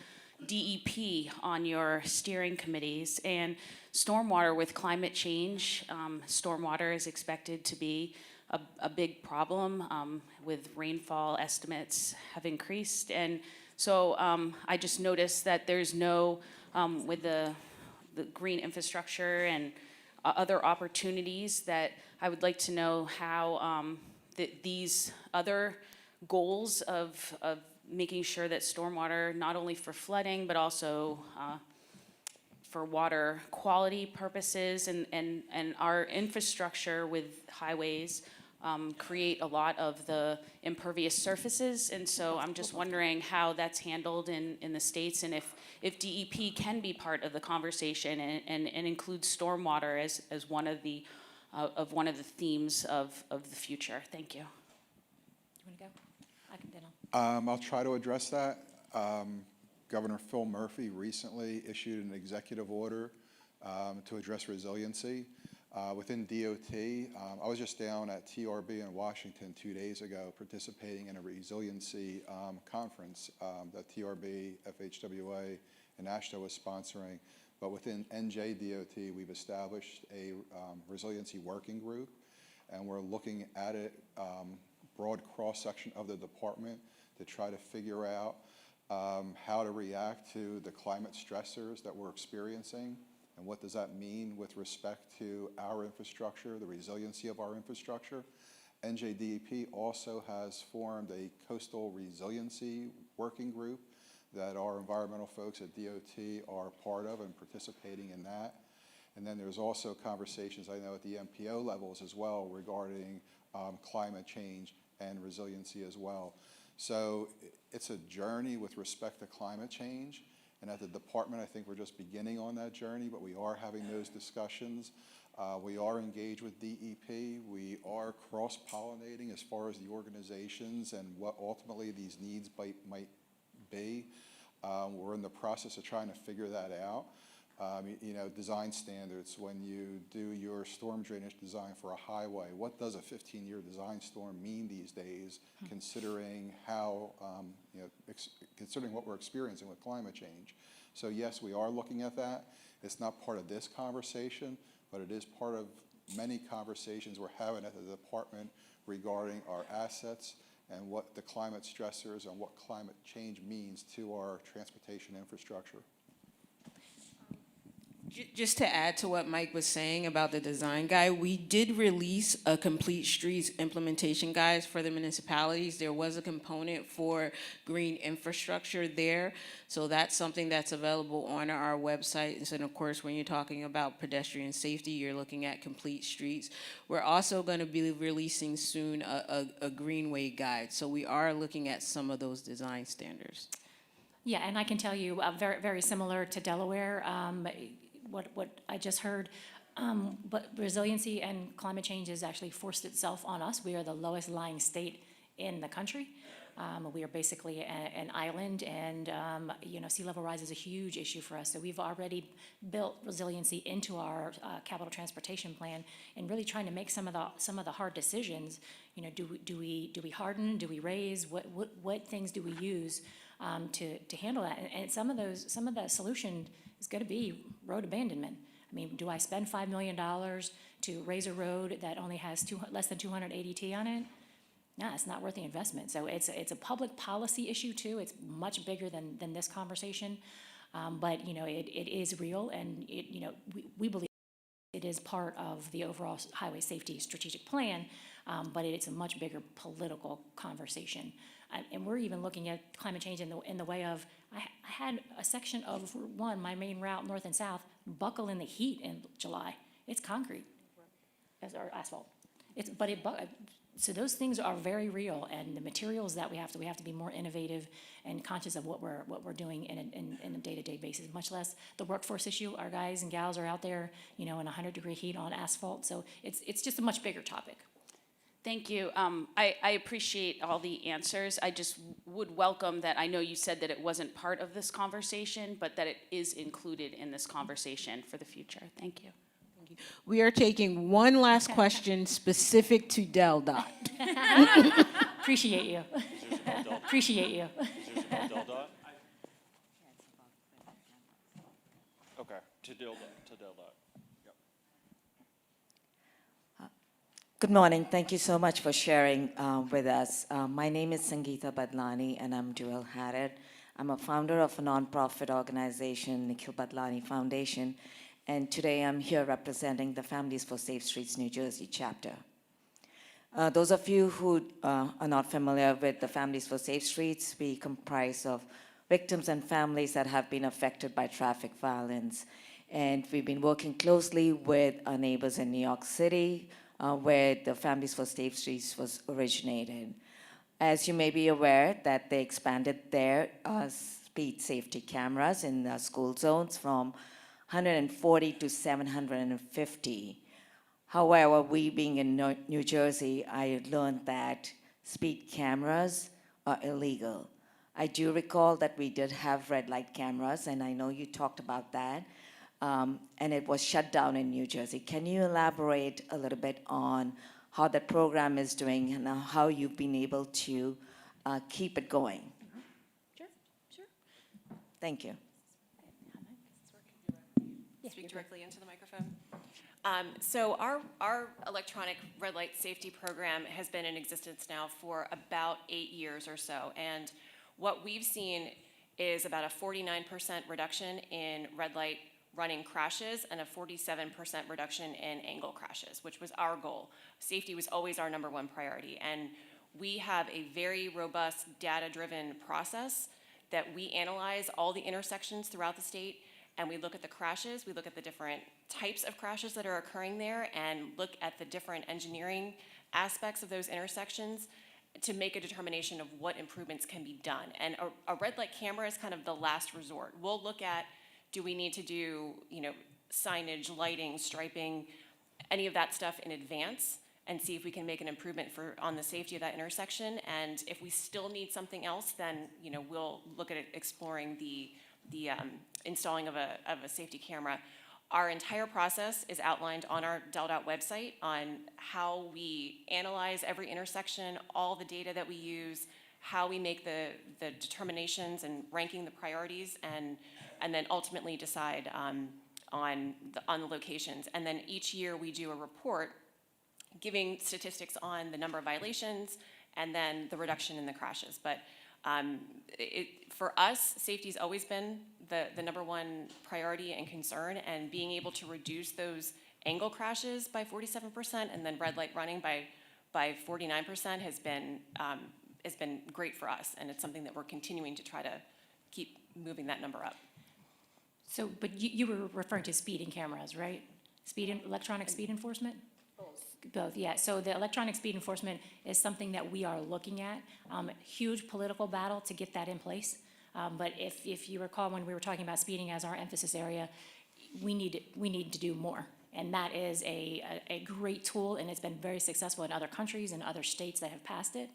DEP on your steering committees, and stormwater with climate change, stormwater is expected to be a big problem with rainfall estimates have increased. And so I just noticed that there's no, with the green infrastructure and other opportunities, that I would like to know how these other goals of making sure that stormwater, not only for flooding, but also for water quality purposes, and our infrastructure with highways create a lot of the impervious surfaces. And so I'm just wondering how that's handled in the states, and if DEP can be part of the conversation and include stormwater as one of the themes of the future. Thank you. You want to go? I can then I'll I'll try to address that. Governor Phil Murphy recently issued an executive order to address resiliency within DOT. I was just down at TRB in Washington 2 days ago, participating in a resiliency conference that TRB, FHWA, and AASHTO was sponsoring. But within NJDOT, we've established a resiliency working group, and we're looking at it, broad cross-section of the department, to try to figure out how to react to the climate stressors that we're experiencing. And what does that mean with respect to our infrastructure, the resiliency of our infrastructure? NJDEP also has formed a coastal resiliency working group that our environmental folks at DOT are part of and participating in that. And then there's also conversations, I know, at the MPO levels as well regarding climate change and resiliency as well. So it's a journey with respect to climate change. And at the department, I think we're just beginning on that journey, but we are having those discussions. We are engaged with DEP. We are cross-pollinating as far as the organizations and what ultimately these needs might be. We're in the process of trying to figure that out. You know, design standards, when you do your storm drainage design for a highway, what does a 15-year design storm mean these days, considering how, you know, considering what we're experiencing with climate change? So yes, we are looking at that. It's not part of this conversation, but it is part of many conversations we're having at the department regarding our assets and what the climate stressors and what climate change means to our transportation infrastructure. Just to add to what Mike was saying about the design guide, we did release a complete streets implementation guide for the municipalities. There was a component for green infrastructure there. So that's something that's available on our website. And so, of course, when you're talking about pedestrian safety, you're looking at complete streets. We're also going to be releasing soon a greenway guide. So we are looking at some of those design standards. Yeah, and I can tell you, very, very similar to Delaware, what I just heard, but resiliency and climate change has actually forced itself on us. We are the lowest lying state in the country. We are basically an island, and you know, sea level rise is a huge issue for us. So we've already built resiliency into our capital transportation plan, and really trying to make some of the hard decisions. You know, do we harden? Do we raise? What things do we use to handle that? And some of the solution is going to be road abandonment. I mean, do I spend $5 million to raise a road that only has less than 280 T on it? No, it's not worth the investment. So it's a public policy issue too. It's much bigger than this conversation. But you know, it is real, and you know, we believe it is part of the overall highway safety strategic plan. But it's a much bigger political conversation. And we're even looking at climate change in the way of, I had a section of Route 1, my main route, north and south, buckle in the heat in July. It's concrete, or asphalt. So those things are very real, and the materials that we have to be more innovative and conscious of what we're doing in a day-to-day basis, much less the workforce issue. Our guys and gals are out there, you know, in 100-degree heat on asphalt. So it's just a much bigger topic. Thank you. I appreciate all the answers. I just would welcome that. I know you said that it wasn't part of this conversation, but that it is included in this conversation for the future. Thank you. We are taking one last question specific to Del Dot. Appreciate you. Appreciate you. Okay, to Del Dot. Good morning. Thank you so much for sharing with us. My name is Sangeeta Badlani, and I'm dual-hatted. I'm a founder of a nonprofit organization, Nikhil Badlani Foundation, and today I'm here representing the Families for Safe Streets New Jersey chapter. Those of you who are not familiar with the Families for Safe Streets, we comprise of victims and families that have been affected by traffic violence. And we've been working closely with our neighbors in New York City, where the Families for Safe Streets was originated. As you may be aware, that they expanded their speed safety cameras in school zones from 140 to 750. However, we being in New Jersey, I learned that speed cameras are illegal. I do recall that we did have red light cameras, and I know you talked about that. And it was shut down in New Jersey. Can you elaborate a little bit on how that program is doing and how you've been able to keep it going? Sure. Thank you. Speak directly into the microphone. So our electronic red light safety program has been in existence now for about 8 years or so. And what we've seen is about a 49% reduction in red light running crashes and a 47% reduction in angle crashes, which was our goal. Safety was always our number one priority. And we have a very robust data-driven process that we analyze all the intersections throughout the state, and we look at the crashes, we look at the different types of crashes that are occurring there, and look at the different engineering aspects of those intersections to make a determination of what improvements can be done. And a red light camera is kind of the last resort. We'll look at, do we need to do, signage, lighting, striping, any of that stuff in advance, and see if we can make an improvement on the safety of that intersection. And if we still need something else, then we'll look at exploring the installing of a safety camera. Our entire process is outlined on our DelDOT website on how we analyze every intersection, all the data that we use, how we make the determinations and ranking the priorities, and then ultimately decide on the locations. And then each year we do a report giving statistics on the number of violations and then the reduction in the crashes. But for us, safety's always been the number one priority and concern, and being able to reduce those angle crashes by 47% and then red light running by 49% has been great for us, and it's something that we're continuing to try to keep moving that number up. So, but you were referring to speeding cameras, right? Electronic speed enforcement? Both, yeah. So the electronic speed enforcement is something that we are looking at. Huge political battle to get that in place. But if you recall, when we were talking about speeding as our emphasis area, we need to do more. And that is a great tool, and it's been very successful in other countries and other states that have passed it.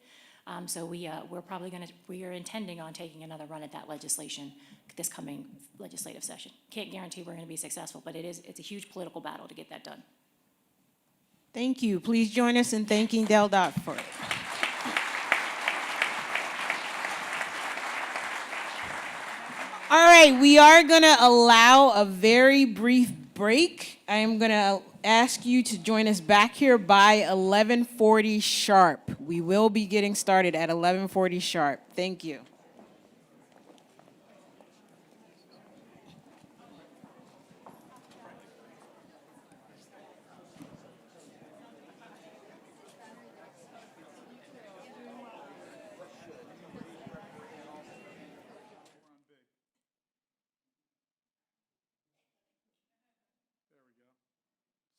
So we are intending on taking another run at that legislation this coming legislative session. Can't guarantee we're going to be successful, but it's a huge political battle to get that done. Thank you. Please join us in thanking DelDOT for it. All right, we are going to allow a very brief break. I am going to ask you to join us back here by 11:40 sharp. We will be getting started at 11:40 sharp. Thank you.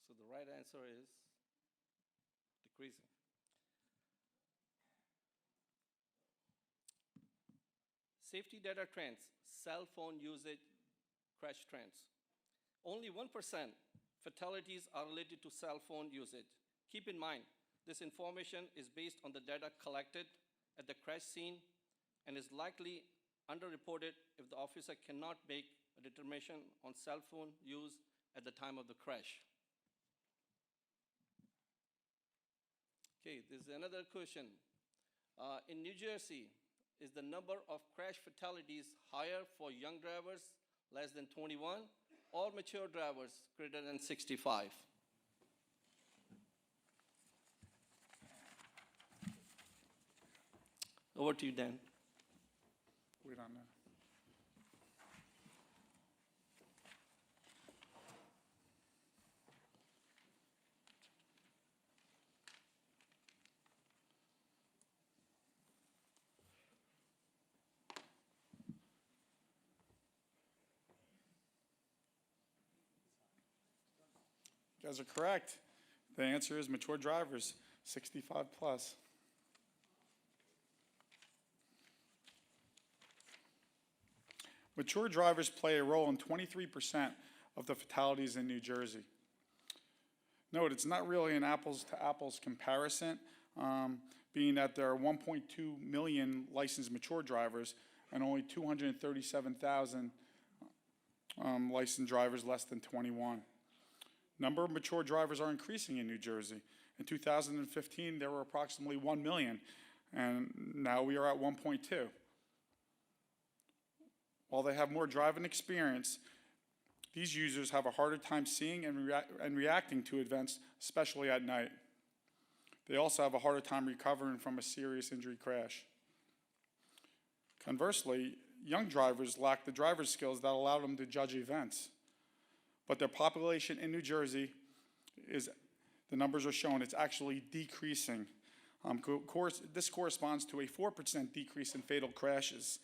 So the right answer is decreasing. Safety data trends, cell phone usage, crash trends. Only 1% fatalities are related to cell phone usage. Keep in mind, this information is based on the data collected at the crash scene and is likely underreported if the officer cannot make a determination on cell phone use at the time of the crash. Okay, there's another question. In New Jersey, is the number of crash fatalities higher for young drivers less than 21 or mature drivers greater than 65? Over to you, Dan. Wait on that. You guys are correct. The answer is mature drivers, 65 plus. Mature drivers play a role in 23% of the fatalities in New Jersey. Note, it's not really an apples-to-apples comparison, being that there are 1.2 million licensed mature drivers and only 237,000 licensed drivers less than 21. Number of mature drivers are increasing in New Jersey. In 2015, there were approximately 1 million, and now we are at 1.2. While they have more driving experience, these users have a harder time seeing and reacting to events, especially at night. They also have a harder time recovering from a serious injury crash. Conversely, young drivers lack the driver's skills that allow them to judge events. but their population in New Jersey the numbers are shown, it's actually decreasing. This corresponds to a 4% decrease in fatal crashes.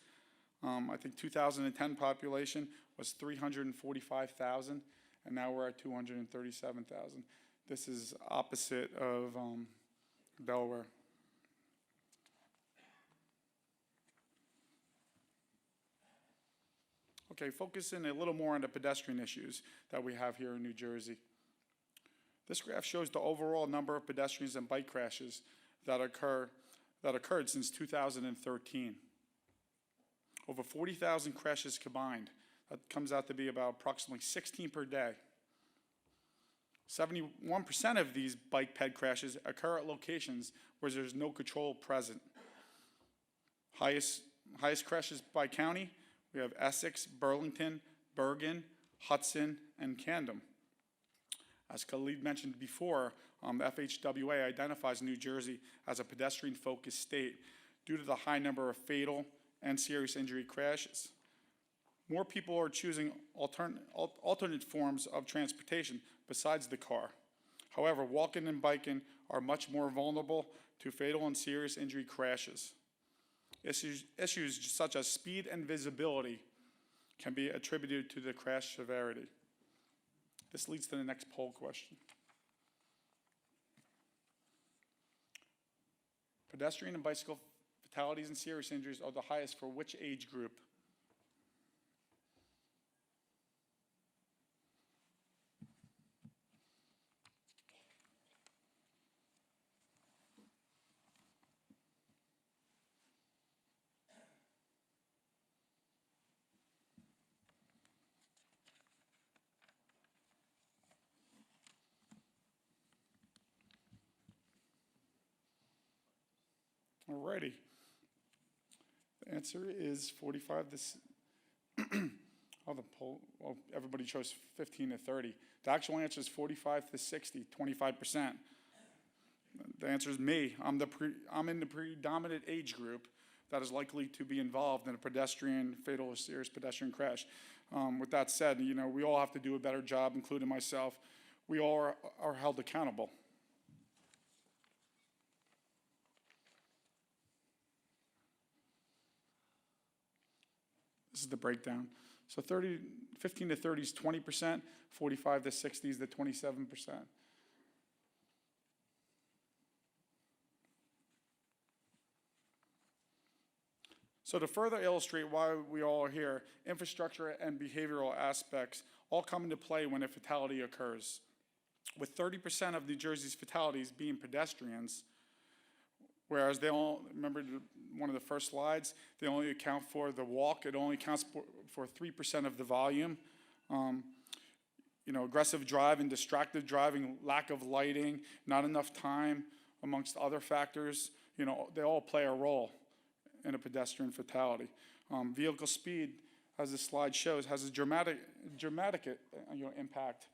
I think 2010 population was 345,000, and now we're at 237,000. This is opposite of Delaware. Okay, focusing a little more on the pedestrian issues that we have here in New Jersey. This graph shows the overall number of pedestrians and bike crashes that occurred since 2013. Over 40,000 crashes combined. That comes out to be about approximately 16 per day. 71% of these bike ped crashes occur at locations where there's no control present. Highest crashes by county, we have Essex, Burlington, Bergen, Hudson, and Camden. As Khalid mentioned before, the FHWA identifies New Jersey as a pedestrian-focused state due to the high number of fatal and serious injury crashes. More people are choosing alternate forms of transportation besides the car. However, walking and biking are much more vulnerable to fatal and serious injury crashes. Issues such as speed and visibility can be attributed to the crash severity. This leads to the next poll question. Pedestrian and bicycle fatalities and serious injuries are the highest for which age group? Alrighty. The answer is 45 to everybody chose 15 to 30. The actual answer is 45 to 60, 25%. The answer is me. I'm in the predominant age group that is likely to be involved in a fatal or serious pedestrian crash. With that said, we all have to do a better job, including myself. We all are held accountable. This is the breakdown. So 15 to 30 is 20%, 45 to 60 is the 27%. So to further illustrate why we all are here, infrastructure and behavioral aspects all come into play when a fatality occurs. With 30% of New Jersey's fatalities being pedestrians, whereas they all, remember one of the first slides, they only account for the walk, it only accounts for 3% of the volume. Aggressive driving, distracted driving, lack of lighting, not enough time, amongst other factors, they all play a role in a pedestrian fatality. Vehicle speed, as this slide shows, has a dramatic impact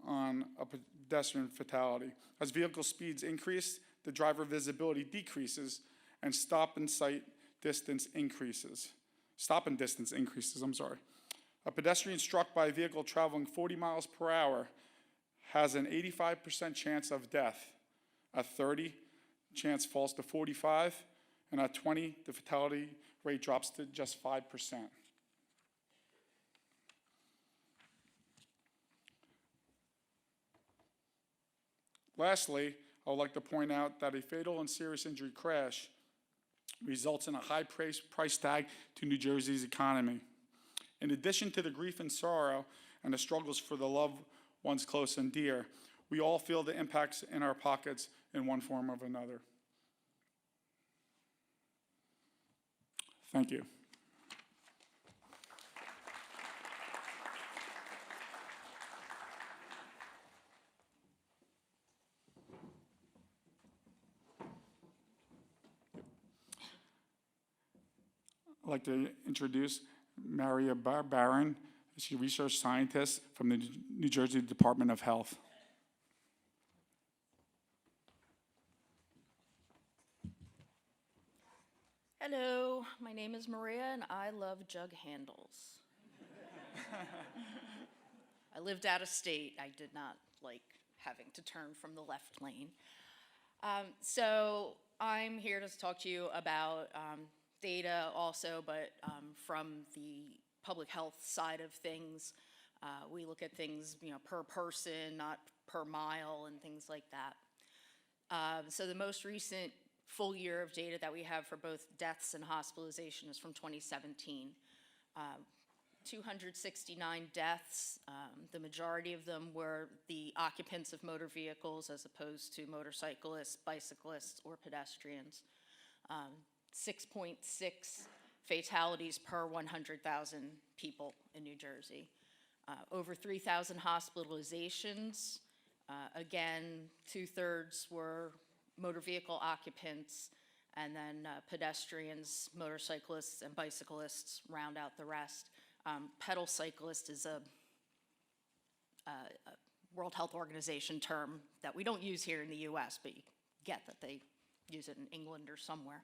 on a pedestrian fatality. As vehicle speeds increase, the driver visibility decreases and stop and distance increases, I'm sorry. A pedestrian struck by a vehicle traveling 40 miles per hour has an 85% chance of death. At 30, chance falls to 45, and at 20, the fatality rate drops to just 5%. Lastly, I would like to point out that a fatal and serious injury crash results in a high price tag to New Jersey's economy. In addition to the grief and sorrow and the struggles for the loved ones close and dear, we all feel the impacts in our pockets in one form or another. Thank you. I'd like to introduce Maria Barron. She's a research scientist from the New Jersey Department of Health. Hello, my name is Maria and I love jug handles. I lived out of state. I did not like having to turn from the left lane. So I'm here to talk to you about data also, but from the public health side of things. We look at things, per person, not per mile, and things like that. So the most recent full year of data that we have for both deaths and hospitalization is from 2017. 269 deaths. The majority of them were the occupants of motor vehicles as opposed to motorcyclists, bicyclists, or pedestrians. 6.6 fatalities per 100,000 people in New Jersey. Over 3,000 hospitalizations. Again, 2/3 were motor vehicle occupants, and then pedestrians, motorcyclists, and bicyclists round out the rest. Pedal cyclist is a World Health Organization term that we don't use here in the US, but you get that they use it in England or somewhere.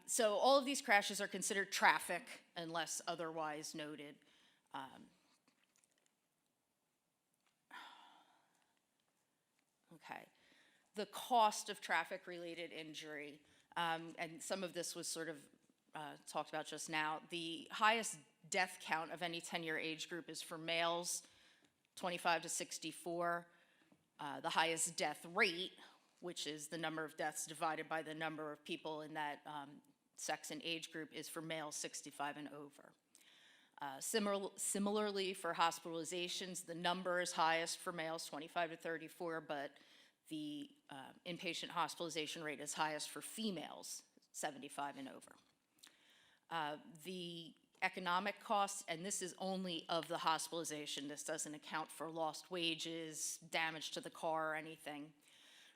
So all of these crashes are considered traffic unless otherwise noted. Okay. The cost of traffic-related injury, and some of this was sort of talked about just now. The highest death count of any 10-year age group is for males, 25 to 64. The highest death rate, which is the number of deaths divided by the number of people in that sex and age group, is for males 65 and over. Similarly, for hospitalizations, the number is highest for males, 25 to 34, but the inpatient hospitalization rate is highest for females, 75 and over. The economic costs, and this is only of the hospitalization, this doesn't account for lost wages, damage to the car, or anything.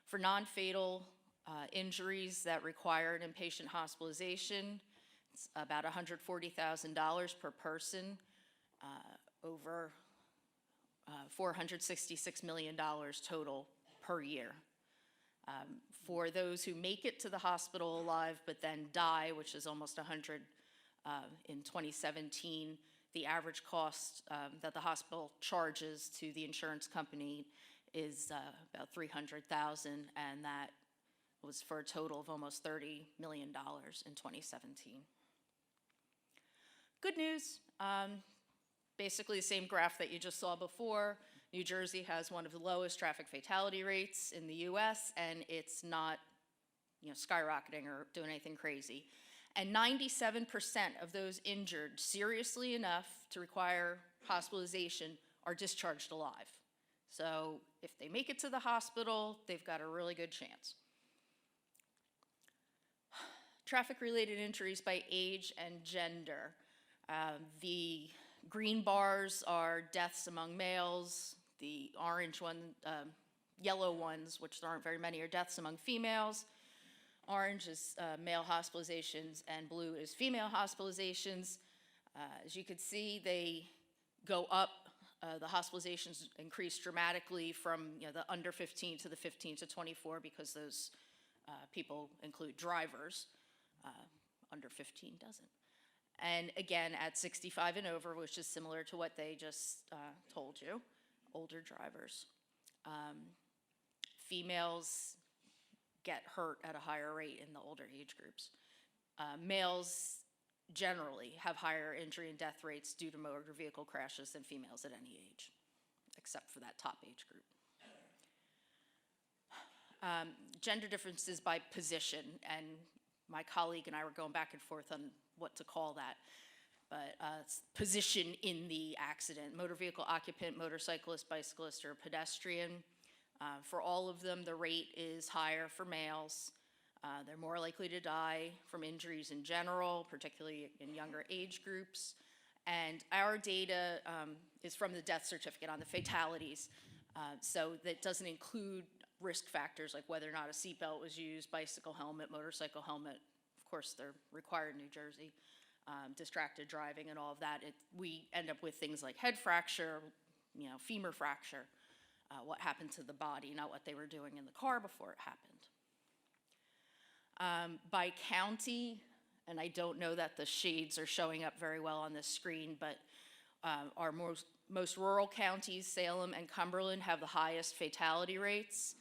For non-fatal injuries that require an inpatient hospitalization, it's about $140,000 per person, over $466 million total per year. For those who make it to the hospital alive but then die, which is almost 100 in 2017, the average cost that the hospital charges to the insurance company is about $300,000, and that was for a total of almost $30 million in 2017. Good news, basically the same graph that you just saw before. New Jersey has one of the lowest traffic fatality rates in the US, and it's not skyrocketing or doing anything crazy. And 97% of those injured seriously enough to require hospitalization are discharged alive. So if they make it to the hospital, they've got a really good chance. Traffic-related injuries by age and gender. The green bars are deaths among males. The orange one, yellow ones, which there aren't very many, are deaths among females. Orange is male hospitalizations, and blue is female hospitalizations. As you can see, they go up. The hospitalizations increase dramatically from the under 15 to the 15 to 24 because those people include drivers. Under 15 doesn't. And again, at 65 and over, which is similar to what they just told you, older drivers. Females get hurt at a higher rate in the older age groups. Males generally have higher injury and death rates due to motor vehicle crashes than females at any age, except for that top age group. Gender differences by position, and my colleague and I were going back and forth on what to call that, but it's position in the accident. Motor vehicle occupant, motorcyclist, bicyclist, or pedestrian. For all of them, the rate is higher for males. They're more likely to die from injuries in general, particularly in younger age groups. And our data is from the death certificate on the fatalities. So that doesn't include risk factors like whether or not a seatbelt was used, bicycle helmet, motorcycle helmet. Of course, they're required in New Jersey. Distracted driving and all of that. We end up with things like head fracture, femur fracture, what happened to the body, not what they were doing in the car before it happened. By county, and I don't know that the shades are showing up very well on this screen, but our most rural counties, Salem and Cumberland, have the highest fatality rates,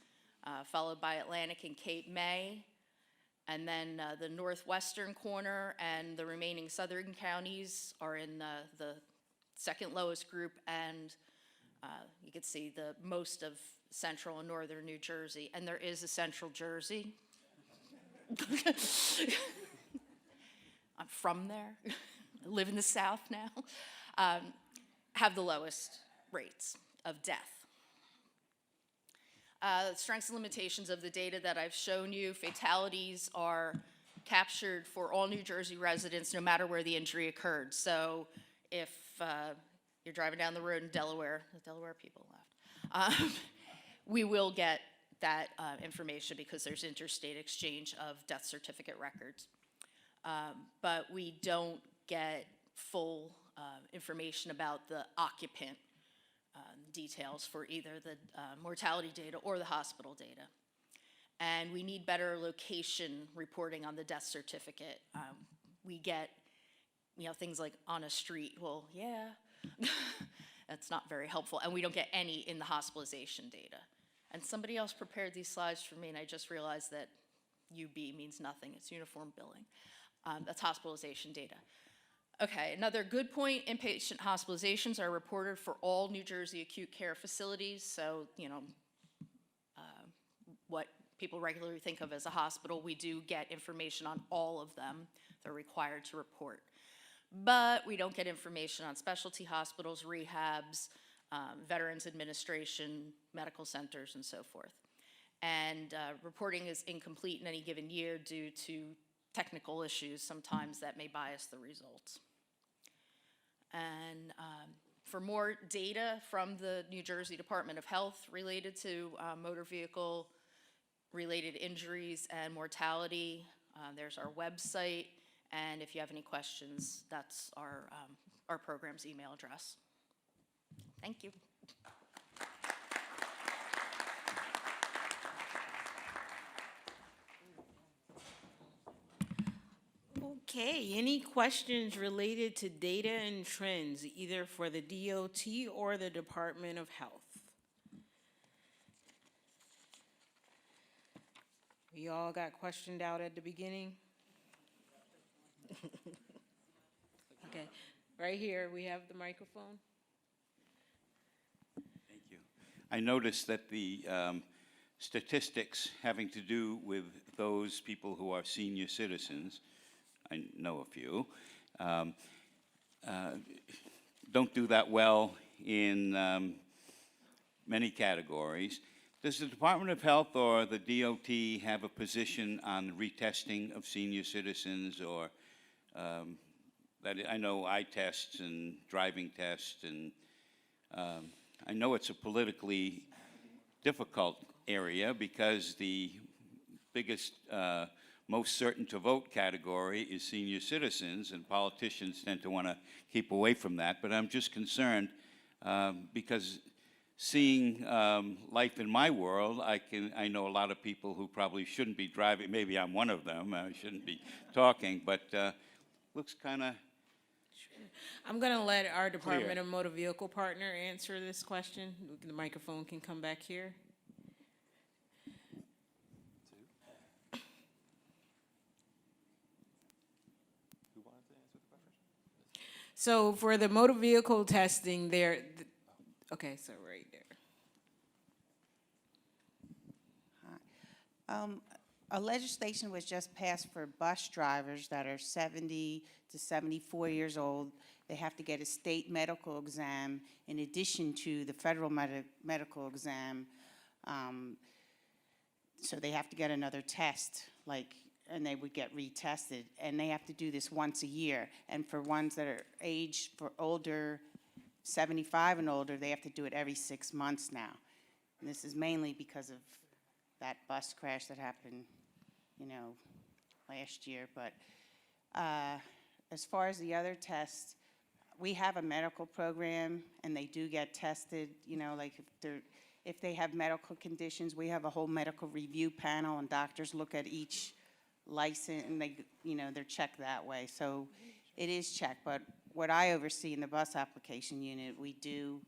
followed by Atlantic and Cape May. And then the northwestern corner and the remaining southern counties are in the second lowest group, and you can see the most of central and northern New Jersey. And there is a central Jersey. I'm from there. I live in the South now. Have the lowest rates of death. Strengths and limitations of the data that I've shown you. Fatalities are captured for all New Jersey residents, no matter where the injury occurred. So if you're driving down the road in Delaware, the Delaware people left, we will get that information because there's interstate exchange of death certificate records. But we don't get full information about the occupant details for either the mortality data or the hospital data. And we need better location reporting on the death certificate. We get, things like on a street. Well, yeah, that's not very helpful. And we don't get any in the hospitalization data. And somebody else prepared these slides for me, and I just realized that UB means nothing. It's uniform billing. That's hospitalization data. Okay, another good point, inpatient hospitalizations are reported for all New Jersey acute care facilities. So, what people regularly think of as a hospital, we do get information on all of them. They're required to report. But we don't get information on specialty hospitals, rehabs, Veterans Administration, medical centers, and so forth. And reporting is incomplete in any given year due to technical issues sometimes that may bias the results. And for more data from the New Jersey Department of Health related to motor vehicle related injuries and mortality, there's our website. And if you have any questions, that's our program's email address. Thank you. Okay, any questions related to data and trends, either for the DOT or the Department of Health? We all got questioned out at the beginning? Okay, right here, we have the microphone. Thank you. I noticed that the statistics having to do with those people who are senior citizens, I know a few, don't do that well in many categories. Does the Department of Health or the DOT have a position on retesting of senior citizens, or that I know eye tests and driving tests, and I know it's a politically difficult area because the biggest most certain to vote category is senior citizens, and politicians tend to want to keep away from that. But I'm just concerned because seeing life in my world, I know a lot of people who probably shouldn't be driving. Maybe I'm one of them. I shouldn't be talking, but looks kind of. I'm going to let our Department of Motor Vehicle partner answer this question. The microphone can come back here. So for the motor vehicle testing, okay, so right there. A legislation was just passed for bus drivers that are 70 to 74 years old. They have to get a state medical exam in addition to the federal medical exam. So they have to get another test, and they would get retested. And they have to do this once a year. And for ones that are aged for older, 75 and older, they have to do it every 6 months now. And this is mainly because of that bus crash that happened, last year. But as far as the other tests, we have a medical program, and they do get tested, if they have medical conditions, we have a whole medical review panel, and doctors look at each license, and they're checked that way. So it is checked, but what I oversee in the bus application unit, we do,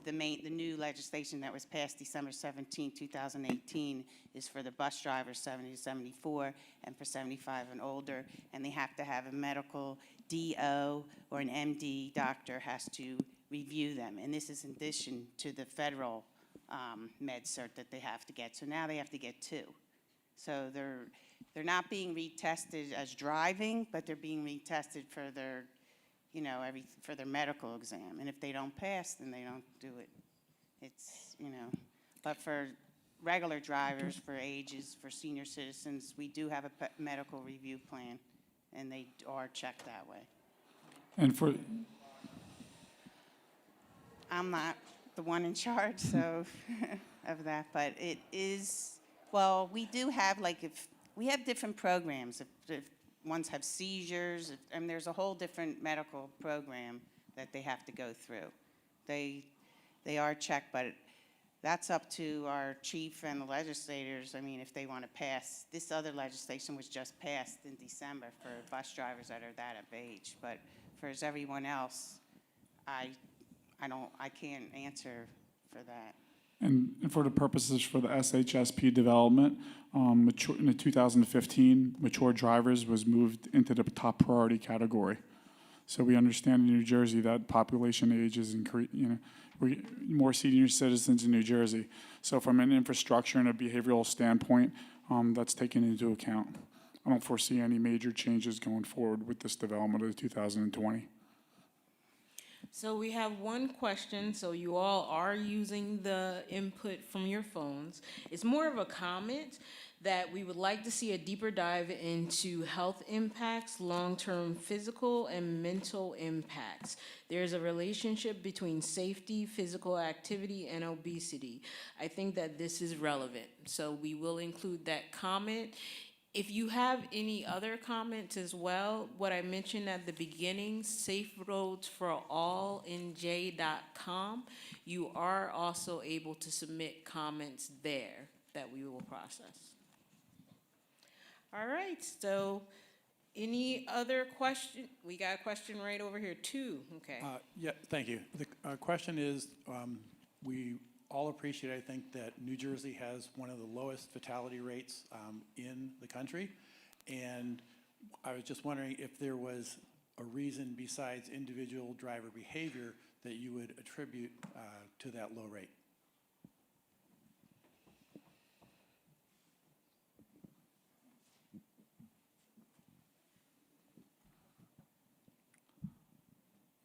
the new legislation that was passed December 17, 2018 is for the bus drivers 70 to 74 and for 75 and older, and they have to have a medical DO or an MD doctor has to review them. And this is in addition to the federal med cert that they have to get. So now they have to get 2. So they're not being retested as driving, but they're being retested for their, for their medical exam. And if they don't pass, then they don't do it. It's, but for regular drivers, for ages, for senior citizens, we do have a medical review plan, and they are checked that way. And for, I'm not the one in charge, so, of that, but it is, well, we do have, we have different programs. If ones have seizures, and there's a whole different medical program that they have to go through. They are checked, but that's up to our chief and the legislators. I mean, if they want to pass, this other legislation was just passed in December for bus drivers that are that of age, but for everyone else, I can't answer for that. and for the purposes for the SHSP development, in the 2015, mature drivers was moved into the top priority category. So we understand in New Jersey that population age is more senior citizens in New Jersey. So from an infrastructure and a behavioral standpoint, that's taken into account. I don't foresee any major changes going forward with this development of 2020. So we have one question, so you all are using the input from your phones. It's more of a comment that we would like to see a deeper dive into health impacts, long-term physical and mental impacts. There's a relationship between safety, physical activity, and obesity. I think that this is relevant, so we will include that comment. If you have any other comments as well, what I mentioned at the beginning, saferoadsforallinj.com, you are also able to submit comments there that we will process. All right, so any other question? We got a question right over here, 2, okay. Yeah, thank you. The question is, we all appreciate, I think, that New Jersey has one of the lowest fatality rates in the country. And I was just wondering if there was a reason besides individual driver behavior that you would attribute to that low rate.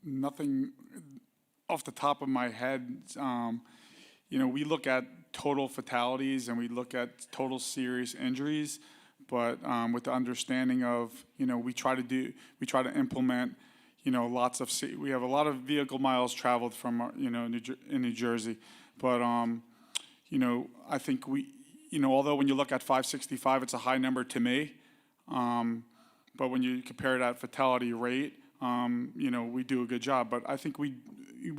Nothing off the top of my head. We look at total fatalities and we look at total serious injuries, but with the understanding of, we try to implement, we have a lot of vehicle miles traveled from, in New Jersey, but, I think although when you look at 565, it's a high number to me, but when you compare that fatality rate, we do a good job. But I think we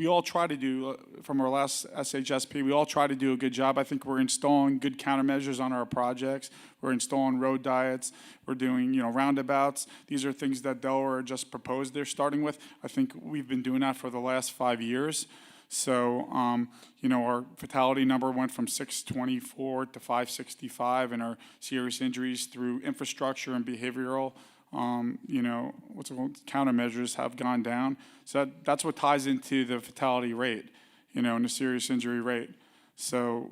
all try to do, from our last SHSP, we all try to do a good job. I think we're installing good countermeasures on our projects. We're installing road diets. We're doing, roundabouts. These are things that Delaware just proposed they're starting with. I think we've been doing that for the last 5 years. So, our fatality number went from 624 to 565, and our serious injuries through infrastructure and behavioral countermeasures have gone down. So that's what ties into the fatality rate, and the serious injury rate. So,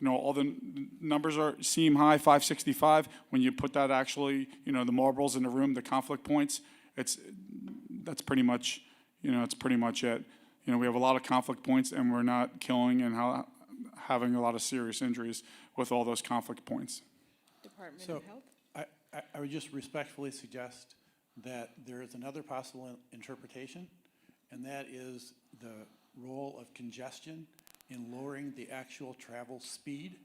all the numbers seem high, 565. When you put that actually, the marbles in the room, the conflict points, that's pretty much, it's pretty much it. We have a lot of conflict points, and we're not killing and having a lot of serious injuries with all those conflict points. Department of Health? I would just respectfully suggest that there is another possible interpretation, and that is the role of congestion in lowering the actual travel speed.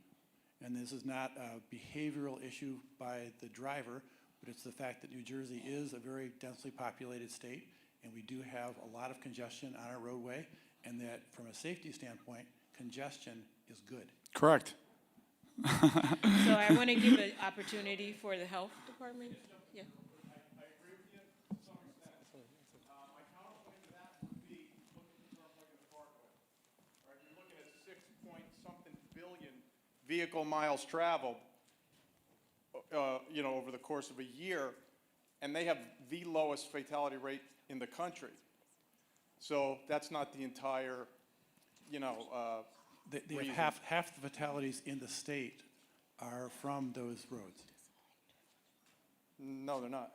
And this is not a behavioral issue by the driver, but it's the fact that New Jersey is a very densely populated state, and we do have a lot of congestion on our roadway, and that from a safety standpoint, congestion is good. Correct. So I want to give an opportunity for the health department. Yeah. I agree with you to some extent. My vehicle miles traveled, over the course of a year, and they have the lowest fatality rate in the country. So that's not the entire, They reason. have half the fatalities in the state are from those roads. No, they're not.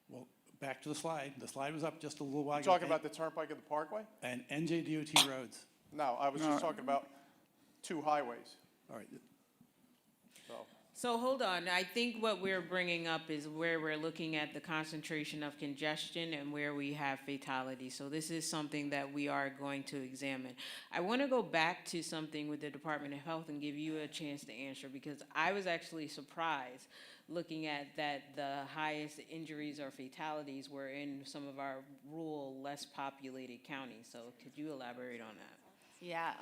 Well, back to the slide. The slide was up just a little while You ago. talking about the Turnpike and the Parkway? And NJDOT roads. No, I was just talking about 2 highways, All right. so. So hold on, I think what we're bringing up is where we're looking at the concentration of congestion and where we have fatalities. So this is something that we are going to examine. I want to go back to something with the Department of Health and give you a chance to answer, because I was actually surprised looking at that the highest injuries or fatalities were in some of our rural, less populated counties. So could you elaborate on that? Yeah,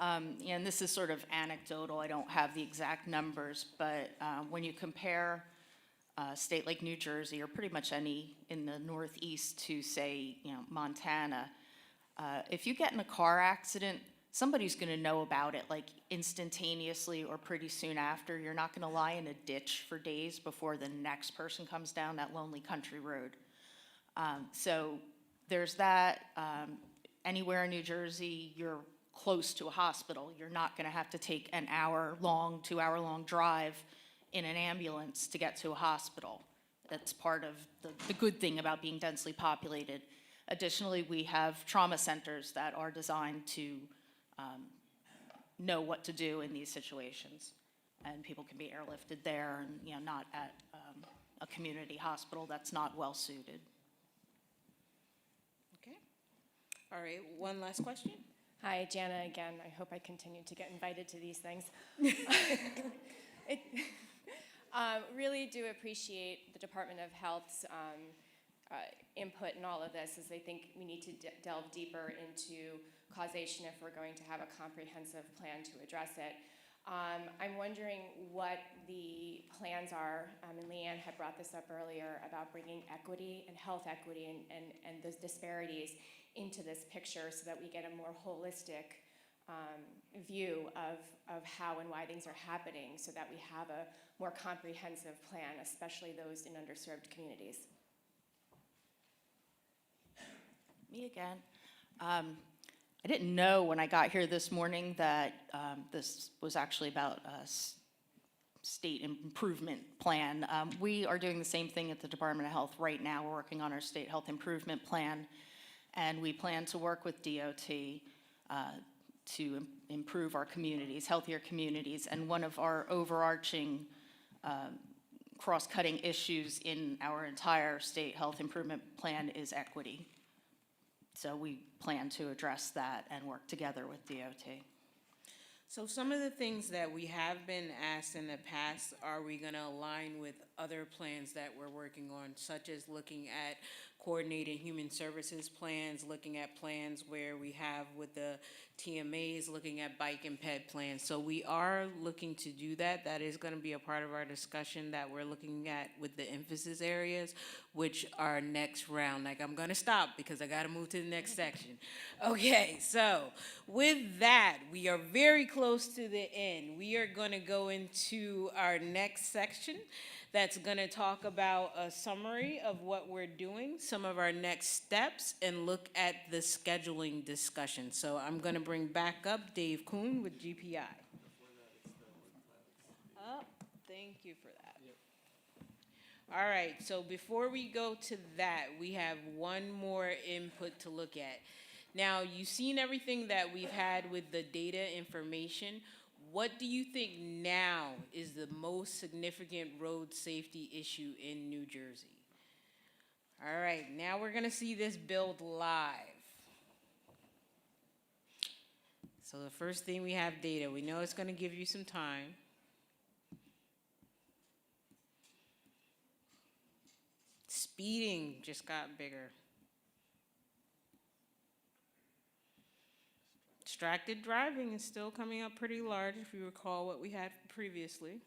and this is sort of anecdotal. I don't have the exact numbers, but when you compare a state like New Jersey, or pretty much any in the Northeast, to say, Montana, if you get in a car accident, somebody's going to know about it like instantaneously or pretty soon after. You're not going to lie in a ditch for days before the next person comes down that lonely country road. So there's that. Anywhere in New Jersey, you're close to a hospital. You're not going to have to take an hour-long, 2-hour-long drive in an ambulance to get to a hospital. That's part of the good thing about being densely populated. Additionally, we have trauma centers that are designed to know what to do in these situations. And people can be airlifted there and, not at a community hospital that's not well-suited. Okay. All right, one last question. Hi, Jana again. I hope I continue to get invited to these things. Really do appreciate the Department of Health's input in all of this, as I think we need to delve deeper into causation if we're going to have a comprehensive plan to address it. I'm wondering what the plans are, and Leanne had brought this up earlier about bringing equity and health equity and those disparities into this picture so that we get a more holistic view of how and why things are happening, so that we have a more comprehensive plan, especially those in underserved communities. Me again. I didn't know when I got here this morning that this was actually about a state improvement plan. We are doing the same thing at the Department of Health right now. We're working on our state health improvement plan, and we plan to work with DOT to improve our communities, healthier communities. And one of our overarching cross-cutting issues in our entire state health improvement plan is equity. So we plan to address that and work together with DOT. So some of the things that we have been asked in the past, are we going to align with other plans that we're working on, such as looking at coordinated human services plans, looking at plans where we have with the TMAs, looking at bike and ped plans. So we are looking to do that. That is going to be a part of our discussion that we're looking at with the emphasis areas, which are next round. Like, I'm going to stop because I got to move to the next section. Okay, so with that, we are very close to the end. We are going to go into our next section that's going to talk about a summary of what we're doing, some of our next steps, and look at the scheduling discussion. So I'm going to bring back up Dave Kuhn with GPI. Oh, thank you for that. All right, so before we go to that, we have one more input to look at. Now, you've seen everything that we've had with the data information. What do you think now is the most significant road safety issue in New Jersey? All right, now we're going to see this build live. So the first thing, we have data. We know it's going to give you some time. Speeding just got bigger. Distracted driving is still coming up pretty large, if you recall what we had previously.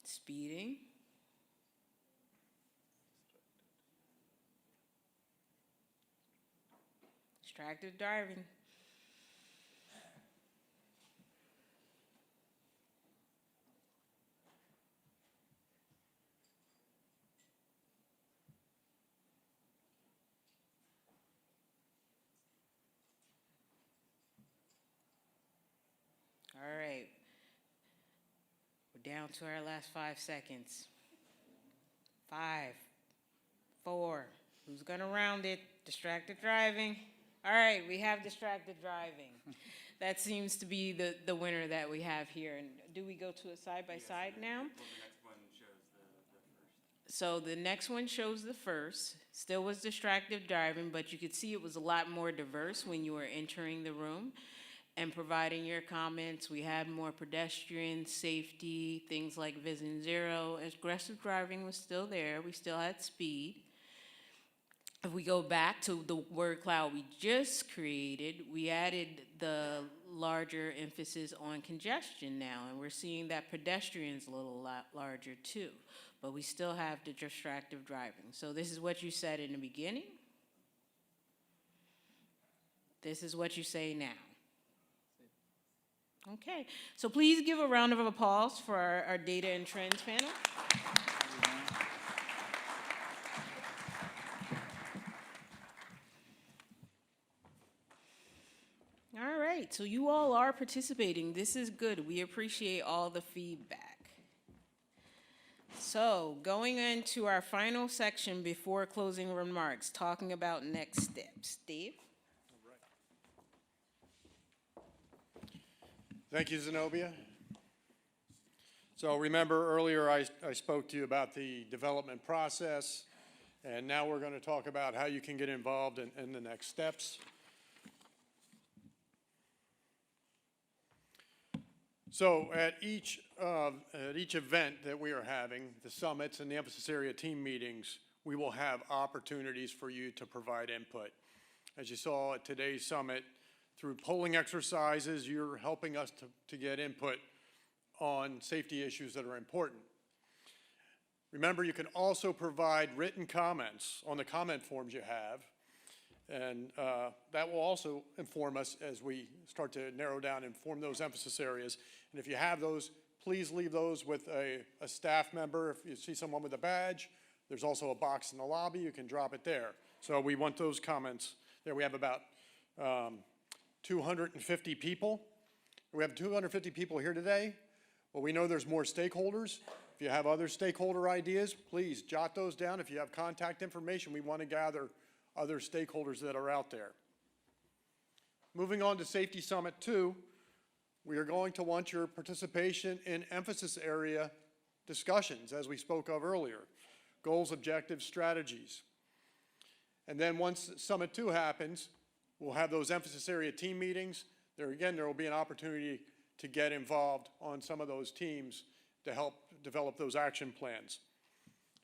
Speeding. distracted driving. All right. We're down to our last 5 seconds. 5, 4, who's gonna round it? Distracted driving. All right, we have distracted driving. That seems to be the winner that we have here. And do we go to a side-by-side now? So the next one shows the first. Still was distracted driving, but you could see it was a lot more diverse when you were entering the room and providing your comments. We had more pedestrian safety, things like Vision Zero. Aggressive driving was still there. We still had speed. If we go back to the word cloud we just created, we added the larger emphasis on congestion now, and we're seeing that pedestrian's a little lot larger too, but we still have the distracted driving. So this is what you said in the beginning. This is what you say now. Okay, so please give a round of applause for our data and trends panel. All right, so you all are participating. This is good. We appreciate all the feedback. So going into our final section before closing remarks, talking about next steps. Dave? Thank you, Zenobia. So remember earlier I spoke to you about the development process, and now we're going to talk about how you can get involved in the next steps. So at each event that we are having, the summits and the emphasis area team meetings, we will have opportunities for you to provide input. As you saw at today's summit, through polling exercises, you're helping us to get input on safety issues that are important. Remember, you can also provide written comments on the comment forms you have, and that will also inform us as we start to narrow down and form those emphasis areas. And if you have those, please leave those with a staff member. If you see someone with a badge, there's also a box in the lobby. You can drop it there. So we want those comments there. We have about 250 people. We have 250 people here today. Well, we know there's more stakeholders. If you have other stakeholder ideas, please jot those down. If you have contact information, we want to gather other stakeholders that are out there. Moving on to Safety Summit 2, we are going to want your participation in emphasis area discussions, as we spoke of earlier, goals, objectives, strategies. And then once Summit 2 happens, we'll have those emphasis area team meetings. There again, there will be an opportunity to get involved on some of those teams to help develop those action plans.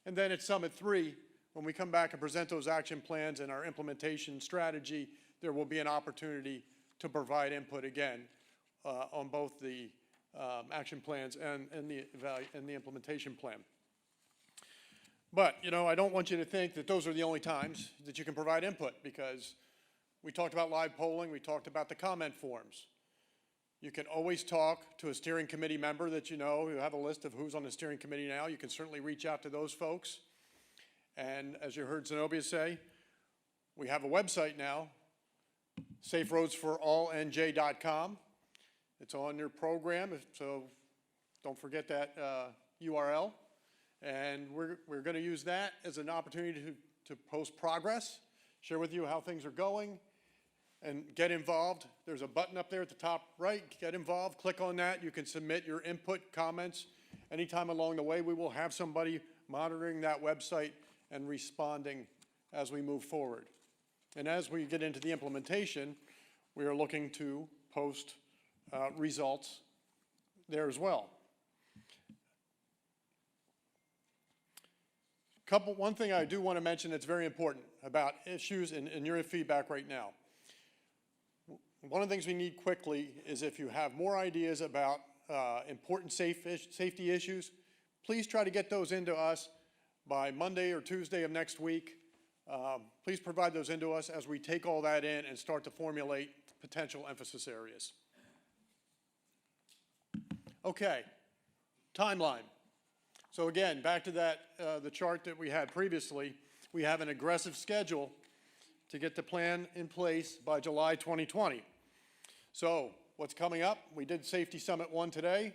And then at Summit 3, when we come back and present those action plans and our implementation strategy, there will be an opportunity to provide input again on both the action plans and the implementation plan. But, you know, I don't want you to think that those are the only times that you can provide input, because we talked about live polling, we talked about the comment forms. You can always talk to a steering committee member that you know, who have a list of who's on the steering committee now. You can certainly reach out to those folks. And as you heard Zenobia say, we have a website now, saferoadsforallnj.com. It's on your program, so don't forget that URL. And we're going to use that as an opportunity to post progress, share with you how things are going, and get involved. There's a button up there at the top right, get involved, click on that. You can submit your input, comments. Anytime along the way, we will have somebody monitoring that website and responding as we move forward. And as we get into the implementation, we are looking to post results there as well. One thing I do want to mention that's very important about issues and your feedback right now. One of the things we need quickly is, if you have more ideas about important safety issues, please try to get those into us by Monday or Tuesday of next week. Please provide those into us as we take all that in and start to formulate potential emphasis areas. Okay, timeline. So again, back to that, the chart that we had previously, we have an aggressive schedule to get the plan in place by July 2020. So what's coming up? We did Safety Summit 1 today.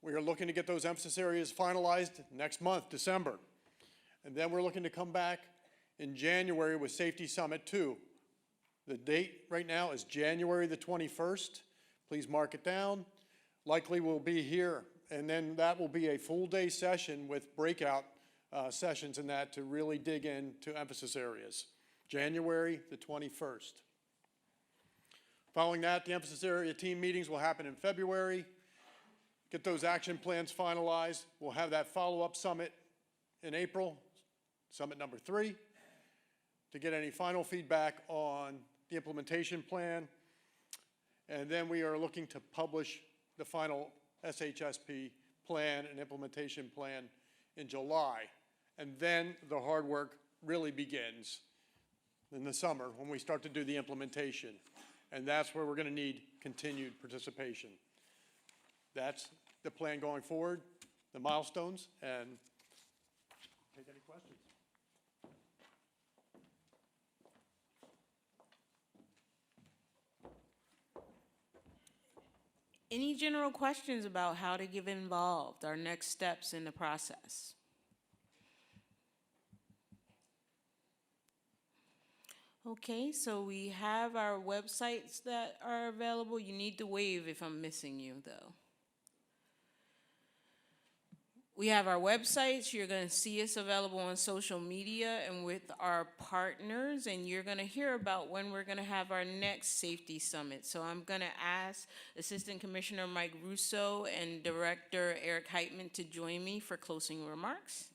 We are looking to get those emphasis areas finalized next month, December. And then we're looking to come back in January with Safety Summit 2. The date right now is January the 21st. Please mark it down. Likely we'll be here, and then that will be a full-day session with breakout sessions in that to really dig into emphasis areas. January the 21st. Following that, the emphasis area team meetings will happen in February. Get those action plans finalized. We'll have that follow-up summit in April, summit number 3, to get any final feedback on the implementation plan. And then we are looking to publish the final SHSP plan and implementation plan in July. And then the hard work really begins in the summer when we start to do the implementation. And that's where we're going to need continued participation. That's the plan going forward, the milestones, and take any questions. Any general questions about how to get involved, our next steps in the process? Okay, so we have our websites that are available. You need to wave if I'm missing you, though. We have our websites. You're going to see us available on social media and with our partners, and you're going to hear about when we're going to have our next safety summit. So I'm going to ask Assistant Commissioner Mike Russo and Director Eric Heitman to join me for closing remarks.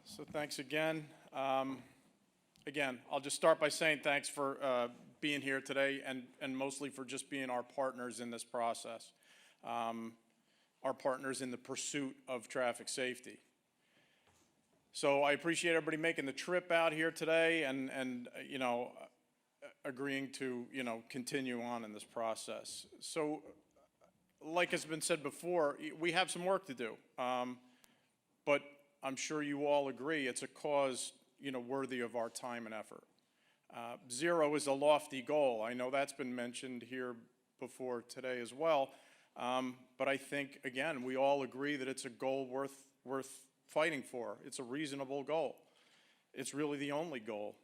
So thanks again. Again, I'll just start by saying thanks for being here today and mostly for just being our partners in this process, our partners in the pursuit of traffic safety. So I appreciate everybody making the trip out here today and you know, agreeing to, you know, continue on in this process. So like has been said before, we have some work to do, but I'm sure you all agree it's a cause, you know, worthy of our time and effort. Zero is a lofty goal. I know that's been mentioned here before today as well, but I think, again, we all agree that it's a goal worth fighting for. It's a reasonable goal. It's really the only goal.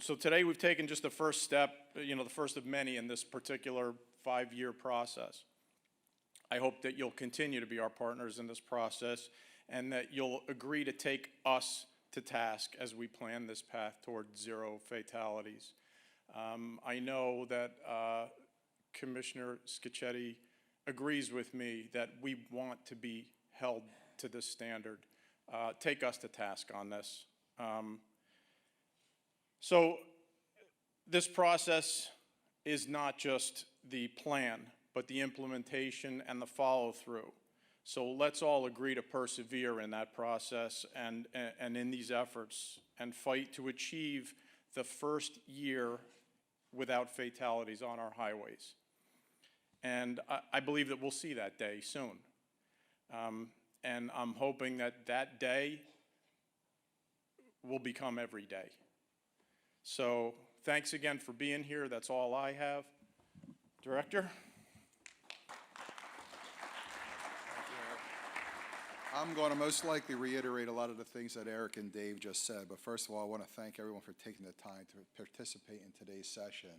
So today we've taken just the first step, you know, the first of many in this particular 5-year process. I hope that you'll continue to be our partners in this process and that you'll agree to take us to task as we plan this path toward zero fatalities. I know that Commissioner Scicchetti agrees with me that we want to be held to this standard. Take us to task on this. So this process is not just the plan, but the implementation and the follow-through. So let's all agree to persevere in that process and in these efforts and fight to achieve the first year without fatalities on our highways. And I believe that we'll see that day soon. And I'm hoping that that day will become every day. So thanks again for being here. That's all I have. Director? I'm going to most likely reiterate a lot of the things that Eric and Dave just said, but first of all, I want to thank everyone for taking the time to participate in today's session.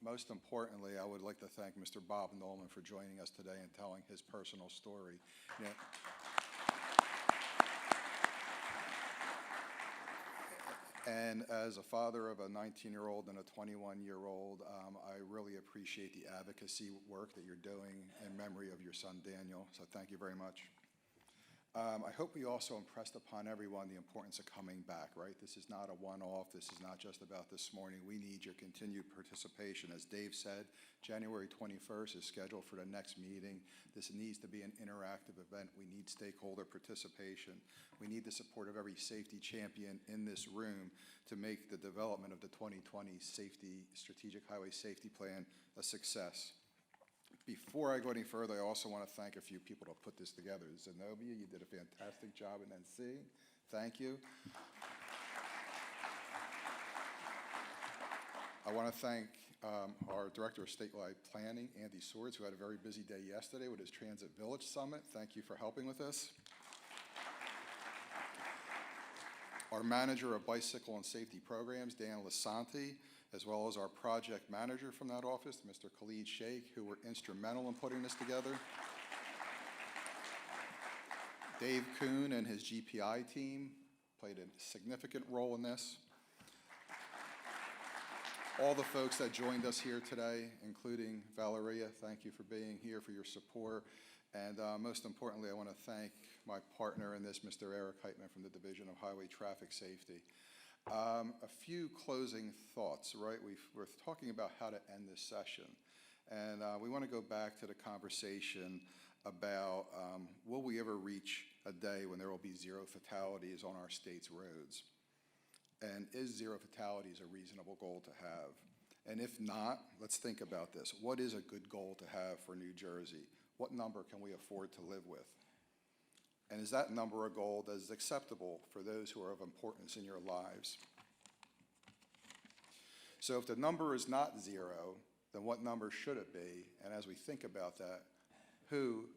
Most importantly, I would like to thank Mr. Bob Nolan for joining us today and telling his personal story. Yeah. And as a father of a 19-year-old and a 21-year-old, I really appreciate the advocacy work that you're doing in memory of your son, Daniel, so thank you very much. I hope we also impressed upon everyone the importance of coming back, right? This is not a one-off. This is not just about this morning. We need your continued participation. As Dave said, January 21st is scheduled for the next meeting. This needs to be an interactive event. We need stakeholder participation. We need the support of every safety champion in this room to make the development of the 2020 Strategic Highway Safety Plan a success. Before I go any further, I also want to thank a few people to put this together. Zenobia, you did a fantastic job in NC. Thank you. I want to thank our Director of Statewide Planning, Andy Swords, who had a very busy day yesterday with his Transit Village Summit. Thank you for helping with this. Our Manager of Bicycle and Safety Programs, Dan Lasanti, as well as our project manager from that office, Mr. Khalid Sheikh, who were instrumental in putting this together. Dave Kuhn and his GPI team played a significant role in this. All the folks that joined us here today, including Valeria, thank you for being here, for your support. And most importantly, I want to thank my partner in this, Mr. Eric Heitman from the Division of Highway Traffic Safety. A few closing thoughts, right? We're talking about how to end this session. And we want to go back to the conversation about will we ever reach a day when there will be zero fatalities on our state's roads? And is zero fatalities a reasonable goal to have? And if not, let's think about this. What is a good goal to have for New Jersey? What number can we afford to live with? And is that number a goal that is acceptable for those who are of importance in your lives? So if the number is not zero, then what number should it be? And as we think about that, who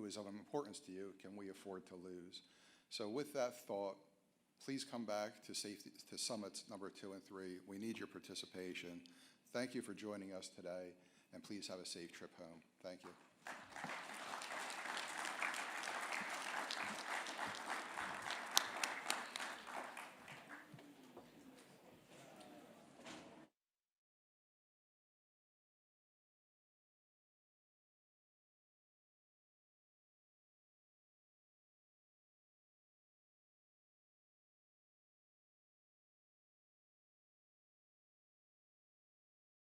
is of importance to you can we afford to lose? So with that thought, please come back to Summits number 2 and 3. We need your participation. Thank you for joining us today, and please have a safe trip home. Thank you.